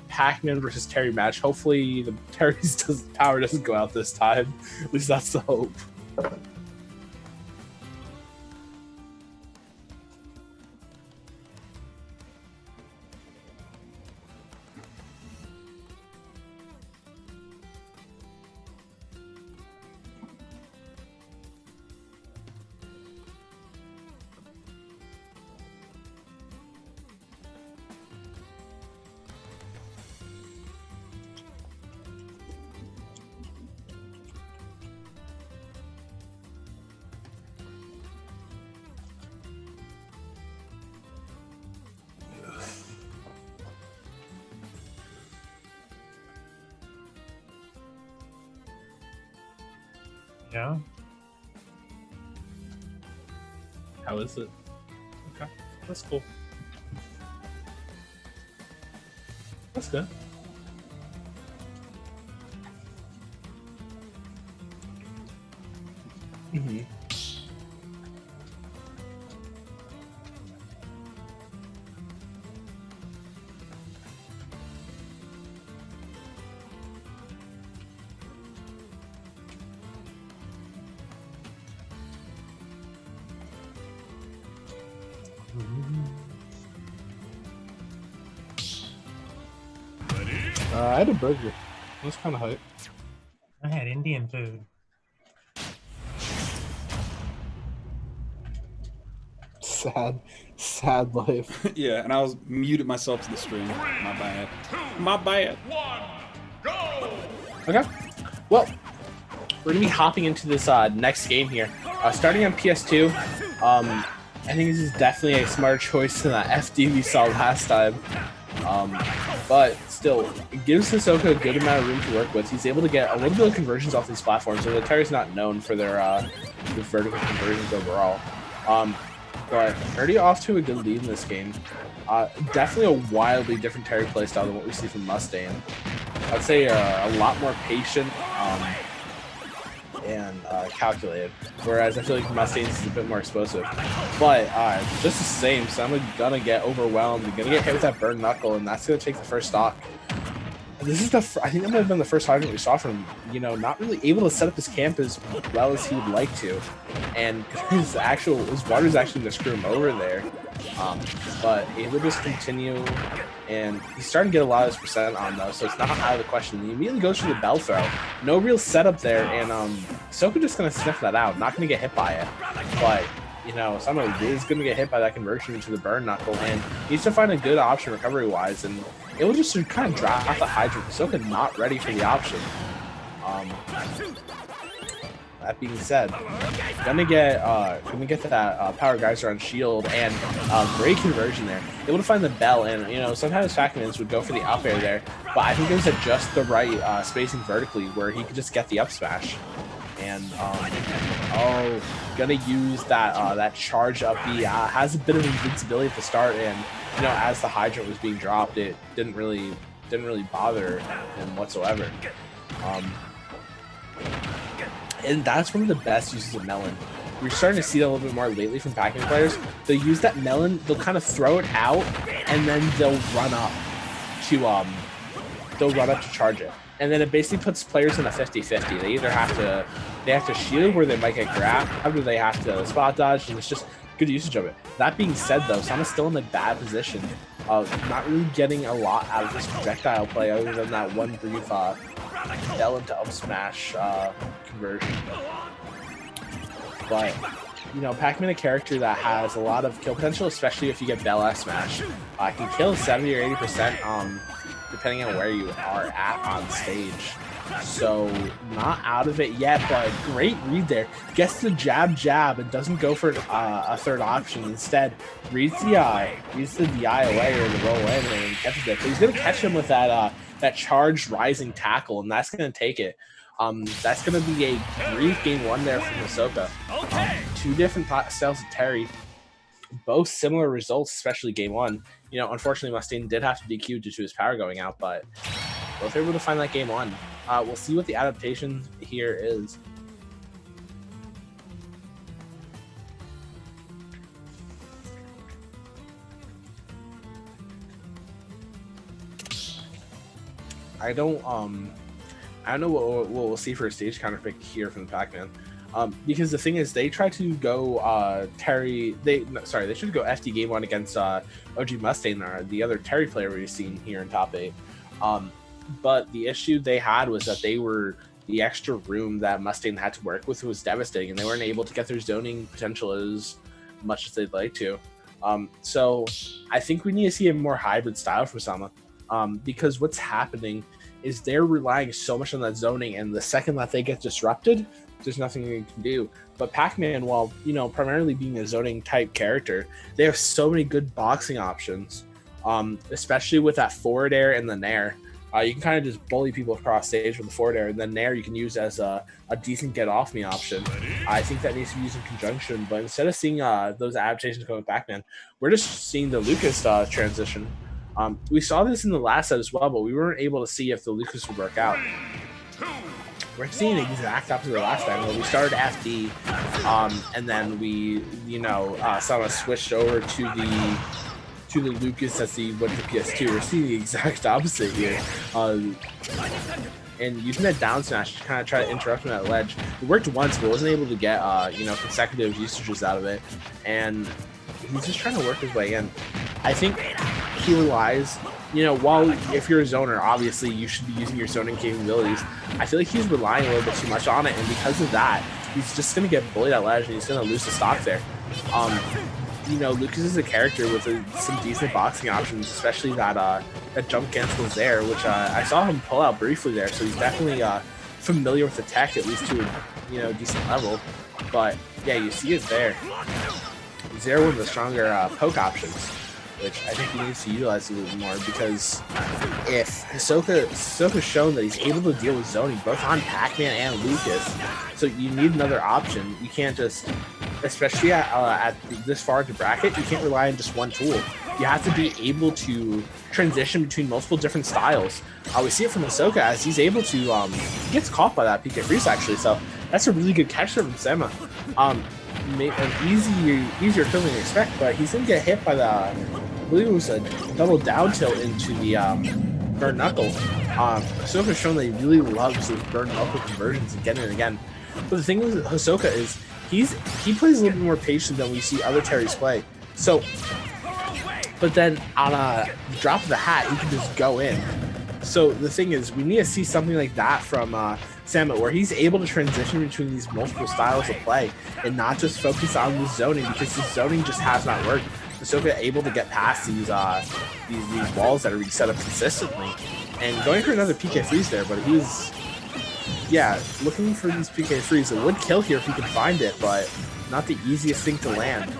Pac-Man versus Terry match. Hopefully, the Terry's power doesn't go out this time. At least that's the hope. Yeah. How is it? Okay, that's cool. That's good. Mm-hmm. I had a burger. That's kind of hype. I had Indian food. Sad life. Yeah, and I was muted myself to the stream. My bad. My bad. Okay. Well, we're gonna be hopping into this next game here. Starting on PS2. I think this is definitely a smarter choice than that FD we saw last time. But still, it gives Hisoka a good amount of room to work with. He's able to get a little bit of conversions off these platforms. So the Terry's not known for their vertical conversions overall. But already off to a good lead in this game. Definitely a wildly different Terry playstyle than what we see from Mustaine. I'd say a lot more patient and calculated, whereas I feel like Mustaine is a bit more explosive. But just the same, so I'm gonna get overwhelmed. I'm gonna get hit with that burn knuckle, and that's gonna take the first stock. This is I think that might have been the first hydrant we saw from him, not really able to set up his camp as well as he would like to. And his water's actually gonna screw him over there. But able to just continue, and he's starting to get a lot of his percent on though, so it's not out of the question. He immediately goes for the bell throw. No real setup there, and Hisoka just gonna sniff that out, not gonna get hit by it. But Sama is going to get hit by that conversion into the burn knuckle, and needs to find a good option recovery-wise, and it will just kind of drop the hydrant. Hisoka not ready for the option. That being said, gonna get that power geyser on shield, and great conversion there. Able to find the bell, and sometimes Pac-Mans would go for the up air there, but I think it was at just the right spacing vertically where he could just get the up smash. And gonna use that charge up B. Has a bit of invincibility at the start, and as the hydrant was being dropped, it didn't really bother him whatsoever. And that's one of the best uses of Melon. We're starting to see that a little bit more lately from Pac-Man players. They'll use that Melon, they'll kind of throw it out, and then they'll run up to charge it. And then it basically puts players in a 50-50. They either have to shield where they might get grabbed, or they have to spot dodge, and it's just good usage of it. That being said, though, Sama's still in a bad position of not really getting a lot out of this projectile play other than that one brief bell into up smash conversion. But Pac-Man, a character that has a lot of kill potential, especially if you get bell X smash. Can kill 70 or 80%. Depending on where you are at on stage. So not out of it yet, but great read there. Gets the jab, and doesn't go for a third option. Instead, reads the DI away or the roll in and catches it. So he's gonna catch him with that charged rising tackle, and that's gonna take it. That's gonna be a brief game one there from Hisoka. Two different styles of Terry, both similar results, especially game one. Unfortunately, Mustaine did have to DQ due to his power going out, but both able to find that game one. We'll see what the adaptation here is. I don't know what we'll see for a stage counter pick here from the Pac-Man. Because the thing is, they try to go Terry. They should go FD game one against OG Mustaine, the other Terry player we've seen here in top 8. But the issue they had was that the extra room that Mustaine had to work with was devastating, and they weren't able to get their zoning potential as much as they'd like to. So I think we need to see a more hybrid style from Sama, because what's happening is they're relying so much on that zoning, and the second that they get disrupted, there's nothing you can do. But Pac-Man, while primarily being a zoning type character, they have so many good boxing options, especially with that forward air and the nair. You can kind of just bully people across stage with the forward air, and then nair you can use as a decent get off me option. I think that needs to be used in conjunction, but instead of seeing those adaptations going with Pac-Man, we're just seeing the Lucas transition. We saw this in the last set as well, but we weren't able to see if the Lucas would work out. We're seeing the exact opposite of the last time, where we started FD, and then we, Sama switched over to the Lucas as he went to PS2. We're seeing the exact opposite here. And using that down smash to kind of try to interrupt him at ledge. It worked once, but wasn't able to get, consecutive usages out of it. And he's just trying to work his way in. I think he relies you know, while if you're a zoner, obviously you should be using your zoning capabilities. I feel like he's relying a little bit too much on it, and because of that, he's just going to get bullied at ledge, and he's going to lose the stock there. You know, Lucas is a character with some decent boxing options, especially that jump cancel is there, which I saw him pull out briefly there, so he's definitely familiar with the tech, at least to a decent level. But yeah, you see it there. He's there with the stronger poke options, which I think he needs to utilize a little more, because if Hisoka's shown that he's able to deal with zoning both on Pac-Man and Lucas, so you need another option. You can't just, especially at this far into bracket, you can't rely on just one tool. You have to be able to transition between multiple different styles. We see it from Hisoka as he's able to, he gets caught by that PK freeze actually, so that's a really good catch there from Sema. An easier kill than you expect, but he's gonna get hit by the, I believe it was a double down tilt into the burn knuckle. Hisoka's shown that he really loves those burn knuckle conversions again and again. But the thing with Hisoka is he plays a little bit more patient than we see other Terrys play. So, but then on a drop of the hat, he can just go in. So the thing is, we need to see something like that from Samut, where he's able to transition between these multiple styles of play and not just focus on the zoning, because the zoning just has not worked. Hisoka able to get past these walls that are reset up consistently, and going for another PK freeze there, but he was, yeah, looking for these PK freeze. It would kill here if he could find it, but not the easiest thing to land.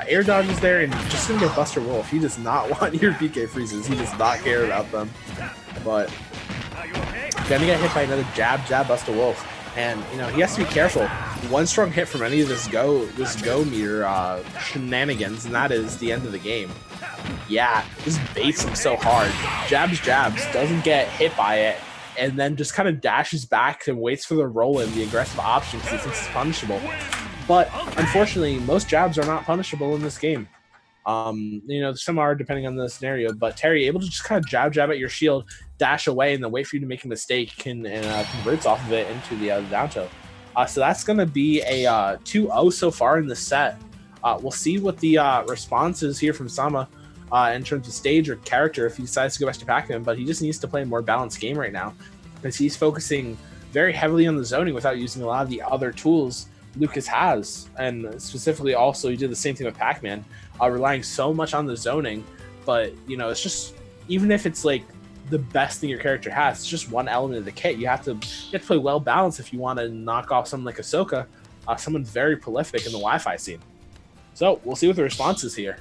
Air dodge is there, and just gonna get Buster Wolf. He does not want your PK freezes. He does not care about them. But gonna get hit by another jab, Buster Wolf, and you know he has to be careful. One strong hit from any of this go meter shenanigans, and that is the end of the game. Yeah, this baits him so hard. Jabs, doesn't get hit by it, and then just kind of dashes back and waits for the roll in, the aggressive option, because he thinks it's punishable. But unfortunately, most jabs are not punishable in this game. You know, some are depending on the scenario, but Terry able to just kind of jab at your shield, dash away, and then wait for you to make a mistake and converts off of it into the down tilt. So that's going to be a 2-0 so far in the set. We'll see what the response is here from Sama in terms of stage or character if he decides to go back to Pac-Man, but he just needs to play a more balanced game right now, because he's focusing very heavily on the zoning without using a lot of the other tools Lucas has, and specifically also he did the same thing with Pac-Man, relying so much on the zoning. But you know, it's just, even if it's like the best thing your character has, it's just one element of the kit. You have to play well balanced if you want to knock off someone like Hisoka, someone very prolific in the Wi-Fi scene. So we'll see what the response is here.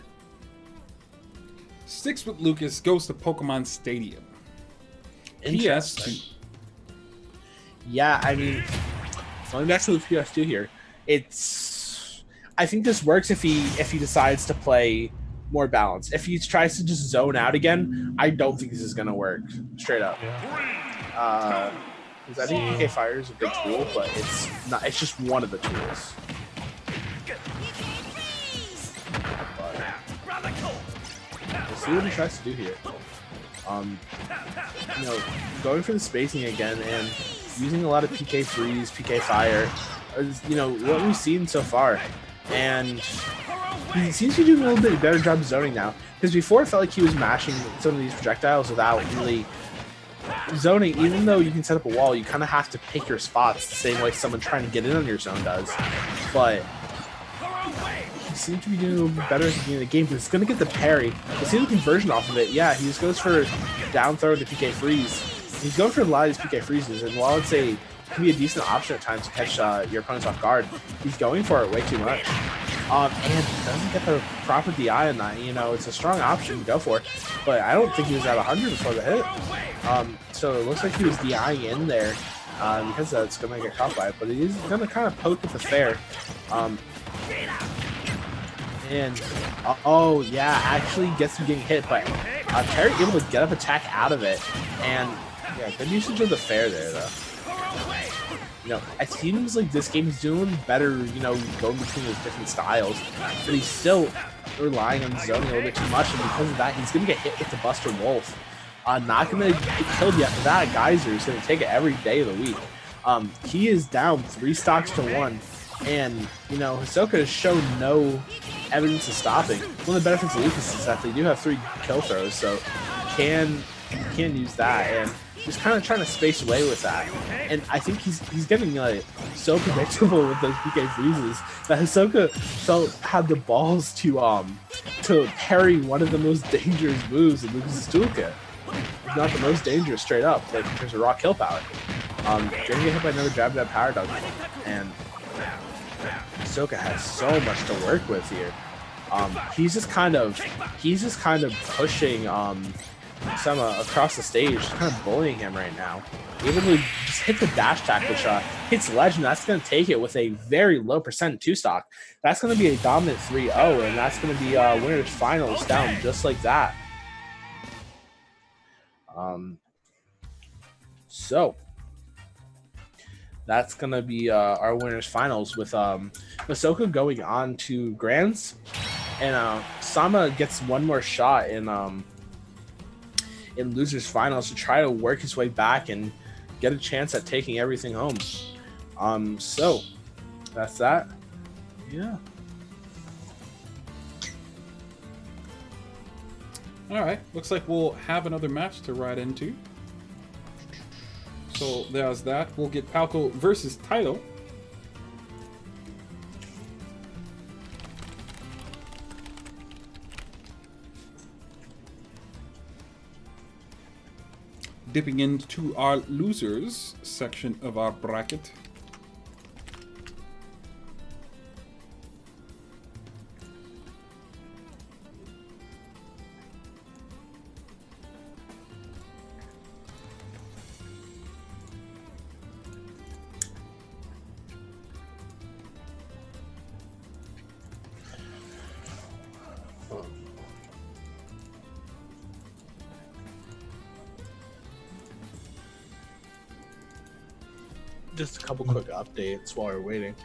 Sticks with Lucas, goes to Pokemon Stadium. PS2. Yeah, I mean, going back to the PS2 here, I think this works if he decides to play more balanced. If he tries to just zone out again, I don't think this is gonna work. Straight up. I think PK Fire is a good tool, but it's not. It's just one of the tools. We'll see what he tries to do here. You know, going for the spacing again and using a lot of PK Freeze, PK Fire, you know, what we've seen so far. And he seems to be doing a little bit better job of zoning now. Because before it felt like he was mashing some of these projectiles without really zoning. Even though you can set up a wall, you kind of have to pick your spots the same way someone trying to get in on your zone does. But he seems to be doing a little bit better at the beginning of the game, but it's going to get the parry. We'll see the conversion off of it. Yeah, he just goes for down throw to PK Freeze. He's going for a lot of these PK Freezes, and while it's can be a decent option at times to catch your opponents off guard, he's going for it way too much. And doesn't get the proper DI on that. You know, it's a strong option to go for, but I don't think he was at 100 before the hit. So it looks like he was DIing in there because that's going to get caught by it, but he's going to kind of poke with the fair. And oh yeah, actually gets him getting hit, but Terry able to get up attack out of it, and yeah, good usage of the fair there though. You know, it seems like this game is doing better, you know, going between those different styles, but he's still relying on zoning a little bit too much, and because of that, he's going to get hit with the Buster Wolf. Not going to get killed yet, but that Geyser is going to take it every day of the week. He is down 3 stocks to 1, and, you know, Hisoka has shown no evidence of stopping. One of the benefits of Lucas is that they do have 3 kill throws, so can use that, and just kind of trying to space away with that. And I think he's getting like so predictable with those PK freezes that Hisoka had the balls to parry one of the most dangerous moves in Lucas' toolkit. Not the most dangerous, straight up, like in terms of raw kill power. Didn't get hit by another jab power dunk, and Hisoka has so much to work with here. He's just kind of pushing Sama across the stage, just kind of bullying him right now. Able to just hit the dash attack, which hits Legend. That's going to take it with a very low percent 2-stock. That's going to be a dominant 3-0, and that's going to be winner's finals down just like that. So that's gonna be our winners finals with Hisoka going on to Grands, and Sama gets one more shot in losers finals to try to work his way back and get a chance at taking everything home. So that's that. Yeah. All right, looks like we'll have another match to ride into. So there's that. We'll get Palco versus Title. Dipping into our losers section of our bracket. Just a couple quick updates while we're waiting.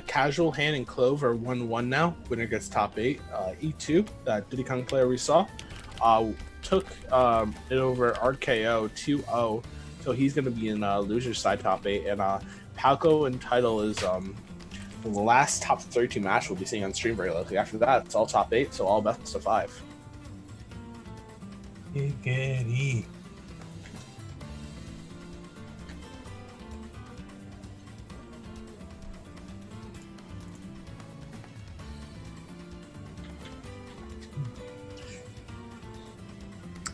Casual Hand and Clove are 1-1 now. Winner gets top 8. E2, that Diddy Kong player we saw, took it over RKO 2-0. So he's going to be in loser's side top 8. And Palco and Title is the last top 32 match we'll be seeing on stream very likely. After that, it's all top 8, so all best of 5. Giggity.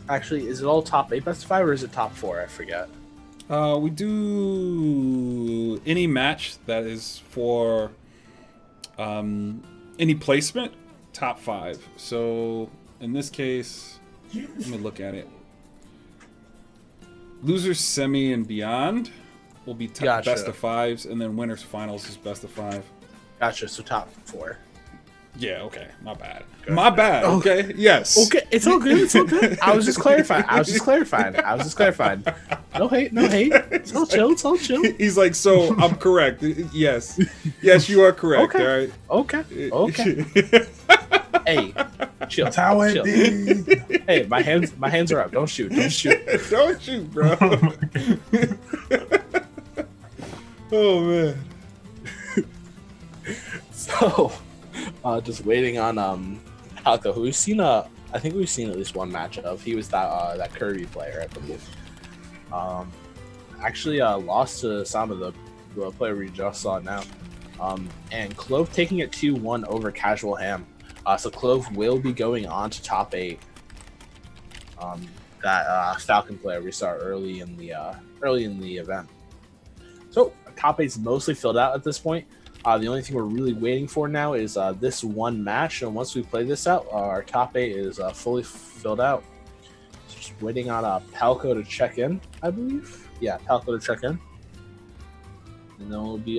Actually, is it all top 8 best of 5 or is it top 4? I forget. We do any match that is for any placement, top 5. So in this case, let me look at it. Losers semi and beyond will be Gotcha. best of 5s, and then winners finals is best of 5. Gotcha, so top 4. Yeah, okay, my bad. My bad. Okay, yes. Okay, it's all good. It's all good. I was just clarifying. No hate. It's all chill. It's all chill. He's like, so I'm correct. Yes, you are correct. Okay. All right. Okay. Hey, chill. That's how it chill. be. Hey, my hands are up. Don't shoot. Don't shoot, bro. Oh man. So, just waiting on Palco, who we've seen I think we've seen at least one match of. He was that Kirby player, I believe. Actually lost to Sama, the player we just saw now. And Clove taking it 2-1 over Casual Ham. So Clove will be going on to top 8. That Falcon player we saw early in the event. So top 8's mostly filled out at this point. The only thing we're really waiting for now is this one match, and once we play this out, our top 8 is fully filled out. So just waiting on Palco to check in, I believe. Yeah, Palco to check in. And then we'll be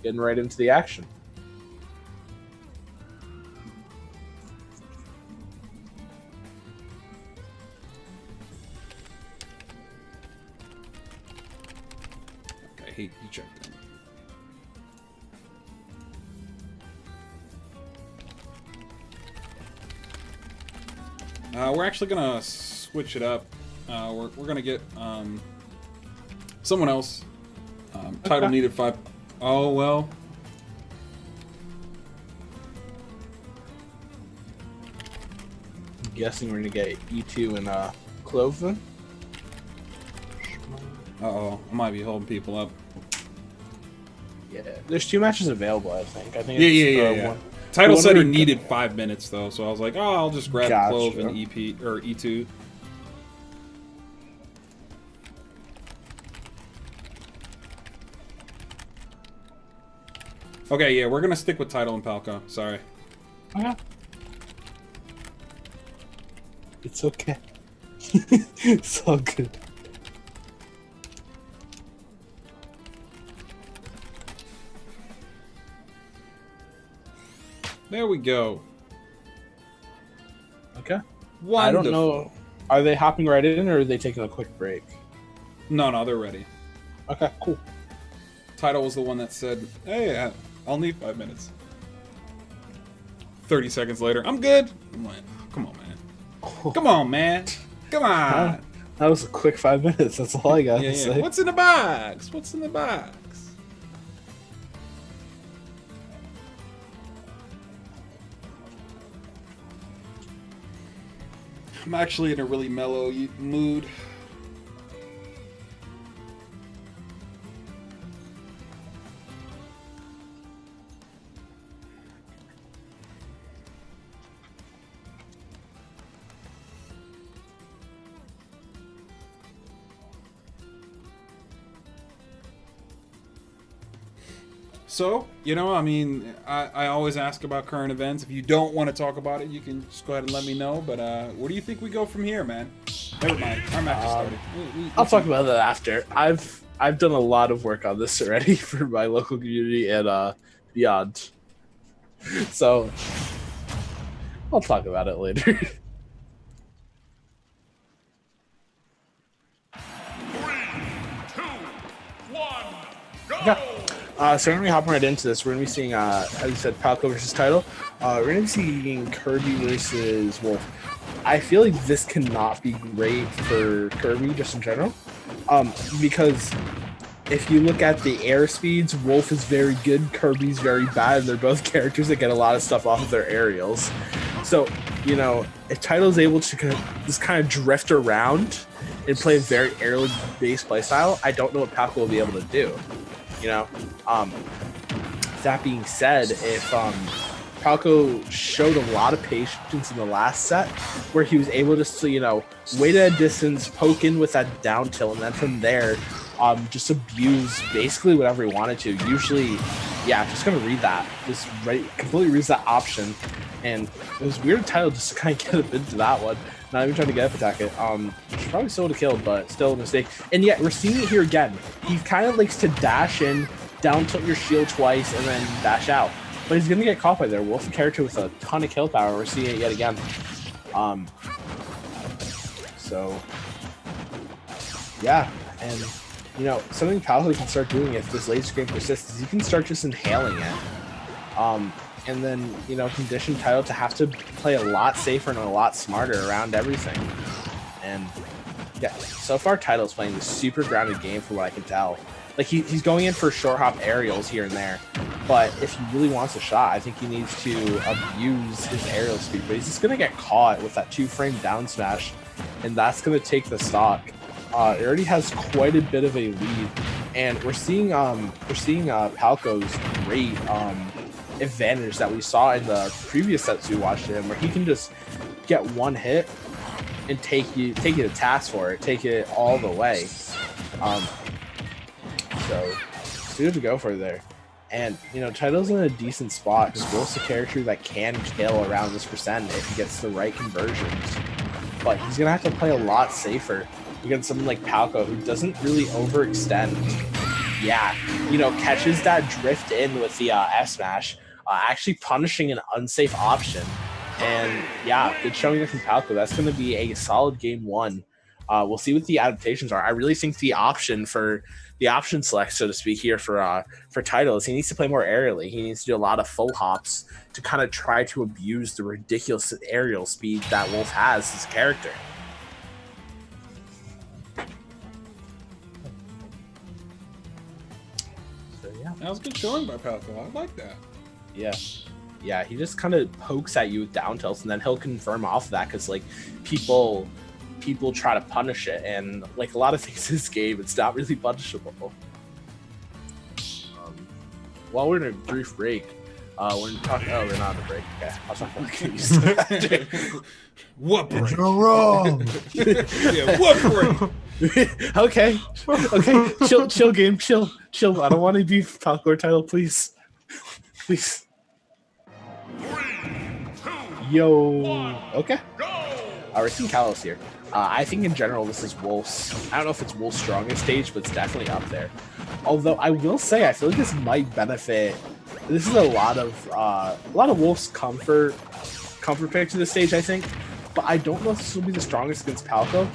getting right into the action. Okay, he checked in. We're actually gonna switch it up. We're gonna get someone else. Title needed 5. Oh well. I'm guessing we're gonna get E2 and Clove then? Uh-oh, I might be holding people up. Yeah. There's 2 matches available, I think. I think Yeah. one. Title one said he already- needed 5 minutes though, so I was like, oh, I'll just grab Gotcha. Clove and EP or E2. Okay, yeah, we're gonna stick with Title and Palco. Sorry. Okay. It's okay. It's all good. There we go. Okay. Wonderful. I don't know. Are they hopping right in or are they taking a quick break? No, they're ready. Okay, cool. Title was the one that said, hey, I'll need 5 minutes. 30 seconds later, I'm good. I'm like, come on, man. Come on, man. Come on. That was a quick 5 minutes. That's all I got Yeah, to yeah. say. What's in the box? What's in the box? I'm actually in a really mellow mood. So, you know, I mean, I always ask about current events. If you don't want to talk about it, you can just go ahead and let me know. But where do you think we go from here, man? Never mind. Our match has started. I'll talk about that after. I've done a lot of work on this already for my local community and beyond. So I'll talk about it later. So we're gonna be hopping right into this. We're gonna be seeing, as you said, Palco versus Title. We're gonna be seeing Kirby versus Wolf. I feel like this cannot be great for Kirby just in general, because if you look at the air speeds, Wolf is very good, Kirby's very bad. They're both characters that get a lot of stuff off of their aerials. So, you know, if Title's able to just kind of drift around and play a very aerial-based playstyle, I don't know what Palco will be able to do. You know, that being said, if Palco showed a lot of patience in the last set, where he was able to, you know, wait at a distance, poke in with that down tilt, and then from there, just abuse basically whatever he wanted to. Usually, yeah, just gonna read that, just completely reads that option, and it was weird Title just to kind of get a bit into that one. Not even trying to get up attack it. Probably still would have killed, but still a mistake. And yet we're seeing it here again. He kind of likes to dash in, down tilt your shield twice, and then dash out. But he's gonna get caught by there. Wolf's a character with a ton of kill power. We're seeing it yet again. So yeah, and you know, something Palco can start doing if this laser game persists is he can start just inhaling it. And then, you know, condition Title to have to play a lot safer and a lot smarter around everything. And yeah, so far Title's playing this super grounded game for what I can tell. Like he's going in for short hop aerials here and there, but if he really wants a shot, I think he needs to abuse his aerial speed. But he's just gonna get caught with that 2-frame down smash, and that's gonna take the stock. It already has quite a bit of a lead, and we're seeing Palco's great advantage that we saw in the previous sets we watched him, where he can just get one hit and take you to task for it, take it all the way. So it's good to go for there. And you know, Title's in a decent spot because Wolf's a character that can kill around this percent if he gets the right conversions. But he's gonna have to play a lot safer against someone like Palco who doesn't really overextend. Yeah, you know, catches that drift in with the F smash. Actually punishing an unsafe option. And yeah, good showing it from Palco. That's going to be a solid game one. We'll see what the adaptations are. I really think the option select, so to speak, here for Title is he needs to play more aerially. He needs to do a lot of full hops to kind of try to abuse the ridiculous aerial speed that Wolf has as a character. So yeah. That was good showing by Palco. I like that. Yeah, he just kind of pokes at you with down tilts, and then he'll confirm off of that because like people people try to punish it, and like a lot of things in this game, it's not really punishable. While we're in a brief break, we're talking. Oh, we're not in a break. Okay, I was talking about What break? You're wrong. Yeah, what break? Okay, chill, game, chill. I don't want to be Falcor title, please. Please. Yo. Okay. We're seeing Kalos here. I think in general this is Wolf's. I don't know if it's Wolf's strongest stage, but it's definitely up there. Although I will say I feel like this might benefit. This is a lot of Wolf's comfort picks to this stage, I think. But I don't know if this will be the strongest against Palco,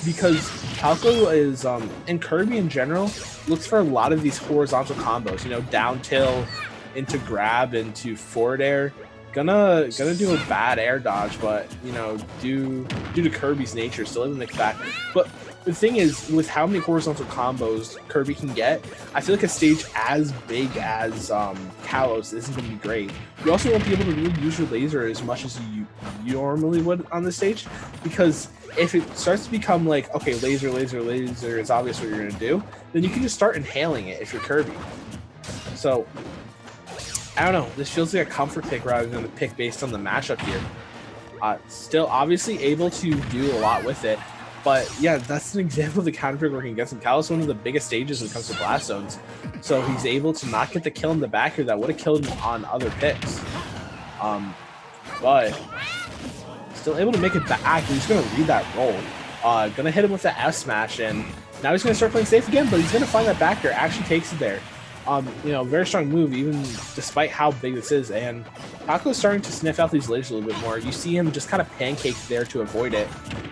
because Palco is and Kirby in general looks for a lot of these horizontal combos. You know, down tilt into grab into forward air. Gonna do a bad air dodge, but you know, due to Kirby's nature, still able to make it back. But the thing is, with how many horizontal combos Kirby can get, I feel like a stage as big as Kalos isn't gonna be great. You also won't be able to really use your laser as much as you normally would on this stage, because if it starts to become like, okay, laser, it's obvious what you're gonna do, then you can just start inhaling it if you're Kirby. So I don't know. This feels like a comfort pick rather than a pick based on the matchup here. Still, obviously able to do a lot with it, but yeah, that's an example of the counter pick working against him. Kalos is one of the biggest stages when it comes to blast zones, so he's able to not get the kill in the back here that would have killed him on other picks. But still able to make it back. He's gonna read that roll. Gonna hit him with the F smash, and now he's gonna start playing safe again. But he's gonna find that back air. Actually takes it there. You know, very strong move, even despite how big this is. And Paco's starting to sniff out these lasers a little bit more. You see him just kind of pancake there to avoid it.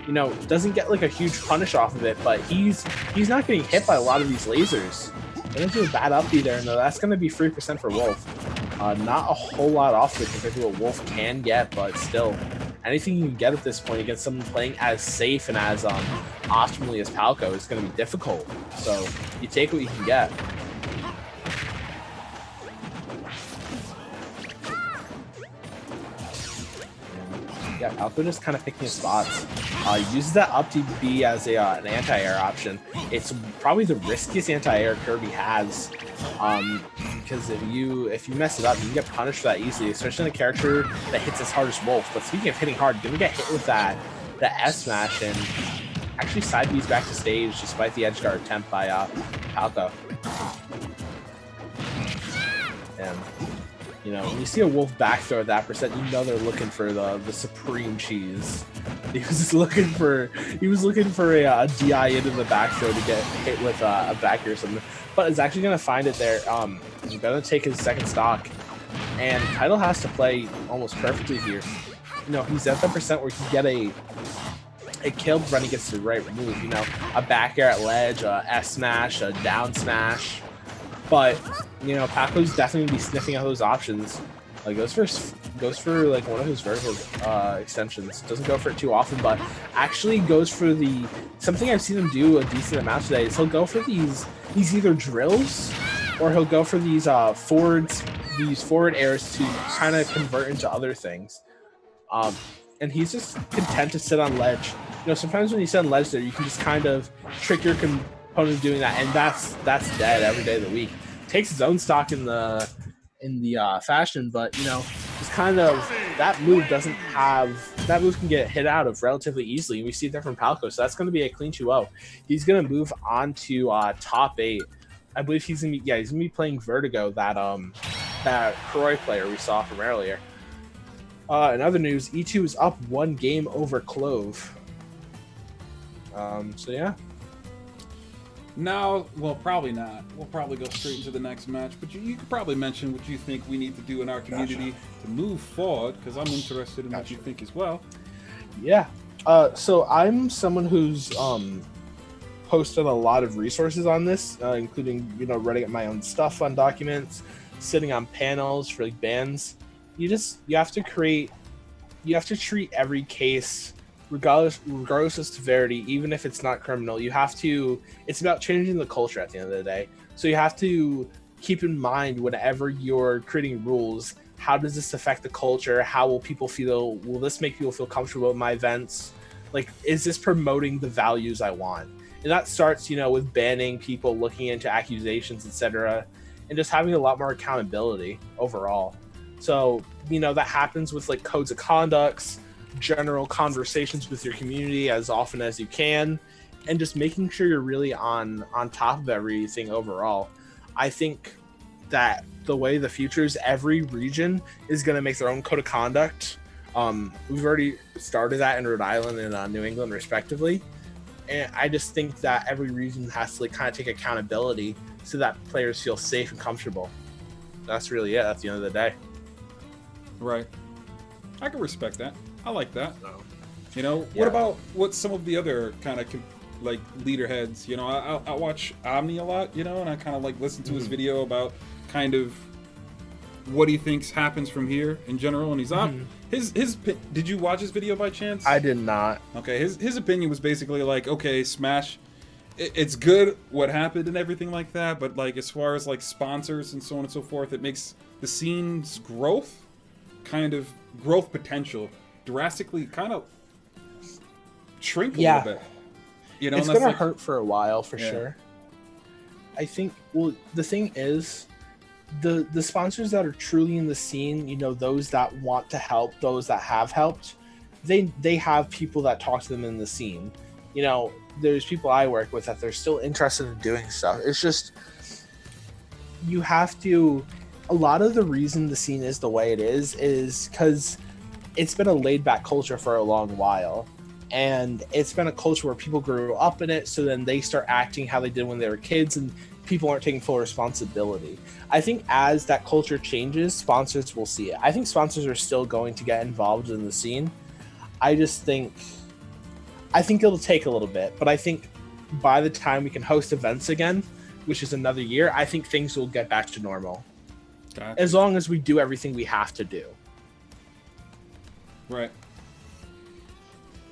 You know, doesn't get like a huge punish off of it, but he's not getting hit by a lot of these lasers. Gonna do a bad up B there, and that's gonna be 3% for Wolf. Not a whole lot off of it compared to what Wolf can get, but still, anything you can get at this point against someone playing as safe and as optimally as Palco is gonna be difficult. So you take what you can get. Yeah, Palco just kind of picking his spots. Uses that up to be as an anti-air option. It's probably the riskiest anti-air Kirby has, because if you mess it up, you can get punished for that easily, especially in a character that hits as hard as Wolf. But speaking of hitting hard, gonna get hit with the S smash and actually side B's back to stage despite the edge guard attempt by Palco. And you know, when you see a Wolf back throw at that percent, you know they're looking for the supreme cheese. He was looking for a DI into the back throw to get hit with a back air or something, but is actually gonna find it there. He's gonna take his second stock, and Title has to play almost perfectly here. You know, he's at the percent where he can get a kill when he gets the right move. You know, a back air at ledge, a S smash, a down smash. But you know, Paco's definitely gonna be sniffing out those options. Goes for like one of his vertical extensions. Doesn't go for it too often, but actually goes for something I've seen him do a decent amount today is he'll go for these either drills or he'll go for these forward airs to kind of convert into other things. And he's just content to sit on ledge. You know, sometimes when you sit on ledge there, you can just kind of trick your opponent doing that, and that's dead every day of the week. Takes his own stock in the fashion, but you know, just kind of that move can get hit out of relatively easily. We see that from Palco, so that's going to be a clean 2-0. He's going to move on to top 8. I believe he's gonna be playing Vertigo, that Croy player we saw from earlier. In other news, E2 is up 1 game over Clove. So yeah. No, well, probably not. We'll probably go straight into the next match, but you could probably mention what you think we need to do in our community to move forward, because I'm interested in what you think as well. Yeah. So I'm someone who's posted a lot of resources on this, including, you know, writing up my own stuff on documents, sitting on panels for like bands. You have to treat every case regardless of severity, even if it's not criminal. It's about changing the culture at the end of the day. So you have to keep in mind whenever you're creating rules, how does this affect the culture? How will people feel? Will this make people feel comfortable at my events? Like, is this promoting the values I want? And that starts, with banning people looking into accusations, etc., and just having a lot more accountability overall. So, that happens with like codes of conducts, general conversations with your community as often as you can, and just making sure you're really on top of everything overall. I think that the way the future is, every region is going to make their own code of conduct. We've already started that in Rhode Island and New England respectively, and I just think that every region has to like kind of take accountability so that players feel safe and comfortable. That's really it at the end of the day. Right. I can respect that. I like that. So, What about what some of the other kind of like leader heads? I watch Omni a lot, and I kind of like listen to his video about kind of what he thinks happens from here in general. And he's his did you watch his video by chance? I did not. Okay, his opinion was basically like, okay, Smash, it's good what happened and everything like that, but like as far as like sponsors and so on and so forth, it makes the scene's growth potential drastically kind of shrink a little bit. It's gonna hurt for a while for sure. I think. Well, the thing is, the sponsors that are truly in the scene, those that want to help, those that have helped, they have people that talk to them in the scene. There's people I work with that they're still interested in doing stuff. It's just you have to. A lot of the reason the scene is the way it is because it's been a laid-back culture for a long while, and it's been a culture where people grew up in it, so then they start acting how they did when they were kids, and people aren't taking full responsibility. I think as that culture changes, sponsors will see it. I think sponsors are still going to get involved in the scene. I think it'll take a little bit, but I think by the time we can host events again, which is another year, I think things will get back to normal. Gotcha. As long as we do everything we have to do. Right.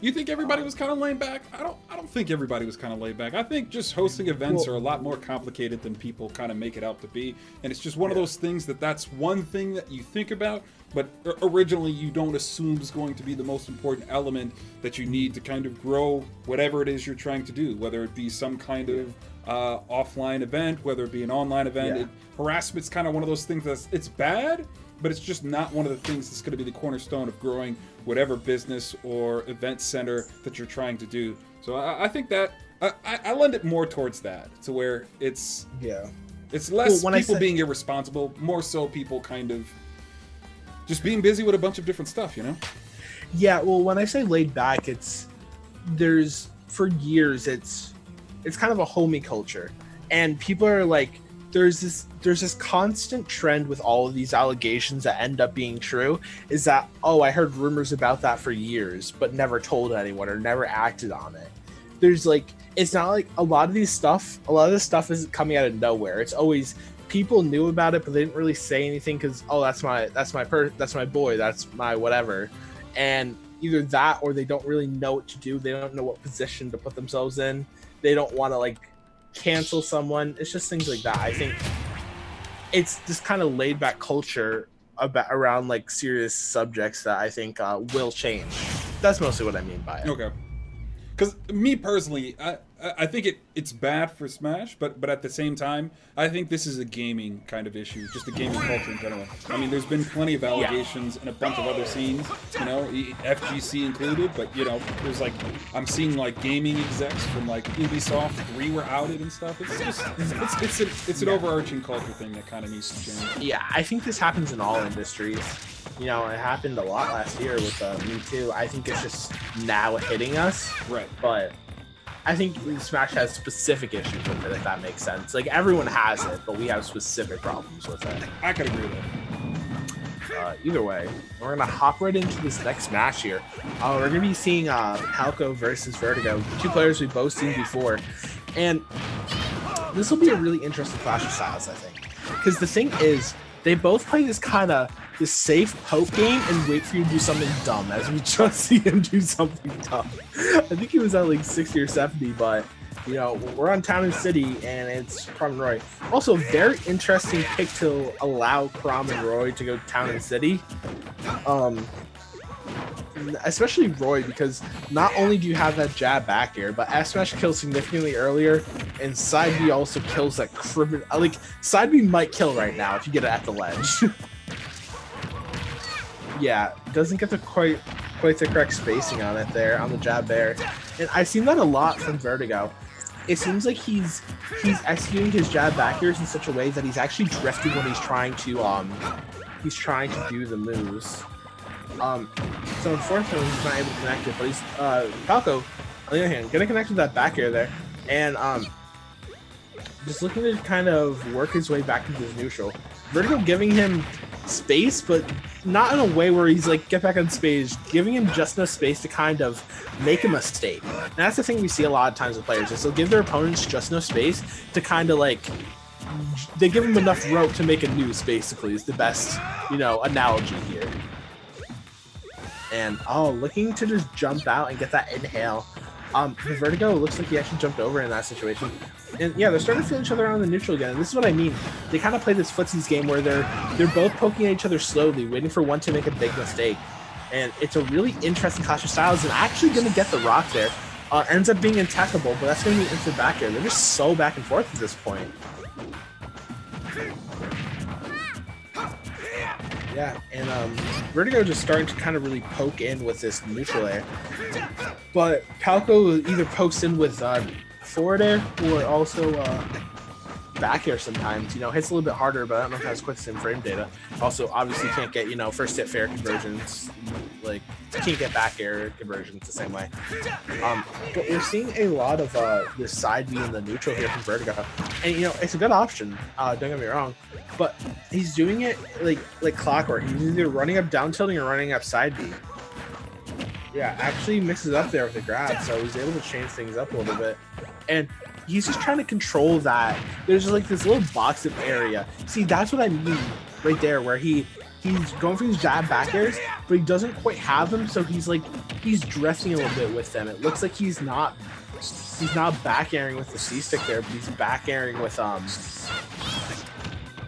You think everybody was kind of laid back? I don't think everybody was kind of laid back. I think just hosting events are a lot more complicated than people kind of make it out to be. And it's just one of those things that's one thing that you think about, but originally you don't assume is going to be the most important element that you need to kind of grow whatever it is you're trying to do, whether it be some kind of offline event, whether it be an online event. Harassment's kind of one of those things it's bad, but it's just not one of the things that's going to be the cornerstone of growing whatever business or event center that you're trying to do. So I think that I lend it more towards that, to where it's less people being irresponsible, more so people kind of just being busy with a bunch of different stuff, Yeah, well, when I say laid back, for years it's kind of a homey culture, and people are like, there's this constant trend with all of these allegations that end up being true, is that, I heard rumors about that for years but never told anyone or never acted on it. There's like, it's not like a lot of this stuff isn't coming out of nowhere. It's always people knew about it but they didn't really say anything because that's my boy, that's my whatever. And either that or they don't really know what to do. They don't know what position to put themselves in. They don't want to like cancel someone. It's just things like that. I think it's this kind of laid back culture around like serious subjects that I think will change. That's mostly what I mean by it. Okay. Because me personally, I think it's bad for Smash, but at the same time, I think this is a gaming kind of issue, just a gaming culture in general. I mean, there's been plenty of allegations in a bunch of other scenes, FGC included, but there's like, I'm seeing like gaming execs from like Ubisoft 3 were outed and stuff. It's just, it's an overarching culture thing that kind of needs to change. Yeah, I think this happens in all industries. It happened a lot last year with Me Too. I think it's just now hitting us. Right. But I think Smash has specific issues with it, if that makes sense. Like, everyone has it, but we have specific problems with it. I could agree with that. Either way, we're going to hop right into this next Smash here. We're going to be seeing Palco versus Vertigo, two players we've both seen before. And this will be a really interesting clash of styles, I think. Because the thing is, they both play this safe poke game and wait for you to do something dumb, as we just see him do something dumb. I think he was at like 60 or 70, but we're on Town and City and it's Chrom and Roy. Also, very interesting pick to allow Chrom and Roy to go Town and City. especially Roy, because not only do you have that jab back air, but S smash kills significantly earlier, and side B also kills that criminal. Like side B might kill right now if you get it at the ledge. Yeah, doesn't get the quite the correct spacing on it there on the jab there, and I've seen that a lot from Vertigo. It seems like he's executing his jab back airs in such a way that he's actually drifting when he's trying to do the moves. So unfortunately he's not able to connect it, but he's Falco, on the other hand, gonna connect with that back air there, and just looking to kind of work his way back into his neutral. Vertigo giving him space, but not in a way where he's like, get back on space, giving him just enough space to kind of make a mistake. And that's the thing we see a lot of times with players, is they'll give their opponents just enough space to kind of like, they give them enough rope to make a noose, basically, is the best, analogy here. And, looking to just jump out and get that inhale. The Vertigo looks like he actually jumped over in that situation. And yeah, they're starting to feel each other on the neutral again. And this is what I mean. They kind of play this footsies game where they're both poking at each other slowly, waiting for one to make a big mistake. And it's a really interesting clash of styles, and actually going to get the rock there. Ends up being intackable, but that's going to be instant back air. They're just so back and forth at this point. Yeah, and Vertigo just starting to kind of really poke in with this neutral air. But Falco either pokes in with forward air or also back air sometimes. Hits a little bit harder, but I don't know if it has quite the same frame data. Also, obviously can't get, first hit fair conversions. Like, can't get back air conversions the same way. But we're seeing a lot of this side B in the neutral here from Vertigo. And, it's a good option, don't get me wrong. But he's doing it like clockwork. He's either running up down tilting or running up side B. Yeah, actually mixes up there with the grab, so he's able to change things up a little bit. And he's just trying to control that. There's like this little box of area. See, that's what I mean right there, where he's going for these jab back airs, but he doesn't quite have them, so he's drifting a little bit with them. It looks like he's not back airing with the C stick there, but he's back airing with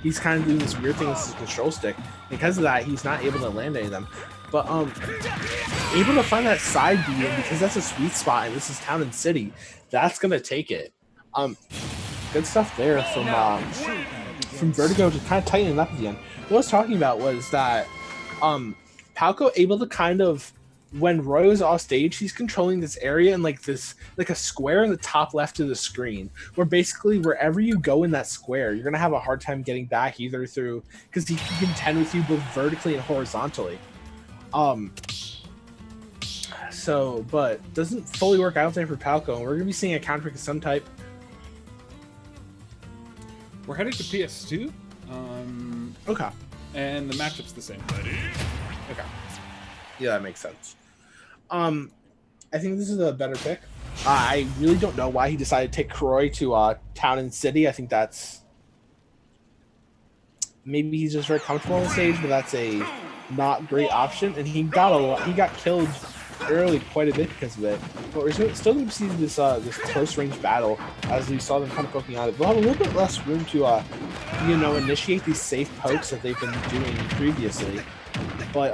he's kind of doing this weird thing with his control stick. Because of that, he's not able to land any of them. But able to find that side B, and because that's a sweet spot, and this is Town and City, that's gonna take it. Good stuff there from Vertigo to kind of tighten it up at the end. What I was talking about was that Falco able to kind of, when Roy was off stage, he's controlling this area in like a square in the top left of the screen, where basically wherever you go in that square, you're gonna have a hard time getting back, either through, because he can contend with you both vertically and horizontally. But doesn't fully work out there for Falco, and we're gonna be seeing a counter pick of some type. We're heading to PS2. Okay. And the matchup's the same. Okay. Yeah, that makes sense. I think this is a better pick. I really don't know why he decided to take Croy to Town and City. I think that's, maybe he's just very comfortable on the stage, but that's a not great option. And he got killed early quite a bit because of it. But we're still going to see this close range battle, as we saw them kind of poking at it. They'll have a little bit less room to initiate these safe pokes that they've been doing previously. But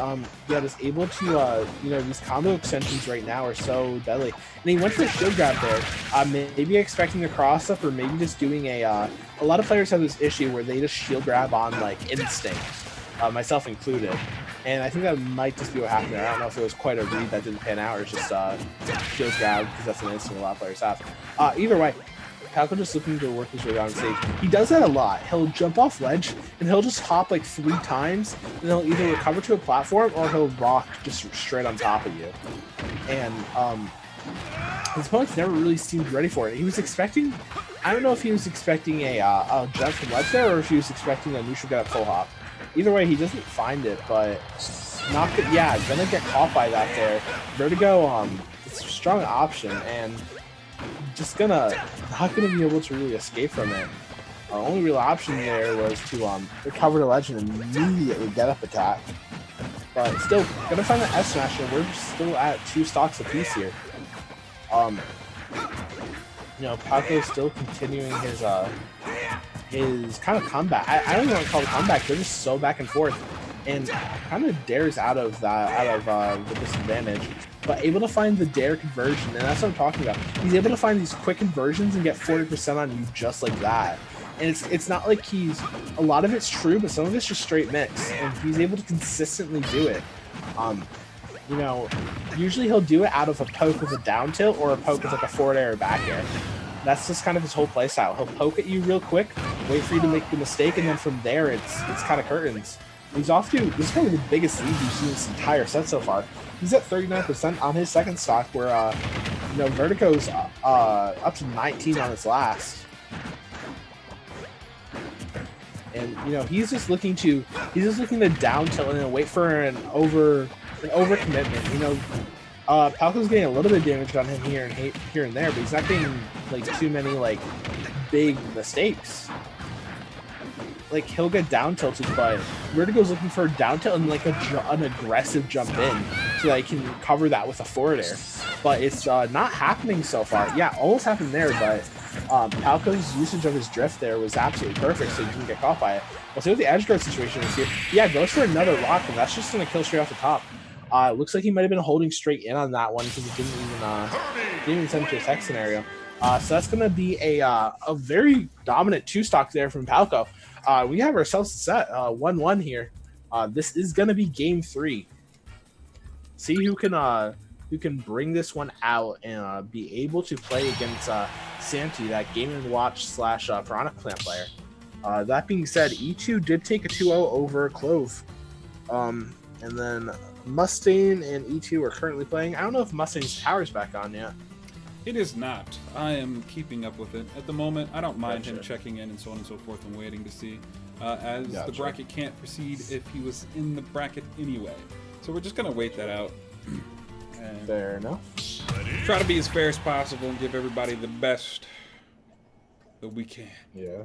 yeah, just able to these combo extensions right now are so deadly. And he went for the shield grab there, maybe expecting a cross up, or maybe just doing a lot of players have this issue where they just shield grab on like instinct, myself included. And I think that might just be what happened there. I don't know if it was quite a read that didn't pan out, or it's just shield grab, because that's an instinct a lot of players have. Either way, Falco just looking to work his way down stage. He does that a lot. He'll jump off ledge, and he'll just hop like 3 times, and he'll either recover to a platform, or he'll rock just straight on top of you. And his opponents never really seemed ready for it. He was expecting, I don't know if he was expecting a jump from ledge there, or if he was expecting a neutral get up full hop. Either way, he doesn't find it, but not good. Yeah, gonna get caught by that there. Vertigo, it's a strong option, and just not gonna be able to really escape from it. Our only real option there was to recover the ledge and immediately get up attack. But still, gonna find the S smash, and we're still at 2 stocks apiece here. Falco's still continuing his kind of comeback. I don't even want to call it comeback. They're just so back and forth. and kind of dares out of the disadvantage, but able to find the dare conversion, and that's what I'm talking about. He's able to find these quick conversions and get 40% on you just like that. And it's not like a lot of it's true, but some of it's just straight mix, and he's able to consistently do it. You know, usually he'll do it out of a poke with a down tilt or a poke with like a forward air or back air. That's just kind of his whole play style. He'll poke at you real quick, wait for you to make the mistake, and then from there it's kind of curtains. He's off to, this is probably the biggest lead we've seen this entire set so far. He's at 39% on his second stock, where you know, Vertigo's up to 19 on his last. And you know, he's just looking to down tilt and then wait for an over commitment. You know, Palco's getting a little bit of damage on him here and there, but he's not getting like too many like big mistakes. Like he'll get down tilted, but Vertigo's looking for a down tilt and like an aggressive jump in so that he can cover that with a forward air. But it's not happening so far. Yeah, almost happened there, but Palco's usage of his drift there was absolutely perfect, so he didn't get caught by it. We'll see what the edge guard situation is here. Yeah, goes for another lock, and that's just going to kill straight off the top. Looks like he might have been holding straight in on that one because he didn't even send it to a tech scenario. So that's going to be a very dominant 2-stock there from Palco. We have ourselves set 1-1 here. This is going to be game 3. See who can bring this one out and be able to play against Santi, that Game & Watch / Piranha Plant player. That being said, E2 did take a 2-0 over Clove. And then Mustang and E2 are currently playing. I don't know if Mustang's power's back on yet. It is not. I am keeping up with it. At the moment, I don't mind him checking in and so on and so forth and waiting to see. As the bracket can't proceed if he was in the bracket anyway. So we're just going to wait that out. And fair enough. Try to be as fair as possible and give everybody the best that we can. Yeah.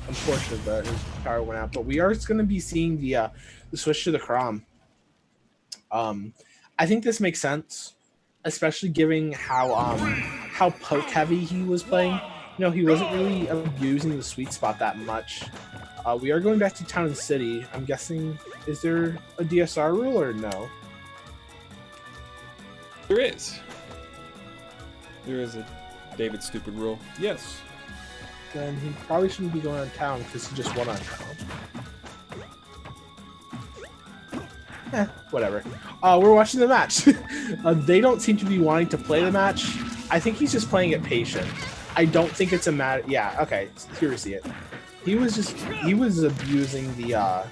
Unfortunate that his power went out, but we are going to be seeing the switch to the Chrom. I think this makes sense, especially given how poke heavy he was playing. You know, he wasn't really abusing the sweet spot that much. We are going back to Town and City. I'm guessing, is there a DSR rule or no? There is. There is a David Stupid rule. Yes. Then he probably shouldn't be going on Town because he just won on Town. Whatever. We're watching the match. They don't seem to be wanting to play the match. I think he's just playing it patient. I don't think it's a matter. Yeah, okay. Here we see it. He was abusing the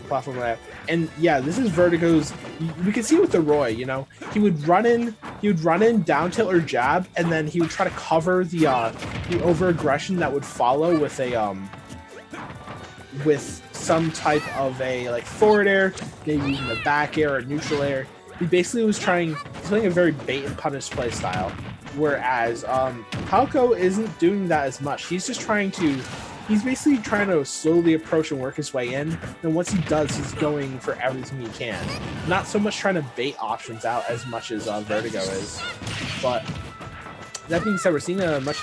platform layout. And yeah, this is Vertigo's. We can see with the Roy, you know, he would run in down tilt or jab, and then he would try to cover the over aggression that would follow with a with some type of a like forward air, maybe even a back air or neutral air. He basically was playing a very bait and punish play style, whereas Palco isn't doing that as much. He's basically trying to slowly approach and work his way in, and once he does, he's going for everything he can. Not so much trying to bait options out as much as Vertigo is. But that being said, we're seeing a much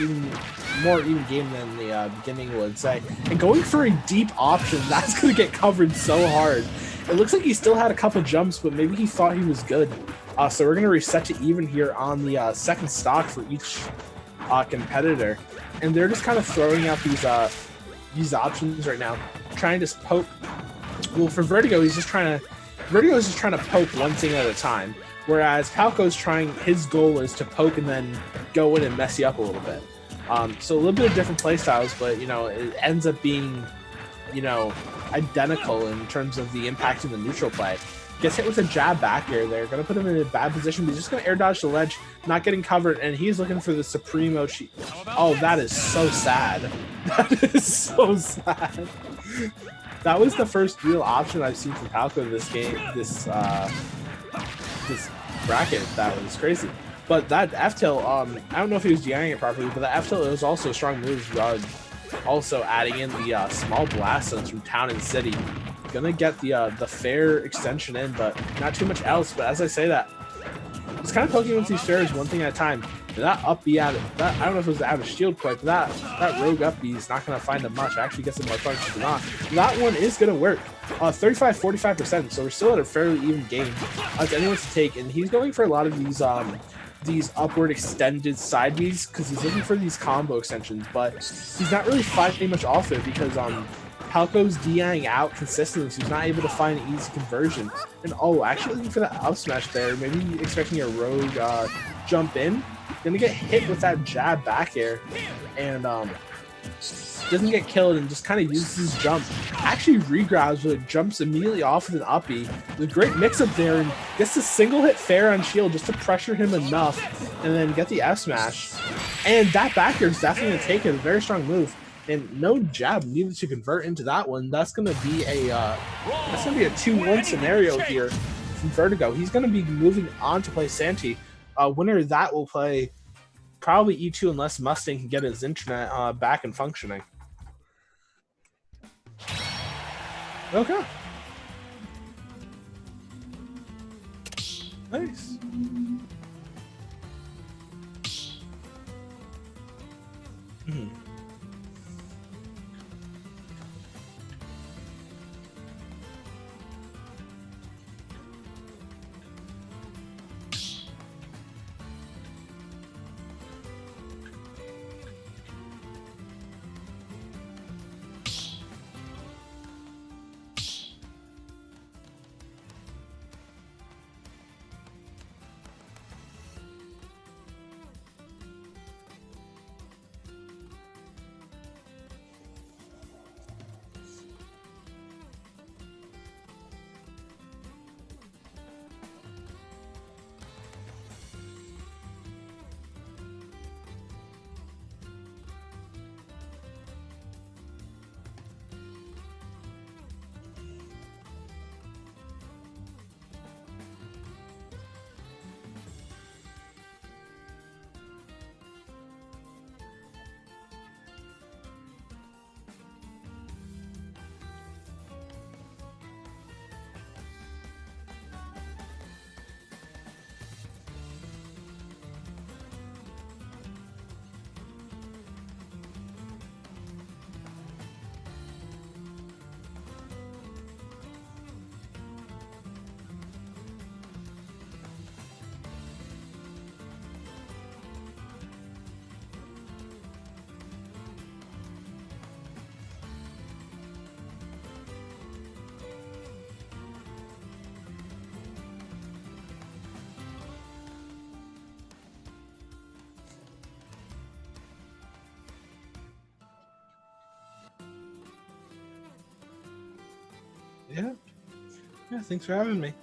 more even game than the beginning would say. And going for a deep option, that's going to get covered so hard. It looks like he still had a couple jumps, but maybe he thought he was good. So we're going to reset to even here on the second stock for each competitor. And they're just kind of throwing out these options right now, trying to poke. Well, for Vertigo, Vertigo is just trying to poke one thing at a time, whereas Palco's his goal is to poke and then go in and mess you up a little bit. So a little bit of different play styles, but you know, it ends up being, you know, identical in terms of the impact in the neutral play. Gets hit with a jab back air there, gonna put him in a bad position, but he's just gonna air dodge the ledge, not getting covered, and he's looking for the Supremo cheat. Oh, that is so sad. That is so sad. That was the first real option I've seen from Palco this game, this bracket. That was crazy. But that F-tilt, I don't know if he was DIing it properly, but the F-tilt was also a strong move. Also adding in the small blast zones from Town and City. Gonna get the fair extension in, but not too much else. But as I say that, Just kind of poking with these fairs one thing at a time. And that up B out of that, I don't know if it was out of shield quite, but that rogue up B is not going to find him much. Actually gets him more punches than not. That one is going to work. 35-45%, so we're still at a fairly even game. It's anyone's to take, and he's going for a lot of these upward extended side Bs because he's looking for these combo extensions, but he's not really finding much off it because Palco's DIing out consistently, so he's not able to find an easy conversion. And actually looking for that up smash there, maybe expecting a rogue jump in. Gonna get hit with that jab back air, and doesn't get killed and just kind of uses his jump. Actually regrabs it, jumps immediately off with an uppy. There's a great mix up there and gets a single hit fair on shield just to pressure him enough and then get the F smash. And that back air is definitely going to take it, a very strong move. And no jab needed to convert into that one. That's going to be a 2-1 scenario here from Vertigo. He's going to be moving on to play Santi. Winner of that will play probably E2 unless Mustang can get his internet back and functioning. Okay. Nice. Yeah. Yeah, thanks for having me.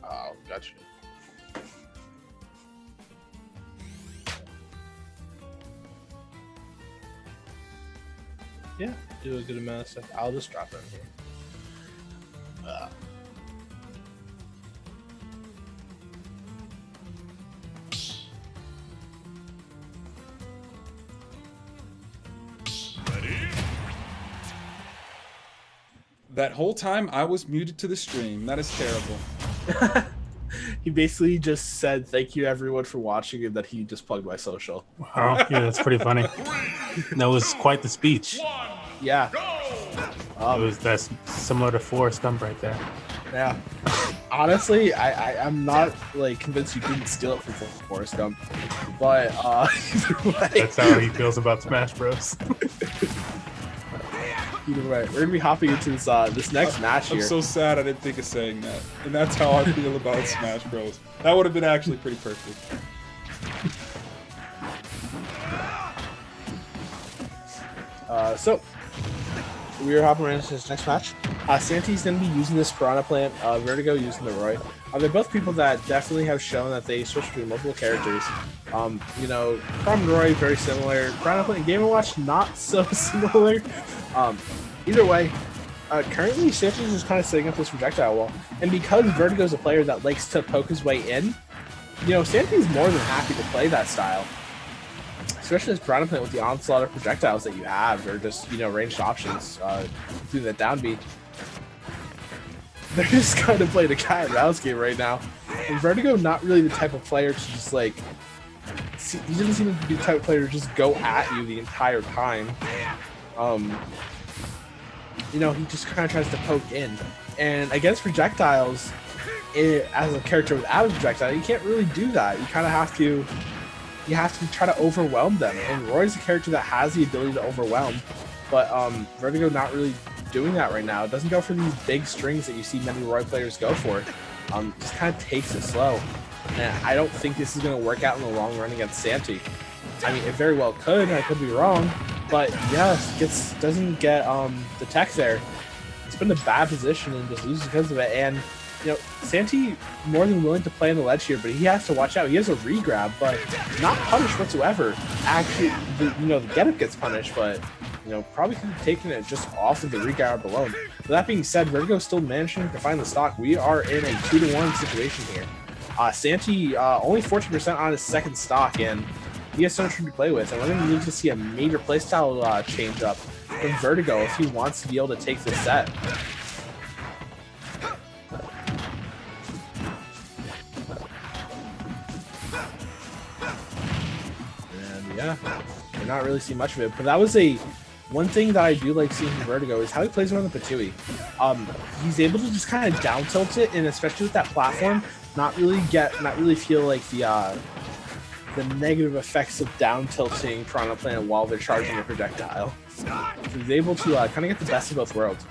Oh, gotcha. Yeah, do a good amount of stuff. I'll just drop it in here. That whole time I was muted to the stream. That is terrible. He basically just said thank you everyone for watching and that he just plugged my social. Wow, yeah, that's pretty funny. That was quite the speech. Yeah. That's similar to Forrest Gump right there. Yeah. Honestly, I'm not like convinced you didn't steal it from Forrest Gump, but that's how he feels about Smash Bros. Either way, we're gonna be hopping into this next match here. I'm so sad I didn't think of saying that, and that's how I feel about Smash Bros. That would have been actually pretty perfect. So we are hopping right into this next match. Santi's going to be using this Piranha Plant, Vertigo using the Roy. They're both people that definitely have shown that they switch between multiple characters. You know, Prom and Roy, very similar. Piranha Plant and Game & Watch, not so similar. Either way, currently Santi's is kind of setting up this projectile wall. And because Vertigo's a player that likes to poke his way in, you know, Santi's more than happy to play that style. especially as Piranha Plant with the onslaught of projectiles that you have, or just, you know, ranged options through that down B. They're just kind of playing a cat and mouse game right now. And Vertigo, not really the type of player to just like, he doesn't seem to be the type of player to just go at you the entire time. You know, he just kind of tries to poke in. And against projectiles, as a character without a projectile, you can't really do that. You kind of have to, try to overwhelm them. And Roy's a character that has the ability to overwhelm, but Vertigo not really doing that right now. It doesn't go for these big strings that you see many Roy players go for. Just kind of takes it slow. And I don't think this is going to work out in the long run against Santi. I mean, it very well could. I could be wrong. But yeah, doesn't get the tech there. It's been a bad position and just loses because of it. And, you know, Santi more than willing to play on the ledge here, but he has to watch out. He has a re-grab, but not punished whatsoever. Actually, the get-up gets punished, but, you know, probably could have taken it just off of the re-grab alone. But that being said, Vertigo still managing to find the stock. We are in a 2-to-1 situation here. Santi only 14% on his second stock, and he has so much to play with. And we're going to need to see a major playstyle change up from Vertigo if he wants to be able to take this set. And yeah, we're not really seeing much of it. But that was one thing that I do like seeing from Vertigo is how he plays around the Patui. He's able to just kind of down tilt it, and especially with that platform, not really feel like the negative effects of down tilting Piranha Plant while they're charging a projectile. So he's able to kind of get the best of both worlds.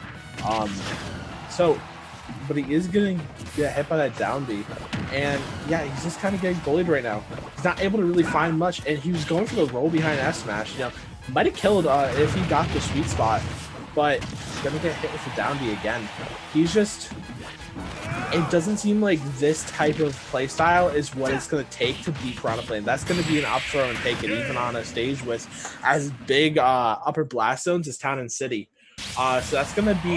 But he is getting hit by that down B, and yeah, he's just kind of getting bullied right now. He's not able to really find much, and he was going for the roll behind F smash. You know, might have killed if he got the sweet spot, but he's gonna get hit with the down B again. He's just. It doesn't seem like this type of playstyle is what it's going to take to beat Piranha Plant. That's going to be an up throw and take it, even on a stage with as big upper blast zones as Town and City. So that's going to be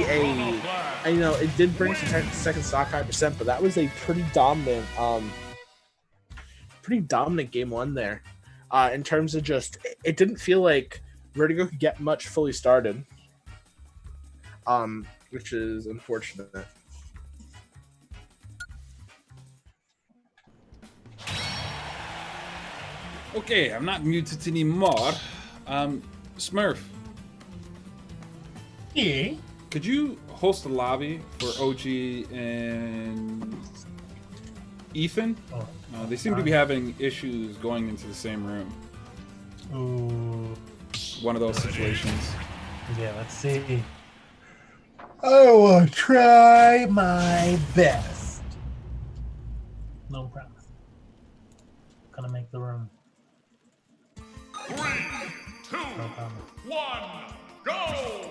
you know, it did bring some second stock 5%, but that was a pretty dominant game one there. In terms of just, it didn't feel like Vertigo could get much fully started, which is unfortunate. Okay, I'm not muted anymore. Smurf, Yeah. could you host a lobby for OG and Ethan? Oh, They seem to be having issues going into the same room. ooh. One of those situations. Yeah, let's see. I will try my best. No promise. Gonna make the room. 3, 2, No promise. 1, go!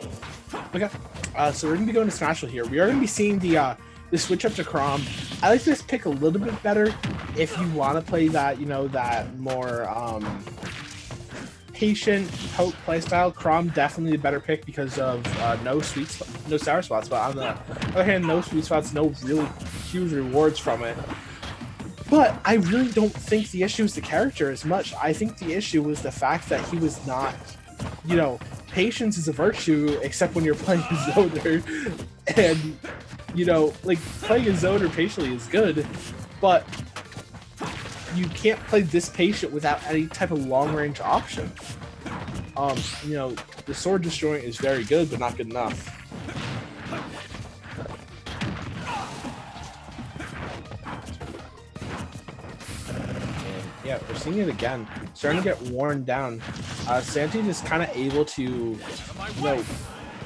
Okay, so we're gonna be going to Smashville here. We are gonna be seeing the switch up to Chrom. I like this pick a little bit better if you want to play that, you know, that more patient poke playstyle. Chrom definitely the better pick because of no sour spots. But on the other hand, no sweet spots, no really huge rewards from it. But I really don't think the issue is the character as much. I think the issue was the fact that he was not, you know, patience is a virtue, except when you're playing Zoner. And, you know, like, playing a Zoner patiently is good, but you can't play this patient without any type of long-range option. You know, the sword destroying is very good, but not good enough. Yeah, we're seeing it again. Starting to get worn down. Santi is kind of able to, you know,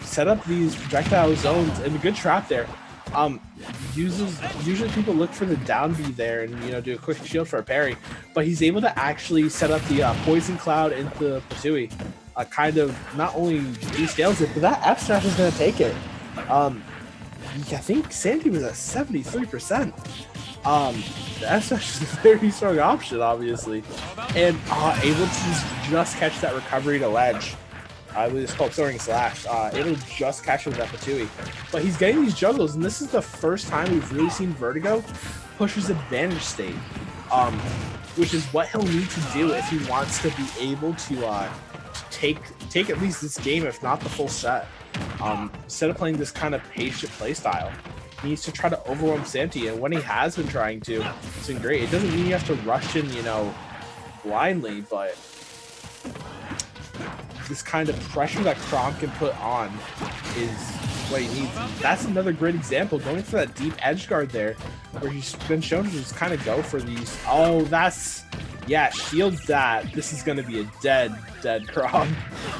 set up these projectile zones and a good trap there. Usually people look for the down B there and, you know, do a quick shield for a parry, but he's able to actually set up the poison cloud into Patui. Kind of not only descales it, but that F smash is going to take it. I think Santi was at 73%. The F smash is a very strong option, obviously, and able to just catch that recovery to ledge. I believe it's called Soaring Slash. It'll just catch him with that Patui. But he's getting these juggles, and this is the first time we've really seen Vertigo push his advantage state. which is what he'll need to do if he wants to be able to take at least this game, if not the full set. Instead of playing this kind of patient play style, he needs to try to overwhelm Santi, and when he has been trying to, it's been great. It doesn't mean you have to rush in, blindly, but this kind of pressure that Chrom can put on is what he needs. That's another great example, going for that deep edge guard there, where he's been shown to just kind of go for these. Oh, yeah, shield that. This is going to be a dead Chrom.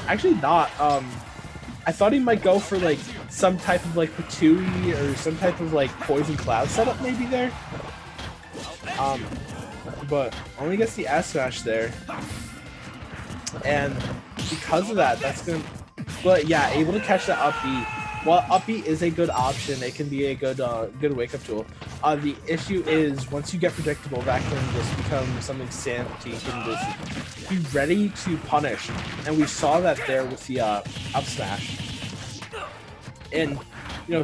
Actually not. I thought he might go for like some type of like Patui or some type of like Poison Cloud setup maybe there. But only gets the S smash there. And because of that, that's gonna. But yeah, able to catch that up B. While up B is a good option, it can be a good wake up tool. The issue is once you get predictable, that can just become something Santi can just be ready to punish, and we saw that there with the up smash. And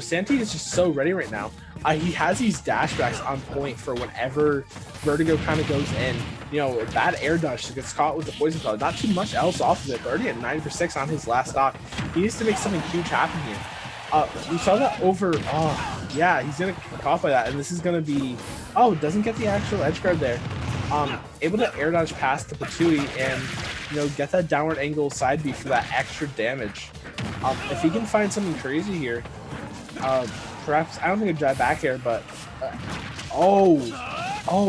Santi is just so ready right now. He has these dashbacks on point for whenever Vertigo kind of goes in. Bad air dodge gets caught with the Poison Cloud. Not too much else off of it, but already at 9% on his last stock. He needs to make something huge happen here. We saw that over. Oh, yeah, he's gonna kick off by that, and this is gonna be. Oh, doesn't get the actual edge guard there. Able to air dodge past the Patui and get that downward angle side B for that extra damage. If he can find something crazy here, perhaps I don't think a drive back air, but oh,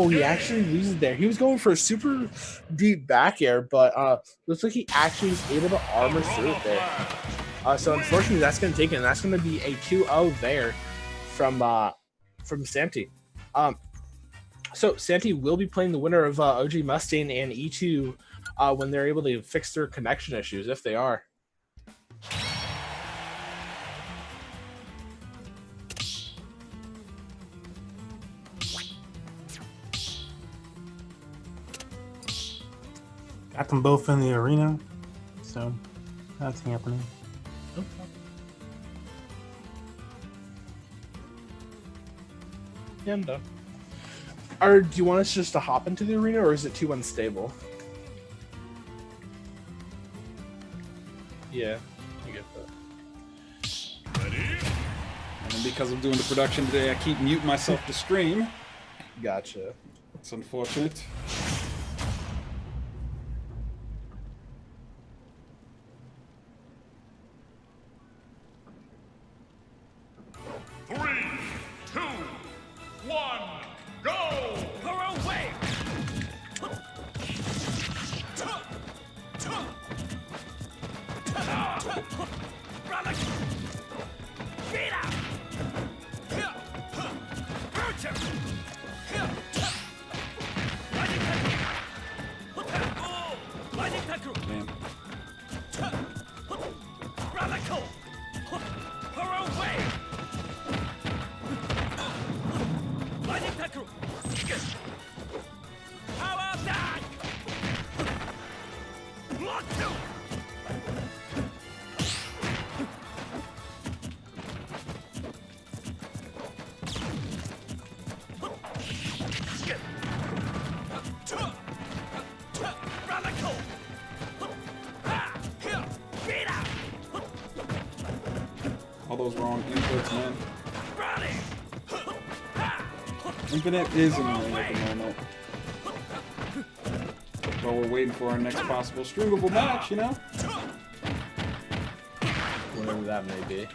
he actually loses there. He was going for a super deep back air, but looks like he actually was able to armor through it there. So unfortunately, that's going to take it, and that's going to be a 2-0 there from Santi. So Santi will be playing the winner of OG Mustang and E2 when they're able to fix their connection issues, if they are. Got them both in the arena, so that's happening. And or do you want us just to hop into the arena, or is it too unstable? Yeah, I get that. And because I'm doing the production today, I keep muting myself to stream. Gotcha. It's unfortunate. All those wrong inputs, man. Infinite is annoying at the moment. While we're waiting for our next possible streamable match, Whatever that may be.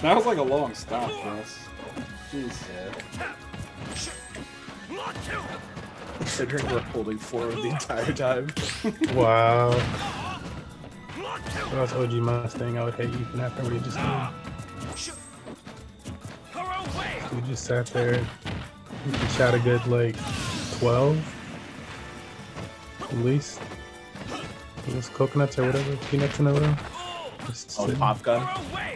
That was like a long stop for us. Jeez. Considering we're holding forward the entire time. Wow. If I was OG Mustang, I would hate Ethan after what he just did. He just sat there. He shot a good like 12 at least. It was coconuts or whatever, peanuts in a row. Just Oh, sitting- pop gun.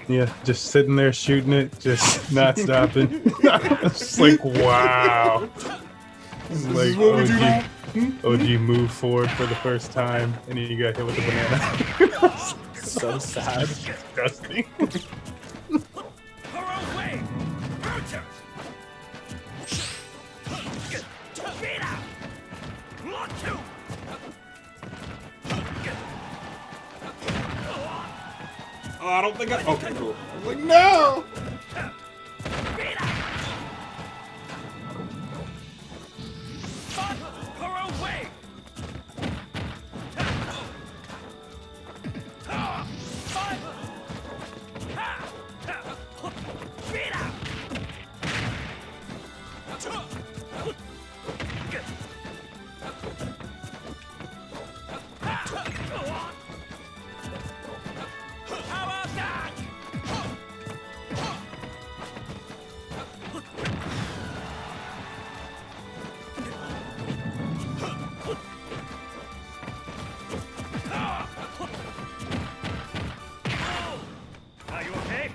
Yeah, just sitting there shooting it, just not stopping. It's like wow. This Like is what we do now? OG moved forward for the first time, and then you got hit with a banana. So sad. Disgusting. Oh, I don't think I. Okay, cool. I was like, no! Are you okay?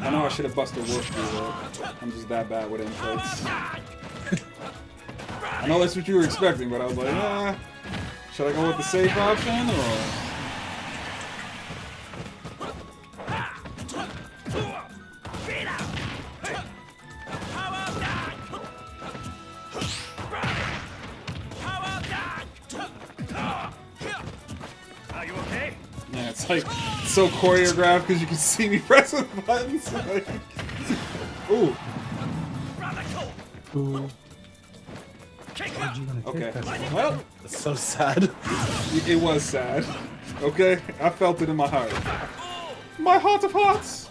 I know I should have busted Wolf through though. I'm just that bad with inputs. I know that's what you were expecting, but I was like, should I go with the safe option or? Are you okay? Yeah, it's like so choreographed because you can see me pressing the buttons. Like, ooh, Ooh. okay. Well, That's so sad. it was sad. Okay, I felt it in my heart. My heart of hearts.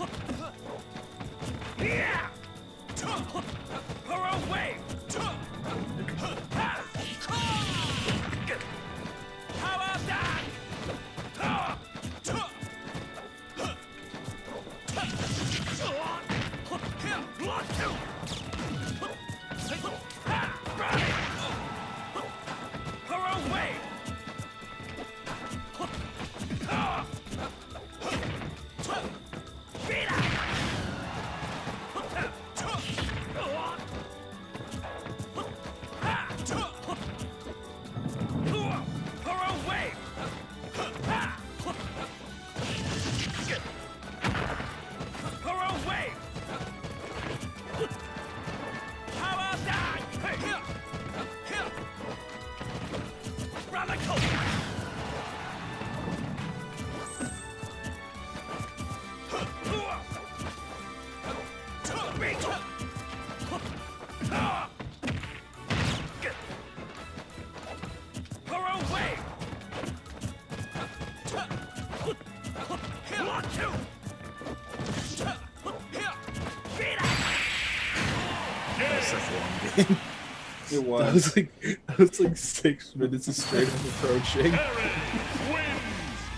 It was. That was like 6 minutes of straight up approaching.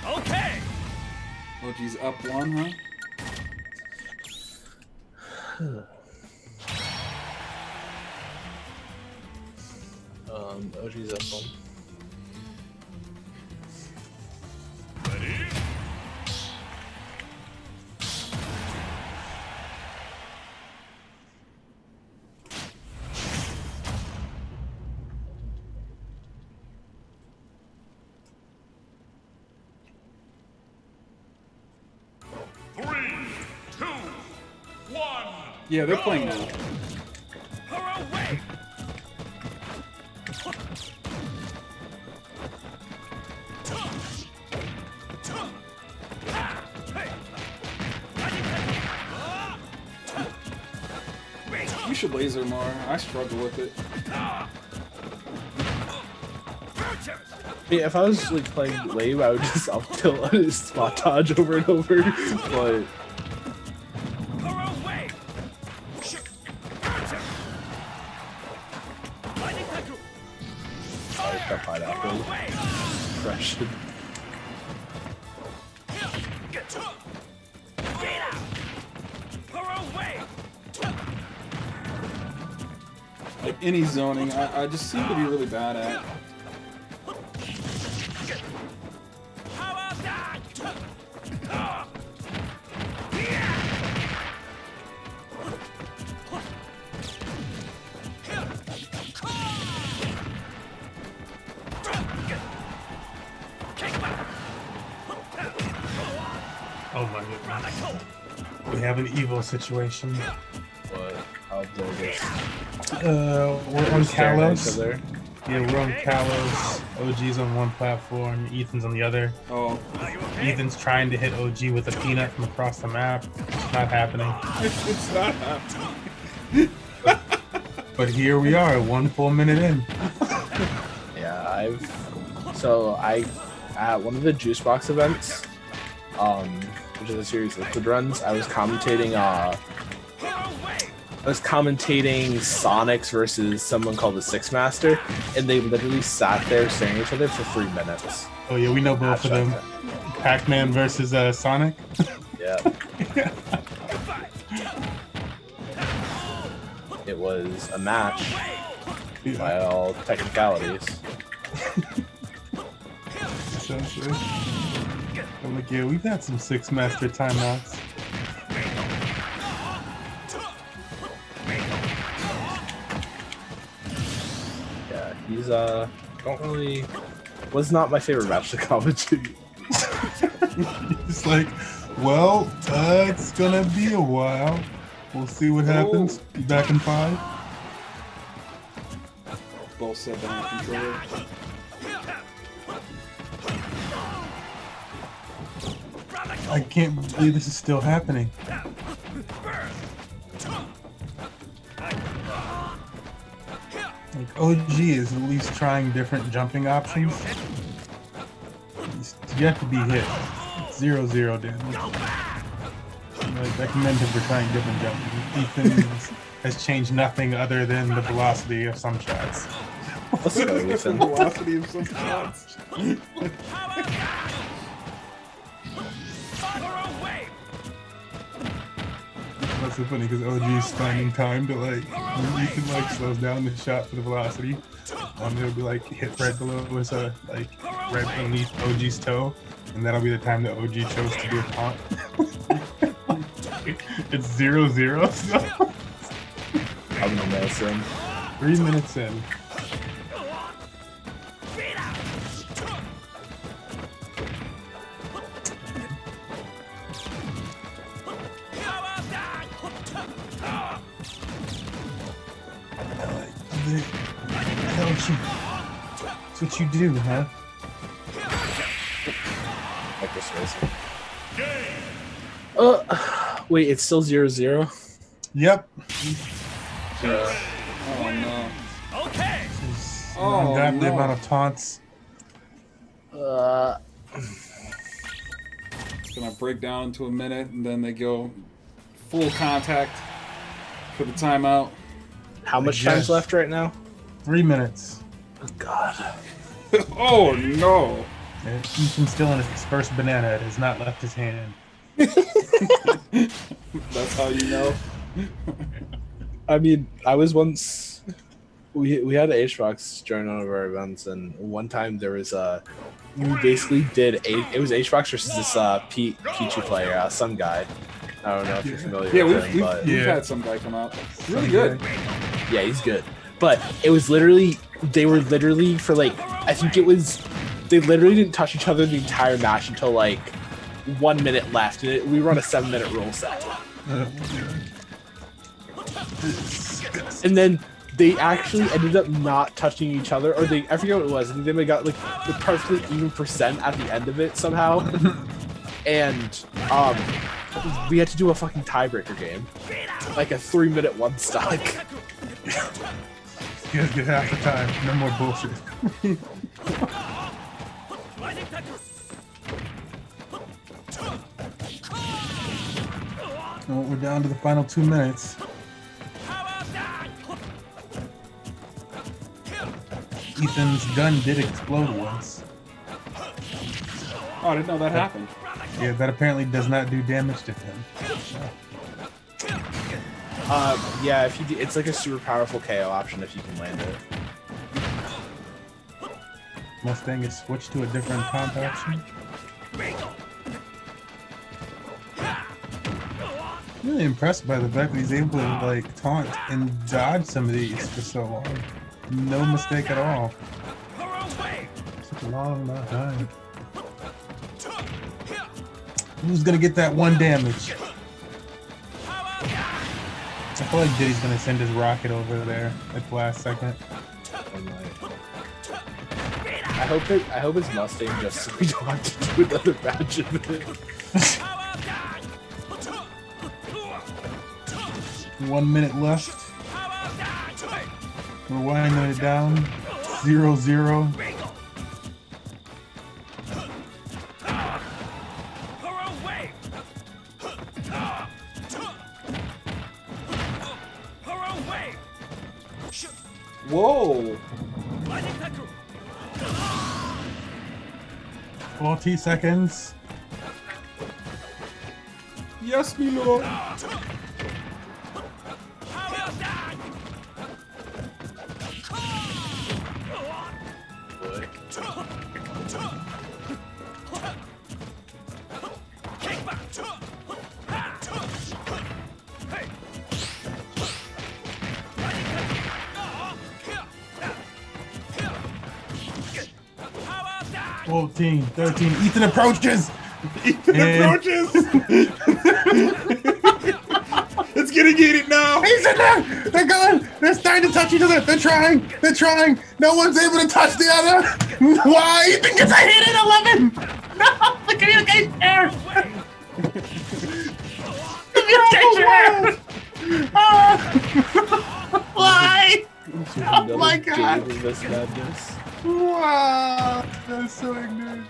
Okay. Oh, geez, up one, huh? OG's up one. Yeah, they're playing now. You should laser more. I struggle with it. Yeah, if I was like playing lame, I would just up tilt his spot dodge over and over. But I got pineapple. Fresh. Like any zoning, I just seem to be really bad at. Oh my goodness. We have an evil situation. But I'll do this. We're on Staring at each Kalos. other. Yeah, we're on Kalos. OG's on one platform, Ethan's on the other. Oh, Ethan's trying to hit OG with a peanut from across the map. It's not happening. it's not happening. But here we are, 1 full minute in. Yeah, I at one of the Juice Box events, which is a series of liquid runs, I was commentating Sonics versus someone called the Six Master, and they literally sat there staring at each other for 3 minutes. Oh yeah, we know both of them. Pac-Man versus Sonic. Yeah. It was a match by all technicalities. Essentially. I'm like, yeah, we've had some Six Master timeouts. Yeah, he's don't really was not my favorite match to commentate. It's like, well, it's gonna be a while. We'll see what happens. Be back in 5. Both set down the controller. I can't believe this is still happening. Like, OG is at least trying different jumping options. You have to be hit. 0-0 damage. I recommend him for trying different jumping. Ethan has changed nothing other than the velocity of some shots. Let's go, Ethan. Velocity of some shots. That's so funny because OG is finding time to like, when Ethan like slows down the shot for the velocity, it'll be like hit right below his like right beneath OG's toe, and that'll be the time that OG chose to do a taunt. It's 0-0, so I'm no medicine. 3 minutes in. That's what you do, huh? Like this wait, it's still 0-0? Yep. Oh no. Okay. Oh, Ungodly no. amount of taunts. It's gonna break down into a minute, and then they go full contact for the timeout. How much guess. time's left right now? 3 minutes. Oh, God. Oh no! And Ethan's still in his first banana. It has not left his hand. That's how you know. I mean, I was once. We had HBox during one of our events, and one time there was we basically did it was HBox versus this Pichu player, some guy. I don't know if you're familiar Yeah, with him, but we've had some guy come out. Really good. yeah, he's good. But it was they were literally for like, I think it was, they literally didn't touch each other the entire match until like 1 minute left. And we run a 7-minute roll set. And then they actually ended up not touching each other, or I forget what it was. I think they got like the perfectly even percent at the end of it somehow. And we had to do a fucking tiebreaker game, like a 3-minute one stock. You guys get half the time. No more bullshit. we're down to the final 2 minutes. Ethan's gun did explode once. Oh, I didn't know that happened. Yeah, that apparently does not do damage to him. Yeah, if you do, it's like a super powerful KO option if you can land it. Mustang is switched to a different comp action. Really impressed by the fact that he's able to like taunt and dodge some of these for so long. No mistake at all. Such a long amount of time. Who's gonna get that one damage? I feel like Diddy's gonna send his rocket over there at the last second. I hope it's Mustang just so we don't have to do another batch of it. 1 minute left. We're winding it down. 0-0. Whoa! 40 seconds. Yes, me lord. Fourteen, 13. Ethan approaches. Ethan approaches. It's getting heated now. He's in there. They're going. They're starting to touch each other. They're trying. They're trying. No one's able to touch the other. Why? Ethan gets a hit at 11. No, look at you guys there. Why? Oh my god. This madness. Wow. That's so ignorant.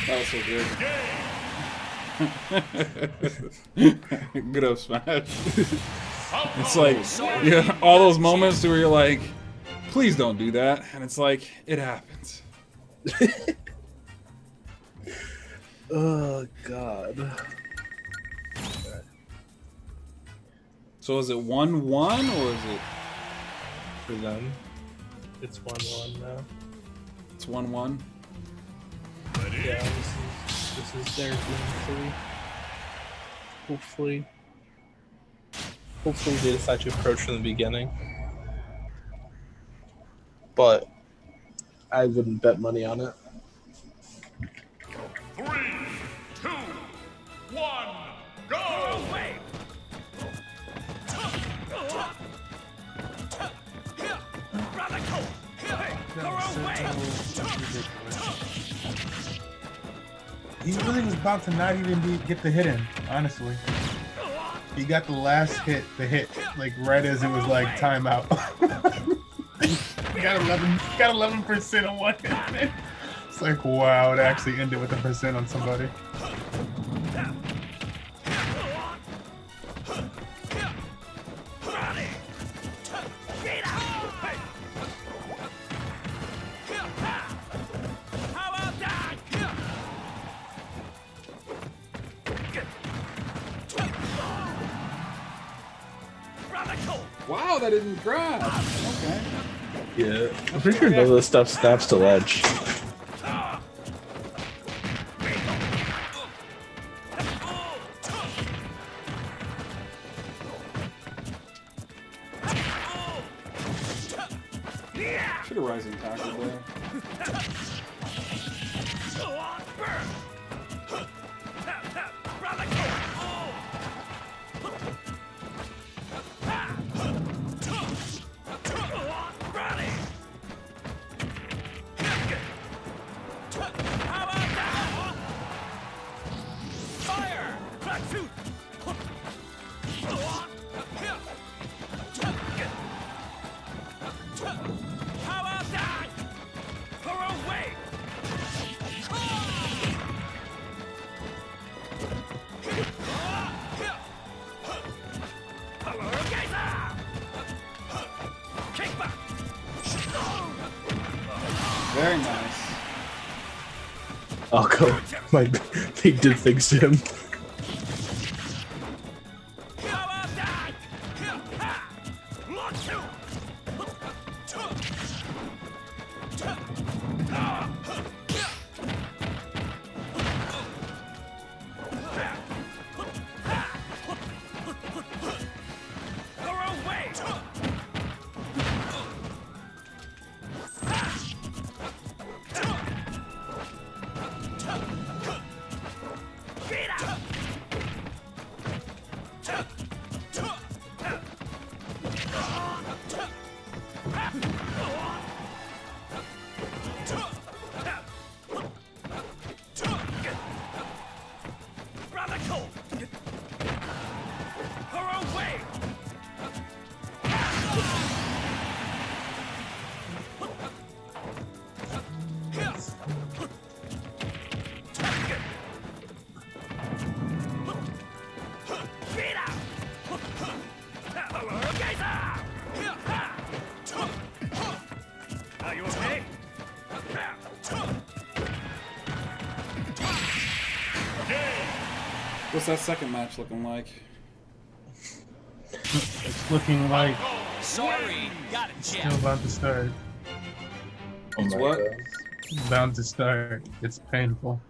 That was so good. Good up smash. It's like, yeah, all those moments where you're like, please don't do that, and it's like, it happens. Oh god. So is it 1-1 or is it? For them, it's 1-1 now. It's 1-1. Yeah, this is their game 3. Hopefully they decide to approach from the beginning. But I wouldn't bet money on it. 3, 2, 1, go! He really was about to not even get the hit in, honestly. He got the last hit, like right as it was like timeout. He got 11% on one hit. It's like, wow, it actually ended with a percent on somebody. Wow, that didn't crash. Okay. Yeah, I'm pretty sure none of this stuff snaps to ledge. surprising tackle there. Very nice. I'll go. They did things to him. What's that second match looking like? It's looking like Sorry, got it, still about to start. It's what? Bound to start. It's painful.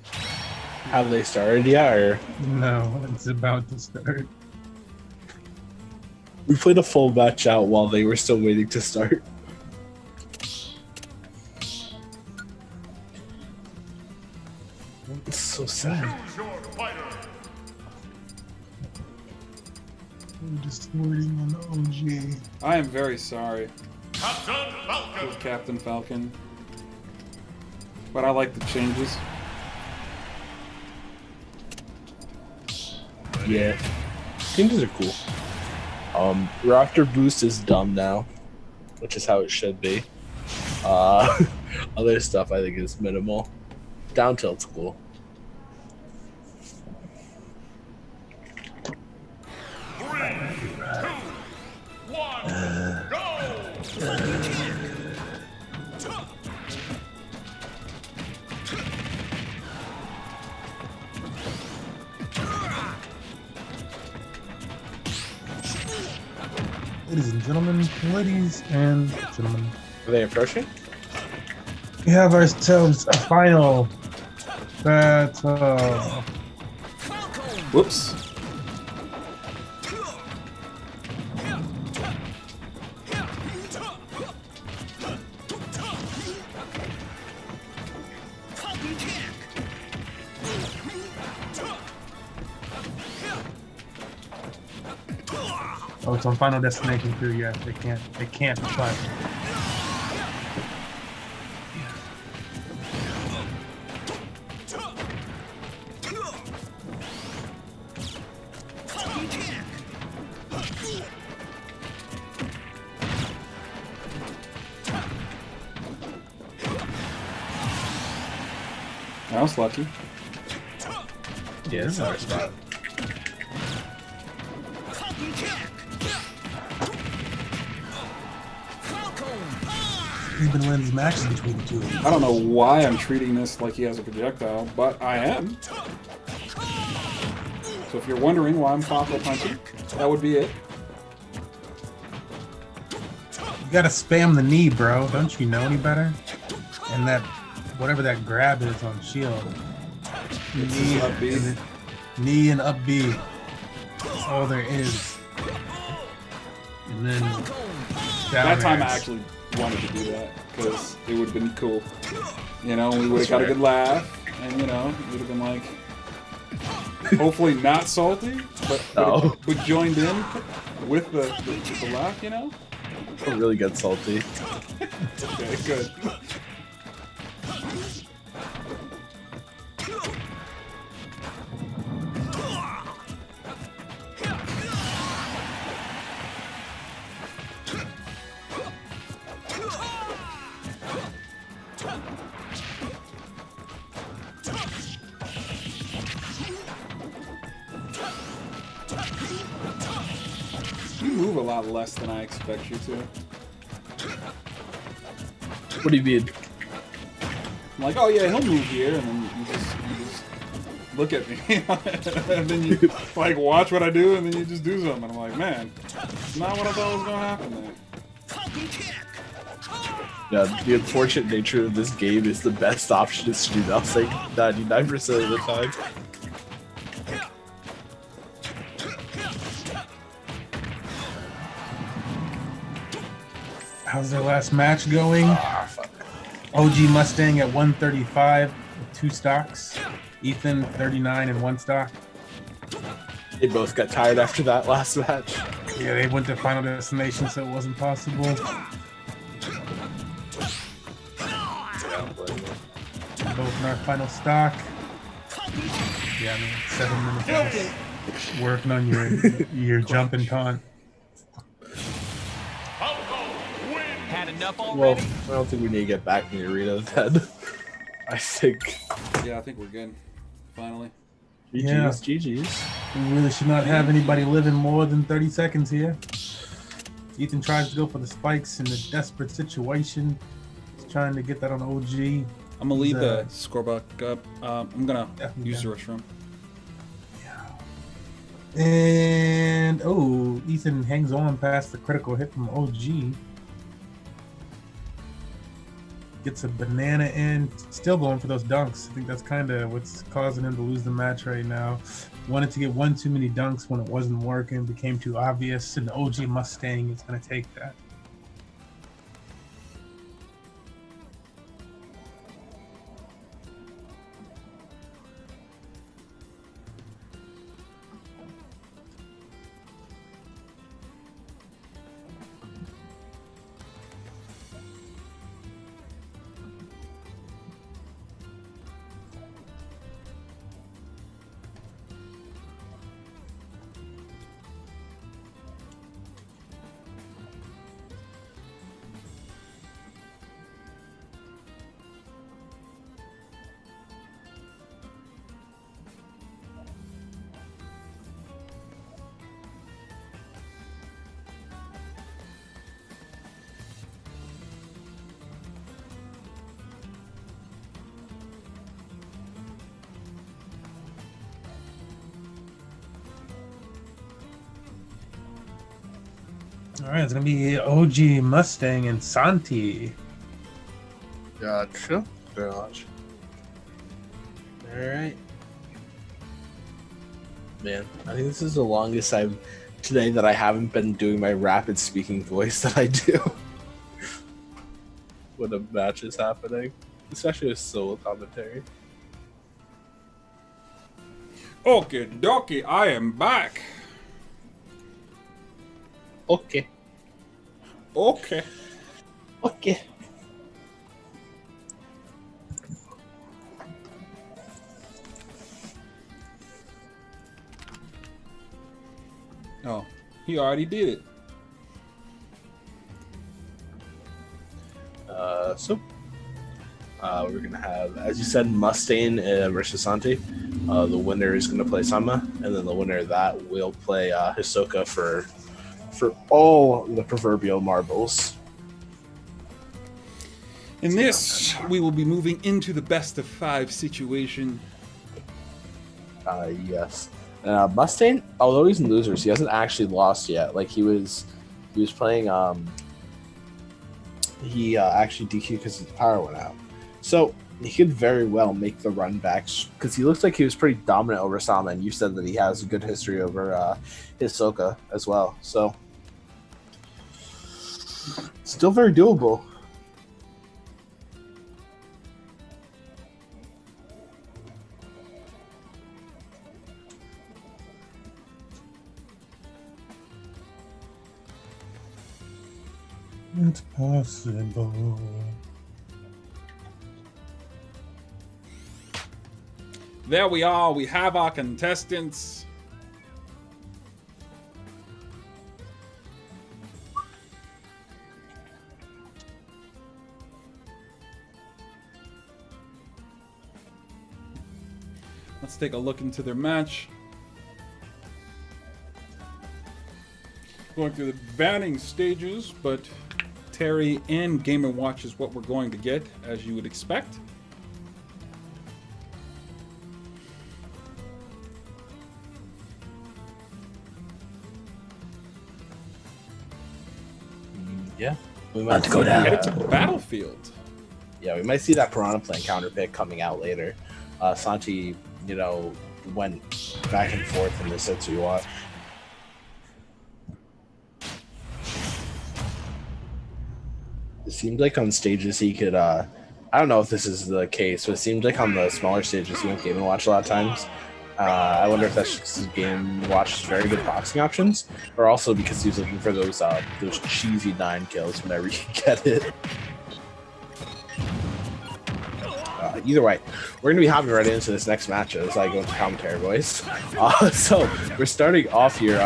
Have they started yet? Or No, it's about to start. we played a full match out while they were still waiting to start. It's so sad. Choose your fighter. I'm just waiting on the OG. I am very sorry Captain Falcon. with Captain Falcon. But I like the changes. Yeah. Changes are cool. Raptor boost is dumb now, which is how it should be. Other stuff I think is minimal. Down tilt's cool. Three, two, one, go! Ladies and gentlemen, Are they approaching? we have ourselves a final battle. Whoops. Oh, it's on Final Destination 2, yeah. They can't fight. I was lucky. Yeah, this is our spot. He's been winning these matches between the two of them. I don't know why I'm treating this like he has a projectile, but I am. So if you're wondering why I'm Falco punching, that would be it. You gotta spam the knee, bro. Don't you know any better? And that, whatever that grab is on shield. Knee, up B. and knee and up B. That's all there is. And then That time I ass. actually wanted to do that because it would have been cool. You know, we would have got a good laugh, and you know, it would have been like, hopefully not salty, but joined in with the laugh. You know. I'm really good salty. Okay, good. You move a lot less than I expect you to. What do you mean? I'm like, oh yeah, he'll move here, and then you just look at me, and then you like watch what I do, and then you just do something. I'm like, man, it's not what I thought was gonna happen there. Yeah, the unfortunate nature of this game is the best option is to do nothing 99% of the time. How's their last match going? OG Mustang at 135 with 2 stocks. Ethan 39 and 1 stock. They both got tired after that last match. Yeah, they went to Final Destination, so it wasn't possible. Both in our final stock. Yeah, I mean, 7 minutes left. Working on your jump and taunt. Had enough already? Well, I don't think we need to get back in the arena then. I think. Yeah, I think we're good. Finally. GG's, GG's. We really should not have anybody living more than 30 seconds here. Ethan tries to go for the spikes in a desperate situation. He's trying to get that on OG. I'm gonna leave the scorebook up. I'm gonna use the restroom. And oh, Ethan hangs on past the critical hit from OG. Gets a banana in. Still going for those dunks. I think that's kind of what's causing him to lose the match right now. Wanted to get one too many dunks when it wasn't working. Became too obvious. And OG Mustang is going to take that. All right, it's going to be OG Mustang and Santi. Gotcha. Gotcha. Alright. Man, I think this is the longest time today that I haven't been doing my rapid speaking voice that I do when a match is happening, especially with solo commentary. Okay, dokie, I am back. Okay. Okay. Okay. Oh, he already did it. We're gonna have, as you said, Mustang versus Santi. The winner is gonna play Sama, and then the winner of that will play Hisoka for all the proverbial marbles. In this, we will be moving into the best of 5 situation. Yes. Mustang, although he's in losers, he hasn't actually lost yet. Like he was playing. He actually DQ'd because his power went out. So he could very well make the run backs because he looks like he was pretty dominant over Sama, and you said that he has a good history over Hisoka as well. So Still very doable. It's possible. There we are. We have our contestants. Let's take a look into their match. Going through the banning stages, but Terry and Game & Watch is what we're going to get, as you would expect. Yeah. We might go Headed to Battlefield. Yeah, we might see that Piranha Plant counter pick coming out later. Santi, went back and forth in the sets we watched. It seemed like on stages he could, I don't know if this is the case, but it seemed like on the smaller stages he went Game & Watch a lot of times. I wonder if that's just his Game & Watch's very good boxing options, or also because he was looking for those cheesy 9 kills whenever you get it. Either way, we're going to be hopping right into this next match as I go into commentary, boys. So we're starting off here.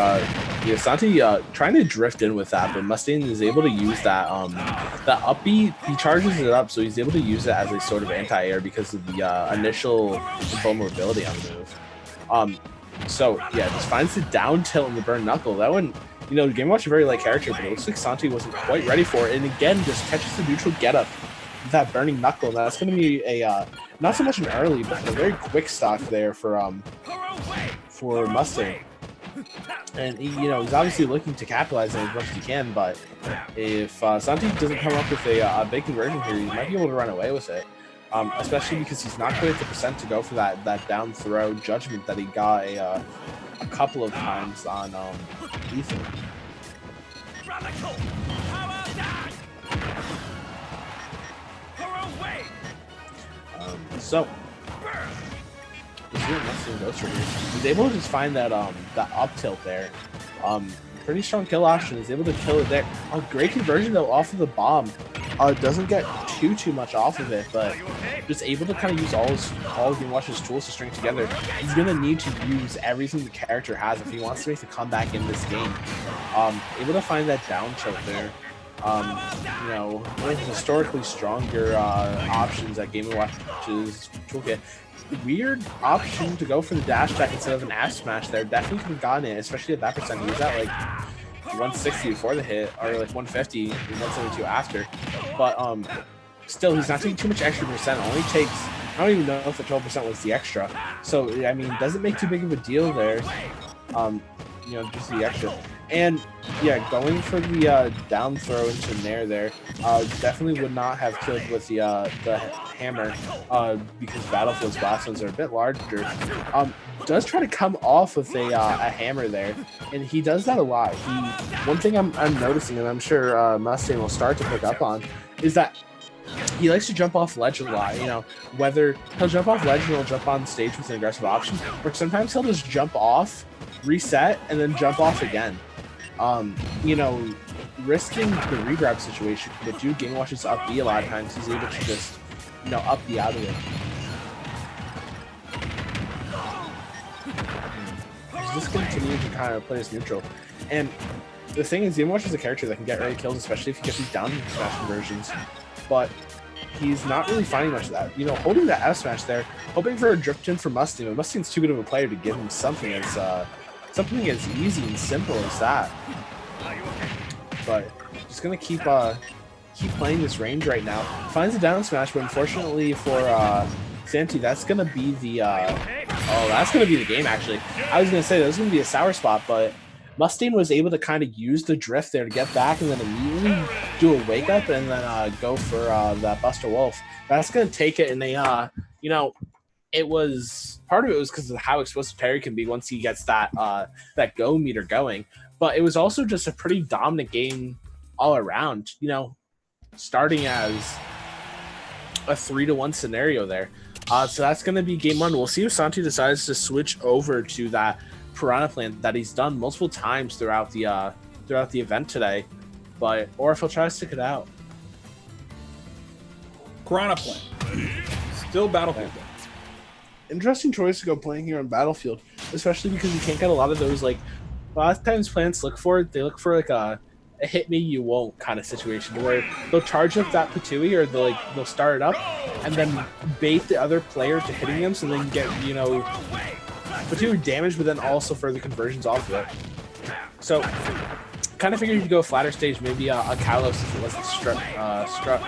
Santi trying to drift in with that, but Mustaine is able to use that that upbeat. He charges it up, so he's able to use it as a sort of anti-air because of the initial vulnerability on the move. So yeah, just finds the down tilt and the burn knuckle. That one, Game Watch a very light character, but it looks like Santi wasn't quite ready for it, and again just catches the neutral get up. That burning knuckle. Now that's going to be a not so much an early, but a very quick stock there for Mustaine. And he's obviously looking to capitalize on it as much as he can. But if Santi doesn't come up with a big conversion here, he might be able to run away with it. Especially because he's not quite at the percent to go for that down throw judgment that he got a couple of times on Ethan. So let's see what Mustaine goes for here. He's able to just find that up tilt there. Pretty strong kill option. He's able to kill it there. A great conversion though off of the bomb. Doesn't get too much off of it, but just able to kind of use all of Game Watch's tools to string together. He's gonna need to use everything the character has if he wants to make the comeback in this game. Able to find that down tilt there. One of the historically stronger options that Game & Watch's toolkit. Weird option to go for the dash attack instead of an F smash there. Definitely could have gotten it, especially at that percent. He was at like 160 before the hit, or like 150 and 172 after. But still, he's not taking too much extra percent. Only takes, I don't even know if the 12% was the extra. So, I mean, doesn't make too big of a deal there. Just the extra. And yeah, going for the down throw into Nair there, definitely would not have killed with the hammer because Battlefield's blast ones are a bit larger. Does try to come off with a hammer there, and he does that a lot. One thing I'm noticing, and I'm sure Mustaine will start to pick up on, is that he likes to jump off ledge a lot. Whether he'll jump off ledge and he'll jump on stage with an aggressive option, or sometimes he'll just jump off, reset, and then jump off again. Risking the regrab situation, but due Game Watch's up B a lot of times, he's able to just, up B out of it. He's just continuing to kind of play as neutral. And the thing is, Game Watch is a character that can get early kills, especially if you get these down smash conversions. But he's not really finding much of that. Holding that F smash there, hoping for a drift in from Mustaine, but Mustaine's too good of a player to give him something as easy and simple as that. But just gonna keep playing this range right now. Finds a down smash, but unfortunately for Santi, that's gonna be the that's gonna be the game actually. I was gonna say that was gonna be a sour spot, but Mustaine was able to kind of use the drift there to get back and then immediately do a wake up and then go for that Buster Wolf. That's gonna take it, and they it was part of it was because of how explosive Terry can be once he gets that go meter going, but it was also just a pretty dominant game all around. You know, starting as a 3-1 scenario there. So that's going to be game one. We'll see if Santi decides to switch over to that Piranha Plant that he's done multiple times throughout the event today, or if he'll try to stick it out. Piranha Plant. Still Battlefield. Interesting choice to go playing here on Battlefield, especially because you can't get a lot of those, like, a lot of times plants look for like a hit me you won't kind of situation where they'll charge up that Patui, or they'll start it up and then bait the other player to hitting them so they can get, you know, Patui damage, but then also further conversions off of it. So kind of figured you'd go flatter stage, maybe a Kalos if it wasn't struck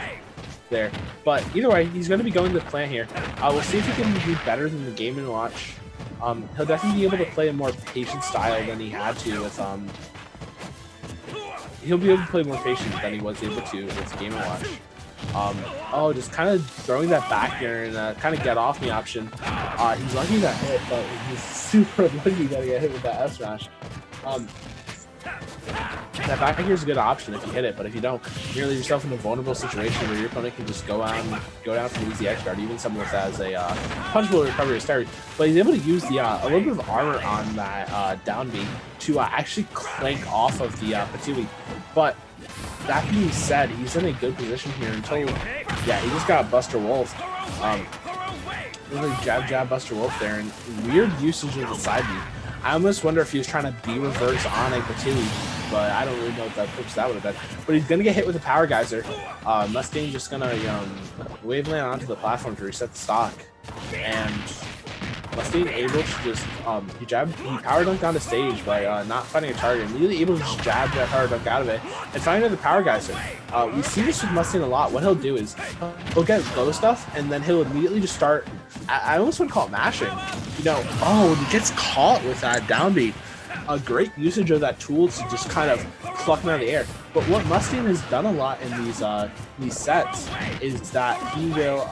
there. But either way, he's going to be going to plant here. We'll see if he can do better than the Game & Watch. He'll definitely be able to play a more patient style than he had to with he'll be able to play more patient than he was able to with Game & Watch. Just kind of throwing that back here and kind of get off me option. He's lucky that hit, but he's super lucky that he got hit with that F smash. That back here is a good option if you hit it, but if you don't, you leave yourself in a vulnerable situation where your opponent can just go down for an easy X guard, even someone that has a punchable recovery or start. But he's able to use the a little bit of armor on that down B to actually clank off of the Patui. But that being said, he's in a good position here until he just got Buster Wolf. Really jab Buster Wolf there, and weird usage of the side B. I almost wonder if he was trying to B reverse on a Patui, but I don't really know what that purpose that would have been. But he's gonna get hit with a Power Geyser. Mustang just gonna wave land onto the platform to reset the stock, and Mustang able to just he power dunked onto stage by not finding a target, immediately able to just jab that power dunk out of it and find another Power Geyser. We see this with Mustang a lot. What he'll do is he'll get low stuff and then he'll immediately just start. I almost want to call it mashing. You know, when he gets caught with that down B, a great usage of that tool to just kind of pluck him out of the air. But what Mustang has done a lot in these sets is that he will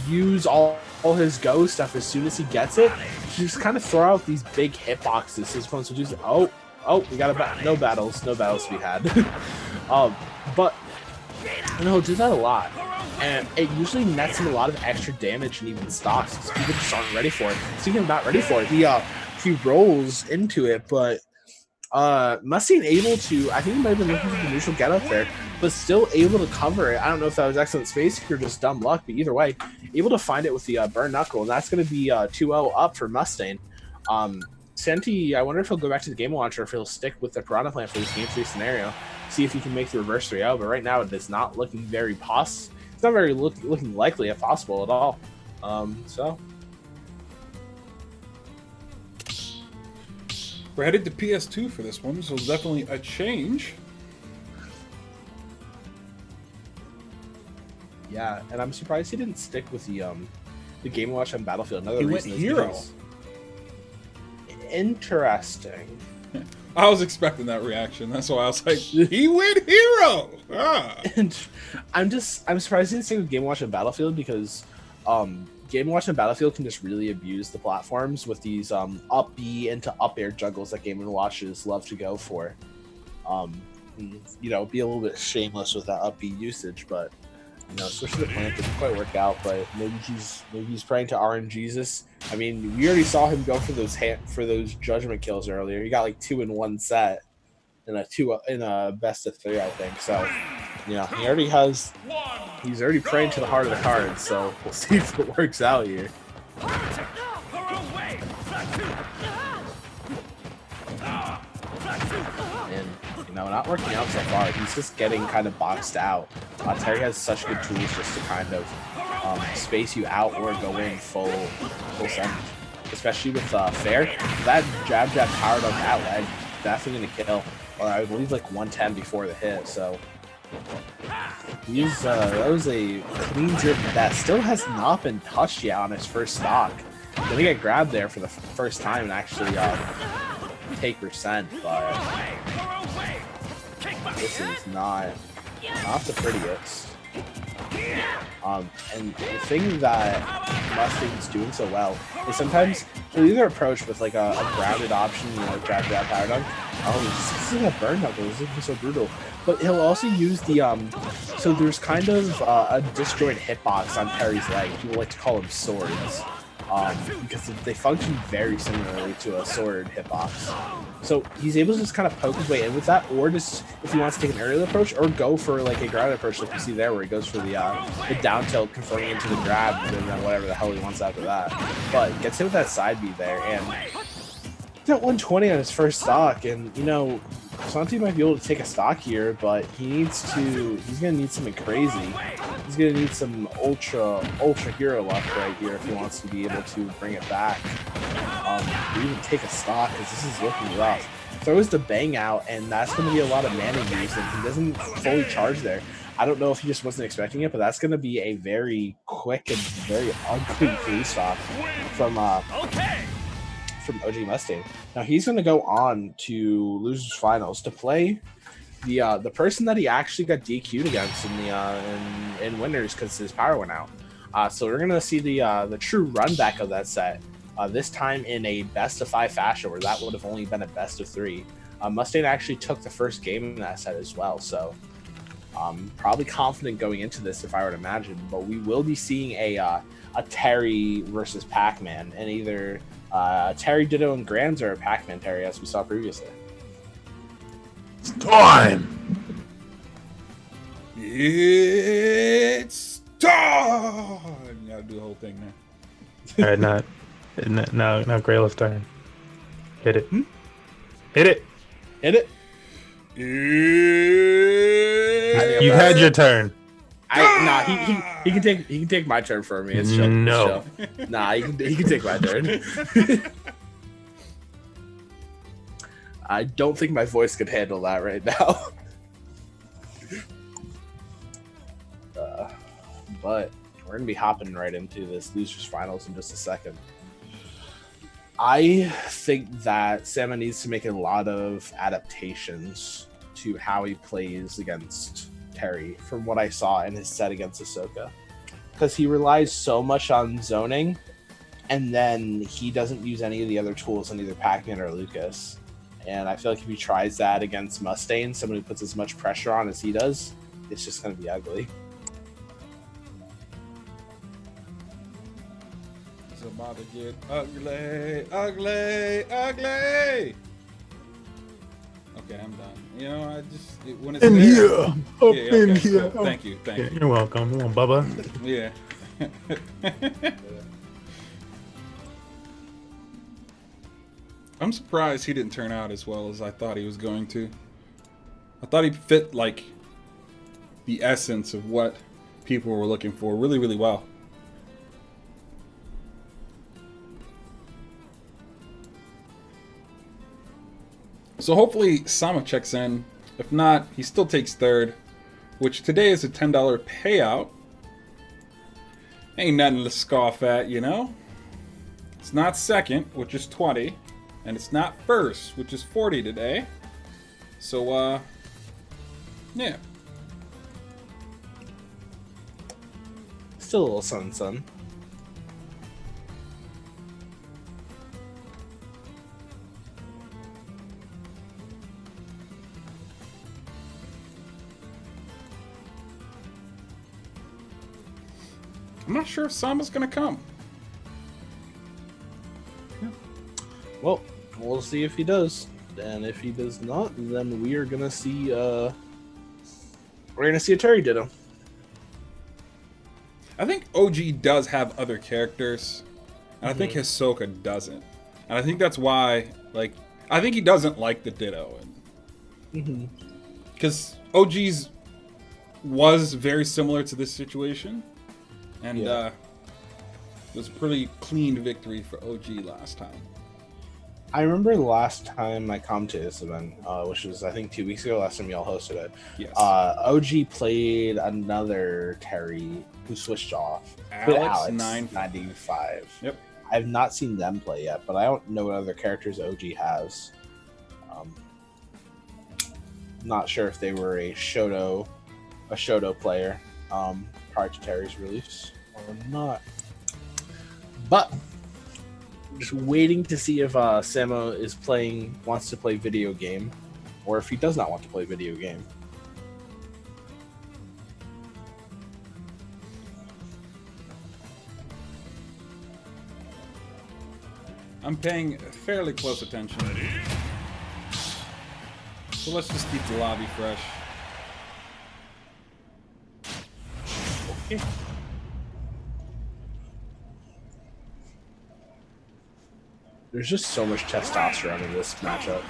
use all his go stuff as soon as he gets it. Just kind of throw out these big hitboxes. His opponents will use we got no battles to be had. But he'll do that a lot. And it usually nets him a lot of extra damage and even stocks because people just aren't ready for it. Speaking of not ready for it, he rolls into it, but Mustang able to, I think he might have been looking for the neutral get up there, but still able to cover it. I don't know if that was excellent space or just dumb luck, but either way, able to find it with the burn knuckle, and that's going to be 2-0 up for Mustang. Senti, I wonder if he'll go back to the Game Launcher, if he'll stick with the Piranha Plant for this Game 3 scenario, see if he can make the reverse 3-0, but right now it is not looking very it's not very looking likely if possible at all. So we're headed to PS2 for this one, so definitely a change. Yeah, and I'm surprised he didn't stick with the Game Watch on Battlefield. Another He reason went is hero. because- Interesting. I was expecting that reaction. That's why I was like, he went hero. And I'm surprised he didn't stick with Game Watch on Battlefield because Game Watch and Battlefield can just really abuse the platforms with these up B into up air juggles that Game & Watches love to go for. Be a little bit shameless with that up B usage, but especially the plant didn't quite work out. But maybe he's praying to RNGesus. I mean, we already saw him go for those judgment kills earlier. He got like 2 in one set in a best of 3, I think. So he's already praying to the heart of the cards. So we'll see if it works out here. And not working out so far. He's just getting kind of boxed out. Terry has such good tools just to kind of space you out or go in full send. Especially with Fair. That jab power dunk that leg definitely gonna kill. Or I believe like 110 before the hit. So that was a clean drip that still has not been touched yet on his first stock. Gonna get grabbed there for the first time and actually take percent, but this is not the prettiest. And the thing that Mustang's doing so well is sometimes he'll either approach with like a grounded option, you know, grab power dunk. Oh, this is a burn knuckle. This is so brutal. But he'll also use the so there's kind of a disjoint hitbox on Terry's leg. People like to call them swords. Because they function very similarly to a sword hitbox. So he's able to just kind of poke his way in with that, or just if he wants to take an aerial approach, or go for like a grounded approach like you see there, where he goes for the down tilt, confirming into the grab, and then whatever the hell he wants after that. But gets hit with that side B there, and he's at 120 on his first stock, and you know, Santi might be able to take a stock here, but he's gonna need something crazy. He's gonna need some ultra hero luck right here if he wants to be able to bring it back. Or even take a stock, because this is looking rough. Throws the bang out, and that's gonna be a lot of mana use, and he doesn't fully charge there. I don't know if he just wasn't expecting it, but that's gonna be a very quick and very ugly free stock from OG Mustang. Now he's going to go on to losers finals to play the person that he actually got DQ'd against in the in winners because his power went out. So we're going to see the true run back of that set. This time in a best of 5 fashion, where that would have only been a best of 3. Mustang actually took the first game in that set as well, so probably confident going into this if I were to imagine. But we will be seeing a Terry versus Pac-Man, and either Terry Ditto and Grands, or a Pac-Man Terry, as we saw previously. It's time! It's time! You gotta do the whole thing now. Alright, now Grayle's turn. Hit it. Hit it! Hit it! You've had your turn. He can take my turn for me. It's chill. No. It's chill. Nah, he can take my turn. I don't think my voice could handle that right now. But we're gonna be hopping right into this losers finals in just a second. I think that Sama needs to make a lot of adaptations to how he plays against Terry from what I saw in his set against Ahsoka, because he relies so much on zoning, and then he doesn't use any of the other tools on either Pac-Man or Lucas. And I feel like if he tries that against Mustang, someone who puts as much pressure on as he does, it's just going to be ugly. It's about to get ugly. Okay, I'm done. You know, I just when it's In there, here, up in okay, here. cool. Thank you. Yeah, you're welcome. Come on, Bubba. Yeah. I'm surprised he didn't turn out as well as I thought he was going to. I thought he fit like the essence of what people were looking for really, really well. So hopefully Sama checks in. If not, he still takes third, which today is a $10 payout. Ain't nothing to scoff at, you know? It's not second, which is 20, and it's not first, which is 40 today. So, yeah. Still a little sun. I'm not sure if Sama's gonna come. Well, we'll see if he does. And if he does not, then we are gonna see a Terry Ditto. I think OG does have other characters, and I think Hisoka doesn't. And I think that's why, like, I think he doesn't like the Ditto. Because OG's was very similar to this situation. And it was a pretty clean victory for OG last time. I remember the last time I come to this event, which was I think 2 weeks ago, last time y'all hosted it. Yes. OG played another Terry who switched off. Alex 995. Yep. I have not seen them play yet, but I don't know what other characters OG has. Not sure if they were a Shoto player. prior to Terry's release or not. But I'm just waiting to see if Samo wants to play video game, or if he does not want to play video game. I'm paying fairly close attention. So let's just keep the lobby fresh. Okay. There's just so much testosterone in this matchup.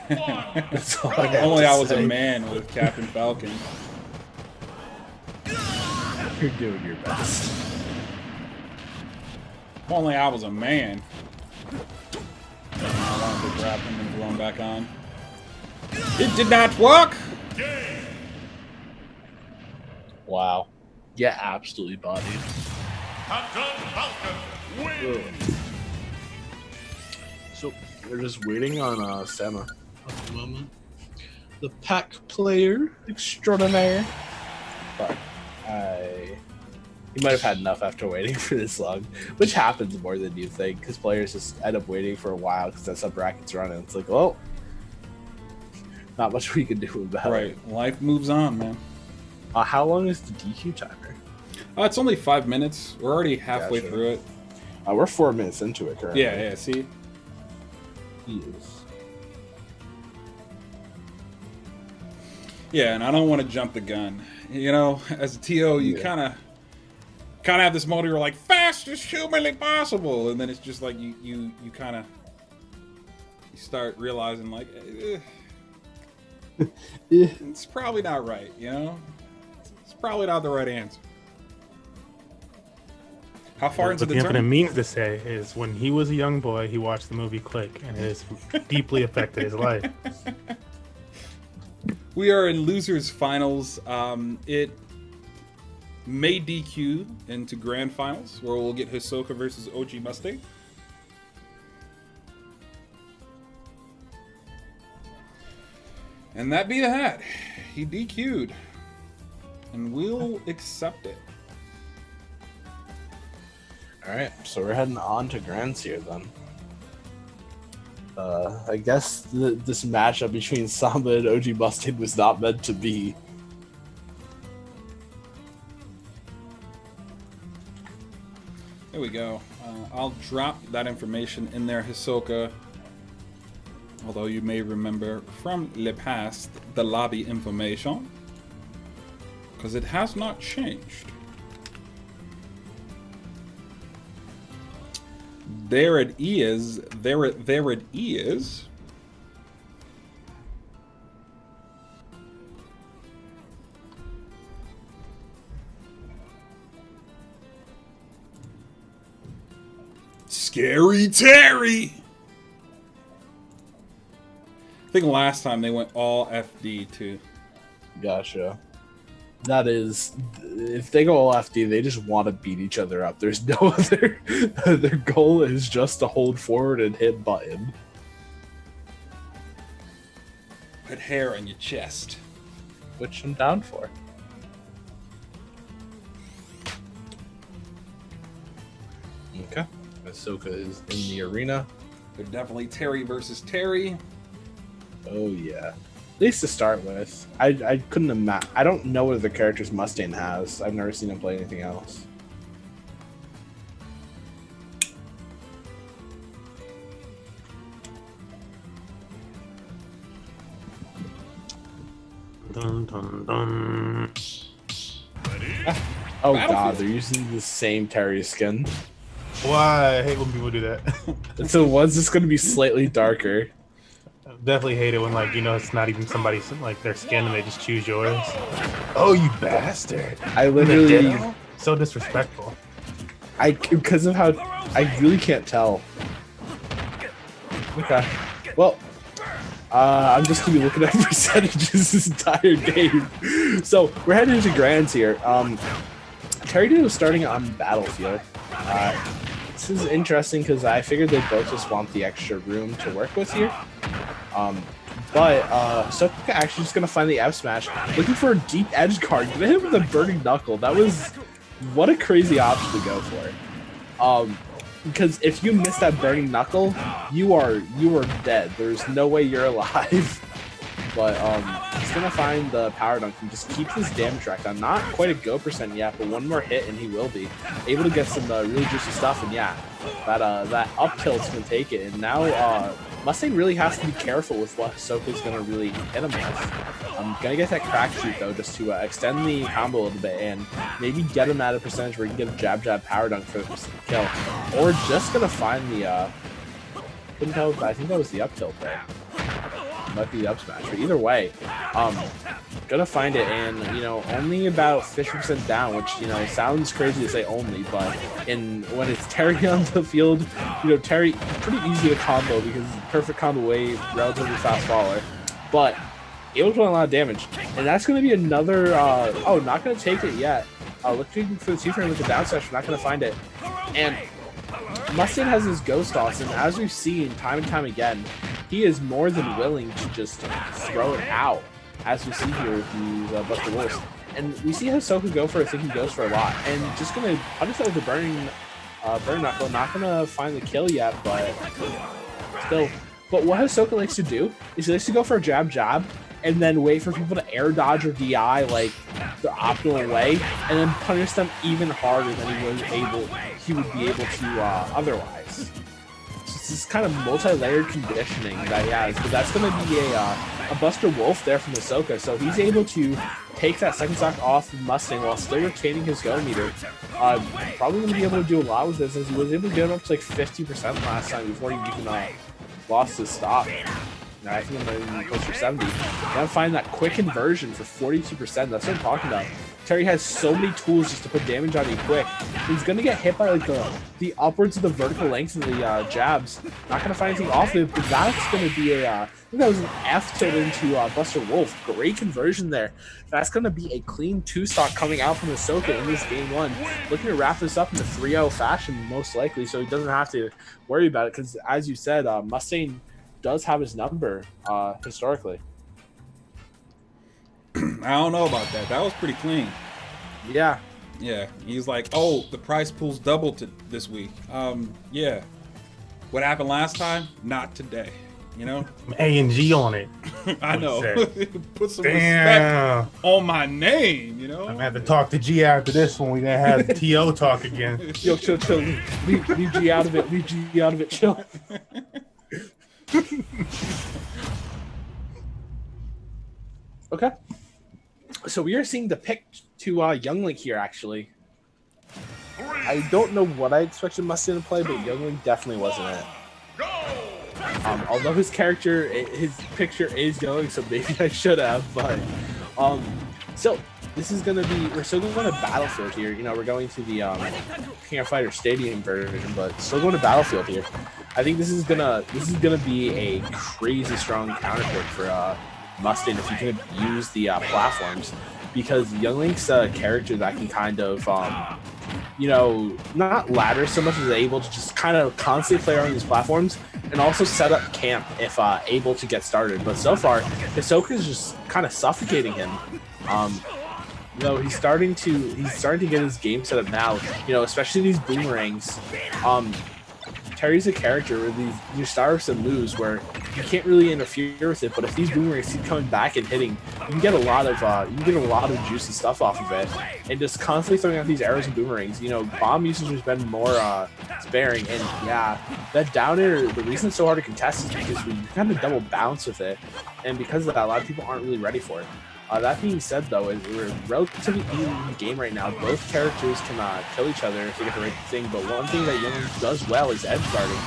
That's all I have Only to I was say. a man with Captain Falcon. You're doing your best. If only I was a man. I wanted to grab him and blow him back on. It did not work! Wow. Yeah, absolutely bodied. Captain Falcon wins. So we're just waiting on Sama at the moment. The pack player extraordinaire. But he might have had enough after waiting for this long, which happens more than you think, because players just end up waiting for a while because that's how brackets run, and it's like, well, not much we can do about it. Right, life moves on, man. How long is the DQ timer? It's only 5 minutes. We're already halfway Gotcha. through it. We're 4 minutes into it currently. Yeah, see? He is. Yeah, and I don't want to jump the gun. You know, as a TO, you kind of have this mode where you're like, fast as humanly possible, and then it's just like you kind of start realizing like, it's probably not right. You know, it's probably not the right answer. How far into What the the infinite tournament? means to say is when he was a young boy, he watched the movie Click, and it has deeply affected his life. We are in losers finals. It may DQ into grand finals, where we'll get Hisoka versus OG Mustang. And that be that. He DQ'd. And we'll accept it. Alright, so we're heading on to Grands here then. I guess this matchup between Samba and OG Mustang was not meant to be. There we go. I'll drop that information in there, Hisoka. Although you may remember from Le Past the lobby information. Because it has not changed. There it is. There it is. Scary Terry. I think last time they went all FD too. Gotcha. That is, if they go all FD, they just want to beat each other up. There's no other. Their goal is just to hold forward and hit button. Put hair on your chest. Which I'm down for. Okay. Ahsoka is in the arena. They're definitely Terry versus Terry. Oh yeah. At least to start with. I couldn't imagine. I don't know what the characters Mustang has. I've never seen him play anything else. Dun, dun, dun. Oh god, they're using the same Terry skin. Why? I hate when people do that. So one's just gonna be slightly darker. Definitely hate it when, like, you know, it's not even somebody's, like, their skin and they just choose yours. Oh, you bastard. I literally, So disrespectful. because of how, I really can't tell. Okay. Well, I'm just gonna be looking at percentages this entire game. So we're heading into Grands here. Terry was starting on Battlefield. This is interesting because I figured they both just want the extra room to work with here. But Ahsoka actually just gonna find the F smash, looking for a deep edge guard. Gonna hit him with a burning knuckle. That was what a crazy option to go for. Because if you miss that burning knuckle, you are dead. There's no way you're alive. But he's gonna find the power dunk and just keep his damage rack down. Not quite a go percent yet, but one more hit and he will be able to get some really juicy stuff. And yeah, that up tilt's gonna take it. And now Mustang really has to be careful with what Hisoka's gonna really hit him with. I'm gonna get that crack shoot though, just to extend the combo a little bit and maybe get him at a percentage where he can get a jab power dunk for the kill, or just gonna find the. Couldn't tell, but I think that was the up tilt there. Might be the up smash, but either way, gonna find it, and only about 50% down, which sounds crazy to say only, but when it's Terry on the field, Terry pretty easy to combo because he's a perfect combo way, relatively fast faller, but able to do a lot of damage, and that's gonna be another. Not gonna take it yet. Looking for the 2-frame with the down smash, we're not gonna find it, and Mustang has his Ghost Toss, and as we've seen time and time again, he is more than willing to just throw it out, as we see here with these Buster Wolves. And we see Hisoka go for it, I think he goes for a lot, and just gonna punish that with the burn knuckle. Not gonna find the kill yet, but still. But what Hisoka likes to do is he likes to go for a jab, and then wait for people to air dodge or DI like the optimal way, and then punish them even harder than he would be able to otherwise. So it's this kind of multi-layered conditioning that he has, but that's going to be a Buster Wolf there from Hisoka, so he's able to take that second stock off of Mustang while still retaining his go meter. Probably going to be able to do a lot with this, as he was able to get up to like 50% last time before he even lost his stock. I think I'm even close to 70. Gotta find that quick conversion for 42%. That's what I'm talking about. Terry has so many tools just to put damage on you quick. He's gonna get hit by like the upwards of the vertical length of the jabs. Not gonna find anything off it, but that's gonna be I think that was an F tilt into Buster Wolf. Great conversion there. That's gonna be a clean 2-stock coming out from Hisoka in this game 1. Looking to wrap this up in a 3-0 fashion, most likely, so he doesn't have to worry about it. Because as you said, Mustang does have his number historically. I don't know about that. That was pretty clean. Yeah. Yeah. He's like, oh, the prize pool's doubled this week. Yeah. What happened last time? Not today. A&G on it. I know. Put some Damn. respect on my name, I'm gonna have to talk to G after this one. We're gonna have TO talk again. Yo, chill. Leave G out of it. Leave G out of it. Chill. Okay, so we are seeing the pick to Young Link here. Actually, I don't know what I expected Mustang to play, but Young Link definitely wasn't it. Although his picture is Young Link, so maybe I should have. But so this is gonna be, we're still going to Battlefield here. We're going to the King of Fighters Stadium version, but still going to Battlefield here. I think this is gonna be a crazy strong counterpick for Mustang if you can use the platforms, because Young Link's a character that can kind of not ladder so much as able to just kind of constantly play around these platforms and also set up camp if able to get started. But so far, Hisoka is just kind of suffocating him. He's starting to get his game set up now. Especially these boomerangs. Terry's a character where you start with some moves where you can't really interfere with it, but if these boomerangs keep coming back and hitting, you can get a lot of juicy stuff off of it, and just constantly throwing out these arrows and boomerangs. Bomb usage has been more sparing, and yeah, that down air, the reason it's so hard to contest is because we kind of double bounce with it, and because of that, a lot of people aren't really ready for it. That being said, though, we're relatively in the game right now. Both characters can kill each other if they get the right thing, but one thing that Young does well is edge guarding.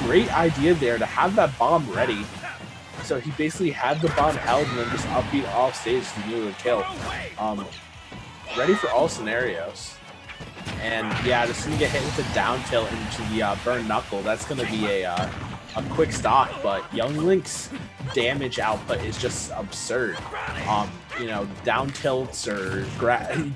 Great idea there to have that bomb ready. So he basically had the bomb held and then just upbeat off stage to do a kill. Ready for all scenarios. And yeah, just gonna get hit with a down tilt into the burn knuckle. That's gonna be a quick stock, but Young Link's damage output is just absurd. Down tilts or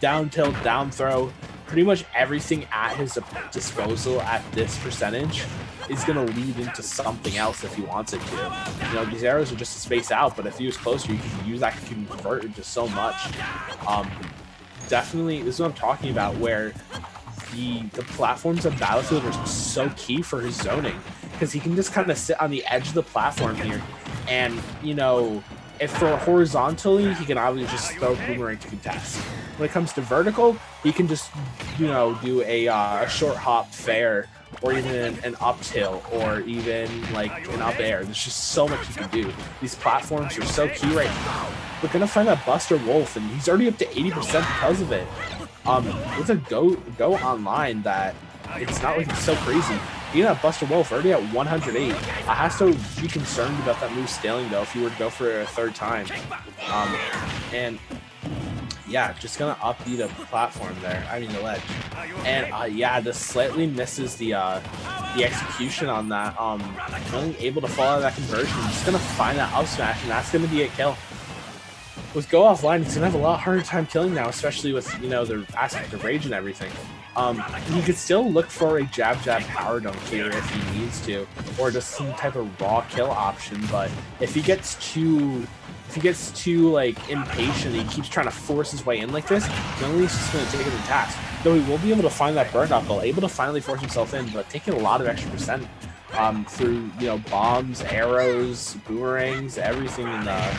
down tilt, down throw, pretty much everything at his disposal at this percentage is going to lead into something else if he wants it to. These arrows are just to space out, but if he was closer, you can use that to convert into so much. this is what I'm talking about, where the platforms of Battlefield are so key for his zoning, because he can just kind of sit on the edge of the platform here, and you know, if for horizontally, he can obviously just throw boomerang to contest. When it comes to vertical, he can just, you know, do a short hop fair, or even an up tilt, or even like an up air. There's just so much you can do. These platforms are so key right now. We're gonna find that Buster Wolf, and he's already up to 80% because of it. With a go online that it's not like it's so crazy. Even at Buster Wolf already at 108. I have to be concerned about that move scaling though if you were to go for it a third time. And yeah, just gonna upbeat a platform there. I mean the ledge. And yeah, this slightly misses the execution on that. Only able to follow that conversion. Just gonna find that up smash, and that's gonna be a kill. With go offline, he's gonna have a lot harder time killing now, especially with, you know, the aspect of rage and everything. He could still look for a jab power dunk here if he needs to, or just some type of raw kill option. But if he gets too like impatient, he keeps trying to force his way in like this, then he's just gonna take it to task. Though he will be able to find that burn knuckle, able to finally force himself in, but taking a lot of extra percent through, you know, bombs, arrows, boomerangs, everything in the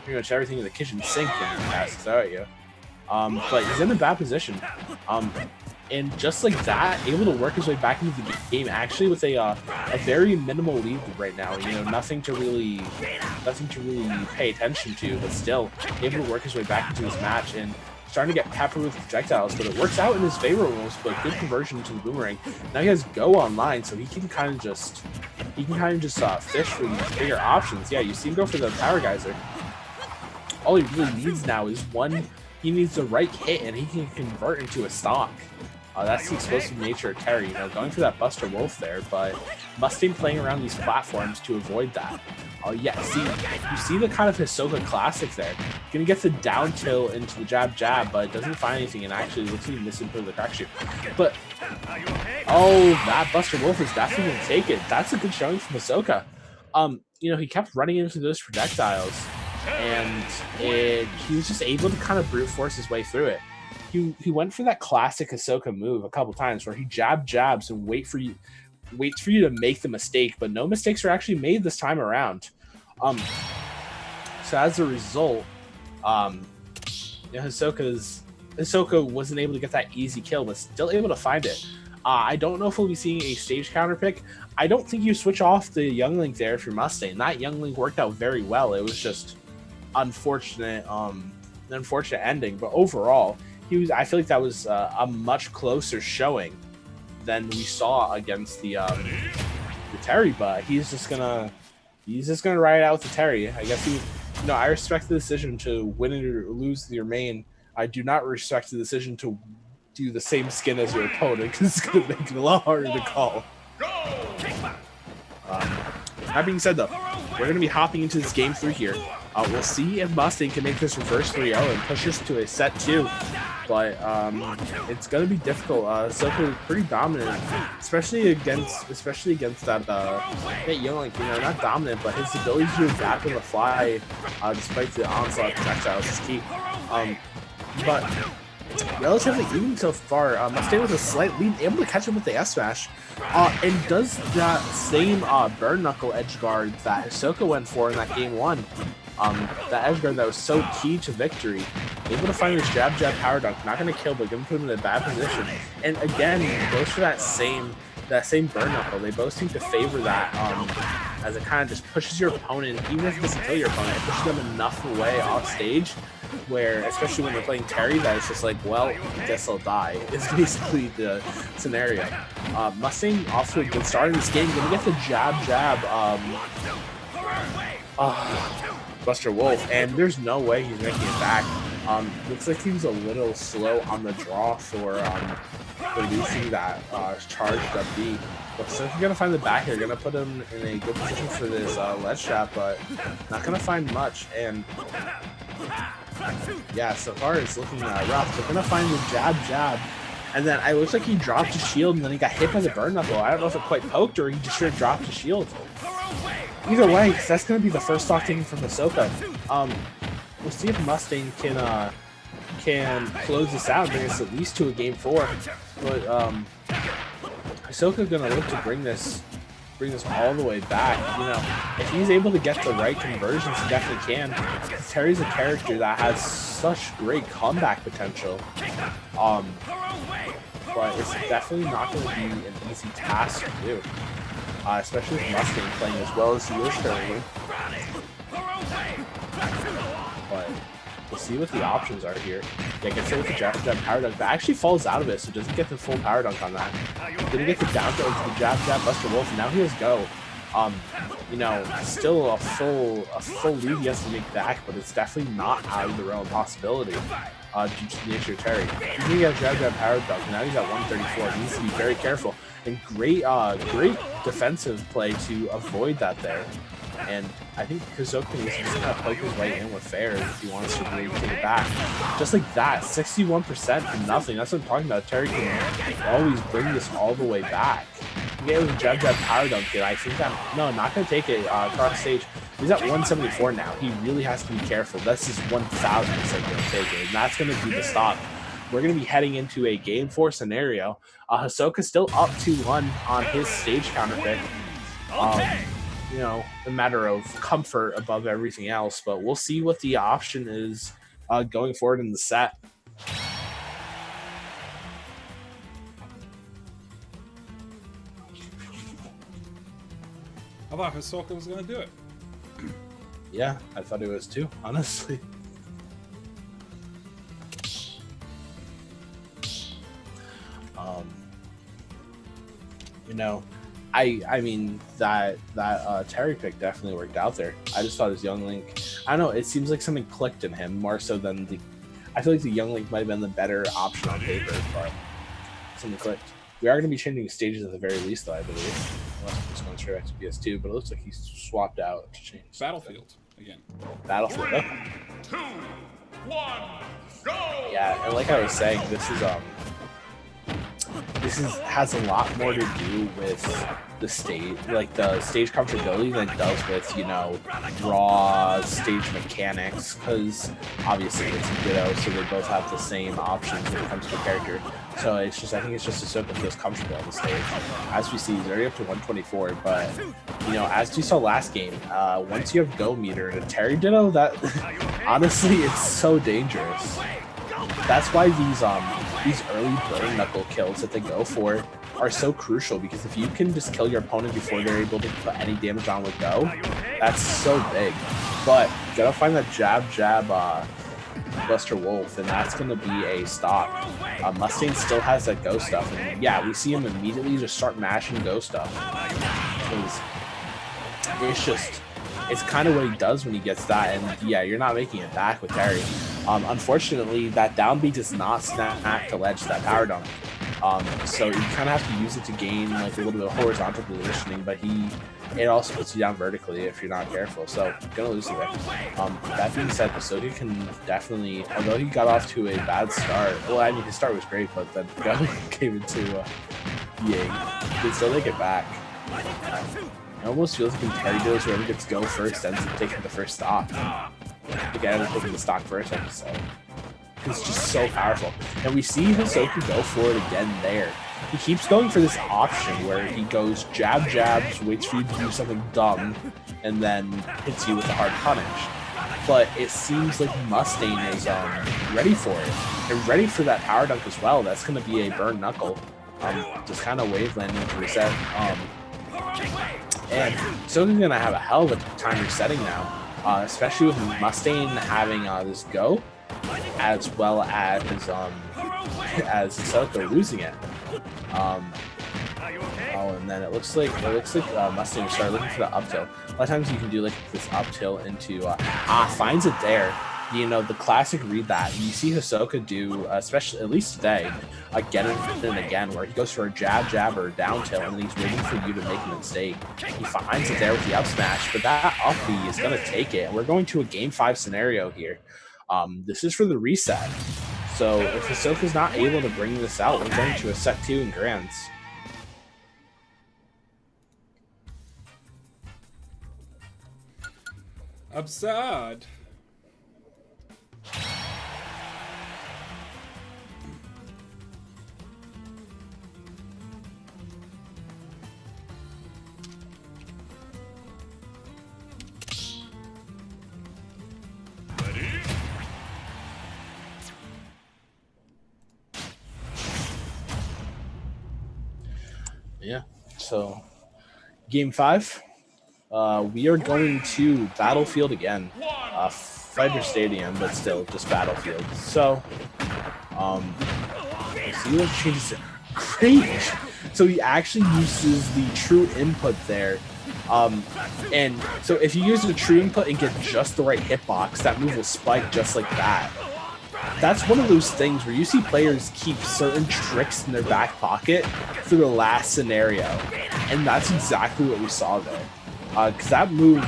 pretty much everything in the kitchen sink when he passes out at you. But he's in a bad position. And just like that, able to work his way back into the game, actually with a very minimal lead right now. You know, nothing to really pay attention to, but still able to work his way back into this match and starting to get peppered with projectiles. But it works out in his favor almost. But good conversion into the boomerang. Now he has go online, so he can kind of just fish for these bigger options. Yeah, you see him go for the power geyser. All he really needs now is he needs the right hit, and he can convert into a stock. That's the explosive nature of Terry, you know, going for that Buster Wolf there, but Mustang playing around these platforms to avoid that. Yeah, you see the kind of Hisoka classic there. Gonna get the down tilt into the jab, but doesn't find anything, and actually looks like he misinput the crack shoot. But, that Buster Wolf is definitely gonna take it. That's a good showing from Hisoka. You know, he kept running into those projectiles, and he was just able to kind of brute force his way through it. He went for that classic Hisoka move a couple times where he jabs and waits for you to make the mistake, but no mistakes are actually made this time around. So as a result, you know, Hisoka wasn't able to get that easy kill, but still able to find it. I don't know if we'll be seeing a stage counter pick. I don't think you switch off the Young Link there if you're Mustang. That Young Link worked out very well. It was just unfortunate, an unfortunate ending. But overall, I feel like that was a much closer showing than we saw against the Terry. But he's just gonna ride it out with the Terry. I guess I respect the decision to win or lose your main. I do not respect the decision to do the same skin as your opponent, because it's gonna make it a lot harder to call. That being said, though, we're going to be hopping into this game 3 here. We'll see if Mustang can make this reverse 3-0 and push us to a set 2. But it's going to be difficult. Hisoka pretty dominant, especially against that Young Link. You know, not dominant, but his ability to adapt on the fly, despite the onslaught projectiles, is key. But relatively even so far. Mustang with a slight lead, able to catch him with the S-Smash, and does that same burn knuckle edge guard that Hisoka went for in that game 1. That edge guard that was so key to victory. Able to find his jab power dunk, not going to kill, but going to put him in a bad position. And again, goes for that same burn knuckle. They both seem to favor that, as it kind of just pushes your opponent, even if it doesn't kill your opponent, it pushes them enough away off stage, where, especially when they're playing Terry, that it's just like, well, I guess I'll die, is basically the scenario. Mustang off to a good start in this game, gonna get the jab, Buster Wolf, and there's no way he's making it back. Looks like he was a little slow on the draw for releasing that charged up B. But so if you're gonna find the back here, gonna put him in a good position for this ledge trap, but not gonna find much. And yeah, so far it's looking rough. They're gonna find the jab, and then it looks like he dropped his shield, and then he got hit by the burn knuckle. I don't know if it quite poked or he just sure dropped his shield. Either way, that's going to be the first stock taken from Hisoka. We'll see if Mustang can can close this out, bring us at least to a game 4. But Hisoka gonna look to bring this all the way back. You know, if he's able to get the right conversions, he definitely can. Terry's a character that has such great comeback potential. But it's definitely not going to be an easy task to do, especially with Mustang playing as well as he is currently. But we'll see what the options are here. Yeah, gets hit with the jab power dunk, but actually falls out of it, so doesn't get the full power dunk on that. Didn't get the down throw into the jab Buster Wolf, and now he has go. You know, still a full lead he has to make back, but it's definitely not out of the realm of possibility. Due to the nature of Terry. He's gonna get a jab power dunk, and now he's at 134. He needs to be very careful. And great defensive play to avoid that there. And I think Hisoka needs to just kind of poke his way in with fair if he wants to really take it back. Just like that, 61% for nothing. That's what I'm talking about. Terry can always bring this all the way back. You get it with a jab power dunk, and I think that, no, not going to take it across stage. He's at 174 now. He really has to be careful. That's just 1,000% going to take it, and that's going to be the stop. We're going to be heading into a game 4 scenario. Hisoka's still up 2-1 on his stage counter pick. You know, a matter of comfort above everything else, but we'll see what the option is going forward in the set. I thought Hisoka was going to do it. Yeah, I thought it was too, honestly. You know, I mean that Terry pick definitely worked out there. I just thought his Young Link, I don't know, it seems like something clicked in him more so than I feel like the Young Link might have been the better option on paper, but something clicked. We are going to be changing stages at the very least, though, I believe. Unless we're just going straight back to PS2, but it looks like he's swapped out to change. Battlefield again. Battlefield. Oh. 2, 1, go! Yeah, and like I was saying, this has a lot more to do with the stage, like the stage comfortability than it does with, you know, raw stage mechanics, because obviously it's a Ditto, so they both have the same options when it comes to character. So it's just, I think it's just Hisoka feels comfortable on the stage. As we see, he's already up to 124, but, you know, as we saw last game, once you have Go meter and a Terry Ditto, that, honestly, it's so dangerous. That's why these early burn knuckle kills that they go for are so crucial, because if you can just kill your opponent before they're able to put any damage on with Go, that's so big. But you gotta find that jab Buster Wolf, and that's gonna be a stop. Mustang still has that Go stuff, and yeah, we see him immediately just start mashing Go stuff. It's kind of what he does when he gets that, and yeah, you're not making it back with Terry. Unfortunately, that down B does not snap to ledge that power dunk. So you kind of have to use it to gain like a little bit of horizontal positioning, but it also puts you down vertically if you're not careful. So gonna lose it there. That being said, Hisoka can definitely, although he got off to a bad start. Well, I mean his start was great, but then Go came into Ying. He can still make it back. It almost feels like in Terry Dills whoever gets Go first ends up taking the first stop. The guy ended up taking the stock first episode. It's just so powerful. And we see Hisoka go for it again there. He keeps going for this option where he goes jabs, waits for you to do something dumb, and then hits you with a hard punish. But it seems like Mustang is ready for it. And ready for that power dunk as well. That's going to be a burn knuckle. Just kind of wave landing to reset. And Hisoka's going to have a hell of a time resetting now. Especially with Mustang having this Go, as well as Hisoka losing it. And then it looks like Mustang started looking for the up tilt. A lot of times you can do like this up tilt into finds it there. You know, the classic read that you see Hisoka do, especially at least today, again and again, where he goes for a jab or a down tilt, and he's waiting for you to make a mistake. He finds it there with the up smash, but that up B is going to take it. We're going to a game 5 scenario here. This is for the reset. So if Hisoka's not able to bring this out, we're going to a set 2 in Grands. Absurd. Yeah. So, game 5, we are going to Battlefield again. Fighter Stadium, but still just Battlefield. So, see what changes it. Great. So he actually uses the true input there. And so if you use the true input and get just the right hitbox, that move will spike just like that. That's one of those things where you see players keep certain tricks in their back pocket for the last scenario. And that's exactly what we saw there. Because that move,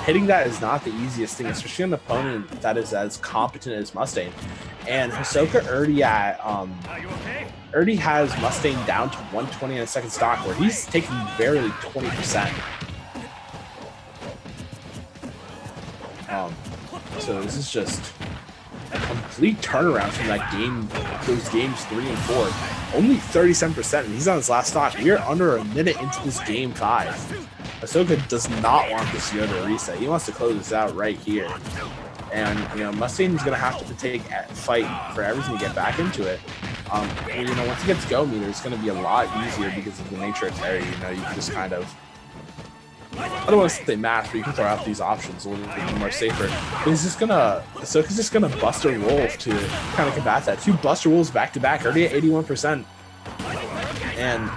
hitting that is not the easiest thing, especially on an opponent that is as competent as Mustang. And Hisoka already has Mustang down to 120 on second stock, where he's taking barely 20%. So this is just a complete turnaround from that game, those games 3 and 4. Only 37%, and he's on his last stock. We are under a minute into this game 5. Hisoka does not want this Yoda reset. He wants to close this out right here. And, you know, Mustang's going to have to take a fight for everything to get back into it. And, you know, once he gets go meter, it's going to be a lot easier because of the nature of Terry. You know, you can just kind of, I don't want to say math, but you can throw out these options a little bit more safer. But he's just gonna, Hisoka's just gonna Buster Wolf to kind of combat that. 2 Buster Wolves back to back, already at 81%. And,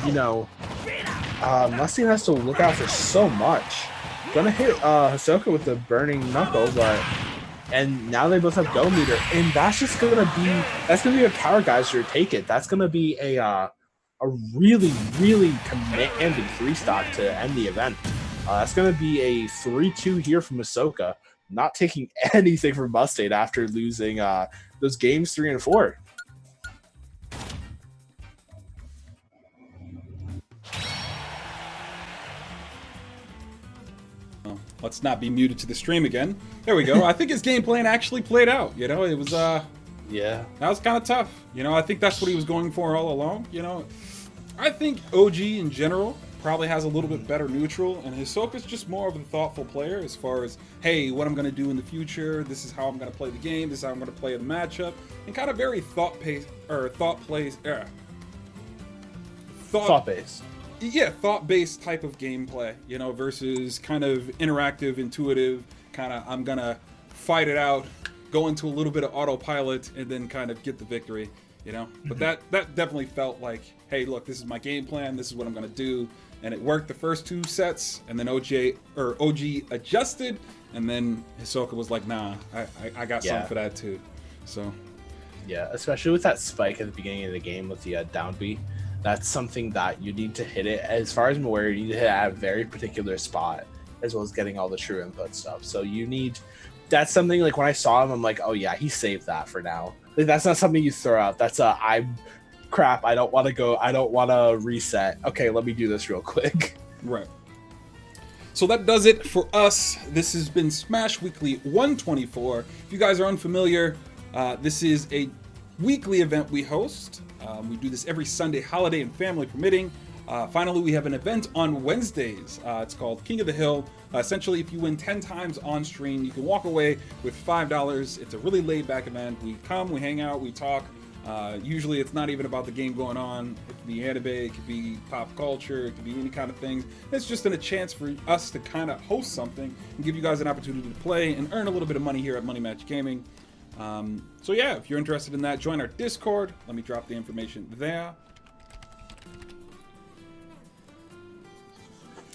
you know, Mustang has to look out for so much. Gonna hit Hisoka with the burning knuckle, and now they both have go meter, and that's just gonna be a power geyser to take it. That's gonna be a really, really commanding 3-stock to end the event. That's going to be a 3-2 here from Hisoka, not taking anything from Mustang after losing those games 3 and 4. Let's not be muted to the stream again. There we go. I think his game plan actually played out. You know, it was yeah, that was kind of tough. You know, I think that's what he was going for all along. You know, I think OG in general probably has a little bit better neutral, and Hisoka's just more of a thoughtful player as far as, hey, what I'm going to do in the future, this is how I'm going to play the game, this is how I'm going to play the matchup, and kind of very thought-based. Yeah, thought-based type of gameplay, you know, versus kind of interactive, intuitive, kind of, I'm going to fight it out, go into a little bit of autopilot, and then kind of get the victory, you know? But that definitely felt like, hey, look, this is my game plan, this is what I'm going to do, and it worked the first 2 sets, and then OG adjusted, and then Hisoka was like, nah, I got something for that too. So, yeah, especially with that spike at the beginning of the game with the down B. That's something that you need to hit it. As far as I'm aware, you need to hit it at a very particular spot, as well as getting all the true input stuff. So you need, that's something like when I saw him, I'm like, oh yeah, he saved that for now. Like, that's not something you throw out. That's crap, I don't want to go, I don't want to reset. Okay, let me do this real quick. Right. So that does it for us. This has been Smash Weekly 124. If you guys are unfamiliar, this is a weekly event we host. We do this every Sunday, holiday and family permitting. Finally, we have an event on Wednesdays. It's called King of the Hill. Essentially, if you win 10 times on stream, you can walk away with $5. It's a really laid-back event. We come, we hang out, we talk. Usually, it's not even about the game going on. It could be anime, it could be pop culture, it could be any kind of thing. It's just a chance for us to kind of host something and give you guys an opportunity to play and earn a little bit of money here at Money Match Gaming. So yeah, if you're interested in that, join our Discord. Let me drop the information there.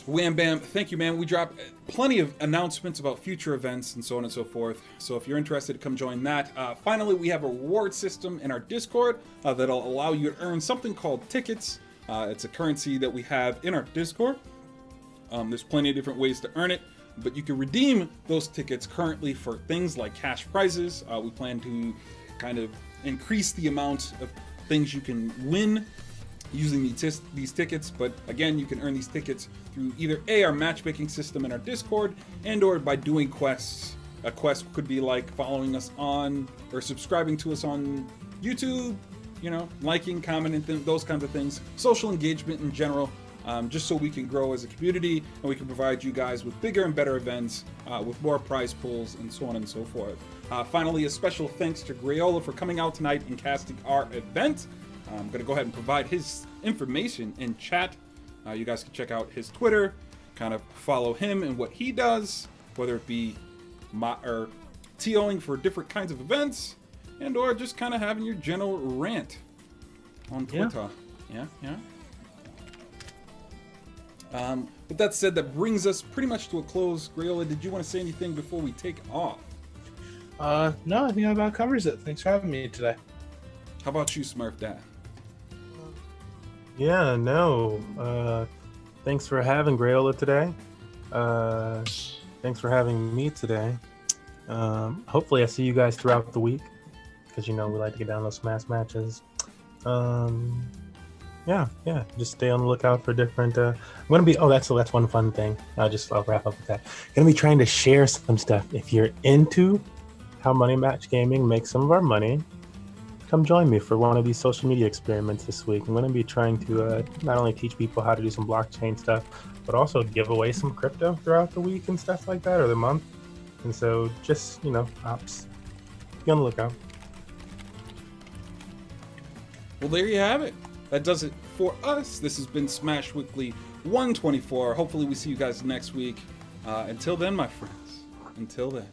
Wham Bam, thank you, man. We drop plenty of announcements about future events and so on and so forth. So if you're interested, come join that. Finally, we have a reward system in our Discord that'll allow you to earn something called tickets. It's a currency that we have in our Discord. There's plenty of different ways to earn it, but you can redeem those tickets currently for things like cash prizes. We plan to kind of increase the amount of things you can win using these tickets, but again, you can earn these tickets through either our matchmaking system in our Discord and or by doing quests. A quest could be like following us on or subscribing to us on YouTube, you know, liking, commenting, those kinds of things, social engagement in general, just so we can grow as a community and we can provide you guys with bigger and better events with more prize pools and so on and so forth. Finally, a special thanks to Grayola for coming out tonight and casting our event. I'm going to go ahead and provide his information in chat. You guys can check out his Twitter, kind of follow him and what he does, whether it be TOing for different kinds of events, and or just kind of having your general rant on Twitter. Yeah. With that said, that brings us pretty much to a close. Grayola, did you want to say anything before we take off? No, I think that about covers it. Thanks for having me today. How about you, Smurf Dad? Yeah, no. Thanks for having Grayola today. Thanks for having me today. Hopefully I see you guys throughout the week, because we like to get down those smash matches. Yeah, just stay on the lookout for different I'm gonna be that's one fun thing. I'll wrap up with that. Gonna be trying to share some stuff. If you're into how Money Match Gaming makes some of our money, come join me for one of these social media experiments this week. I'm going to be trying to not only teach people how to do some blockchain stuff, but also give away some crypto throughout the week and stuff like that, or the month. And so just, ops, be on the lookout. Well, there you have it. That does it for us. This has been Smash Weekly 124. Hopefully we see you guys next week. Until then, my friends. Until then.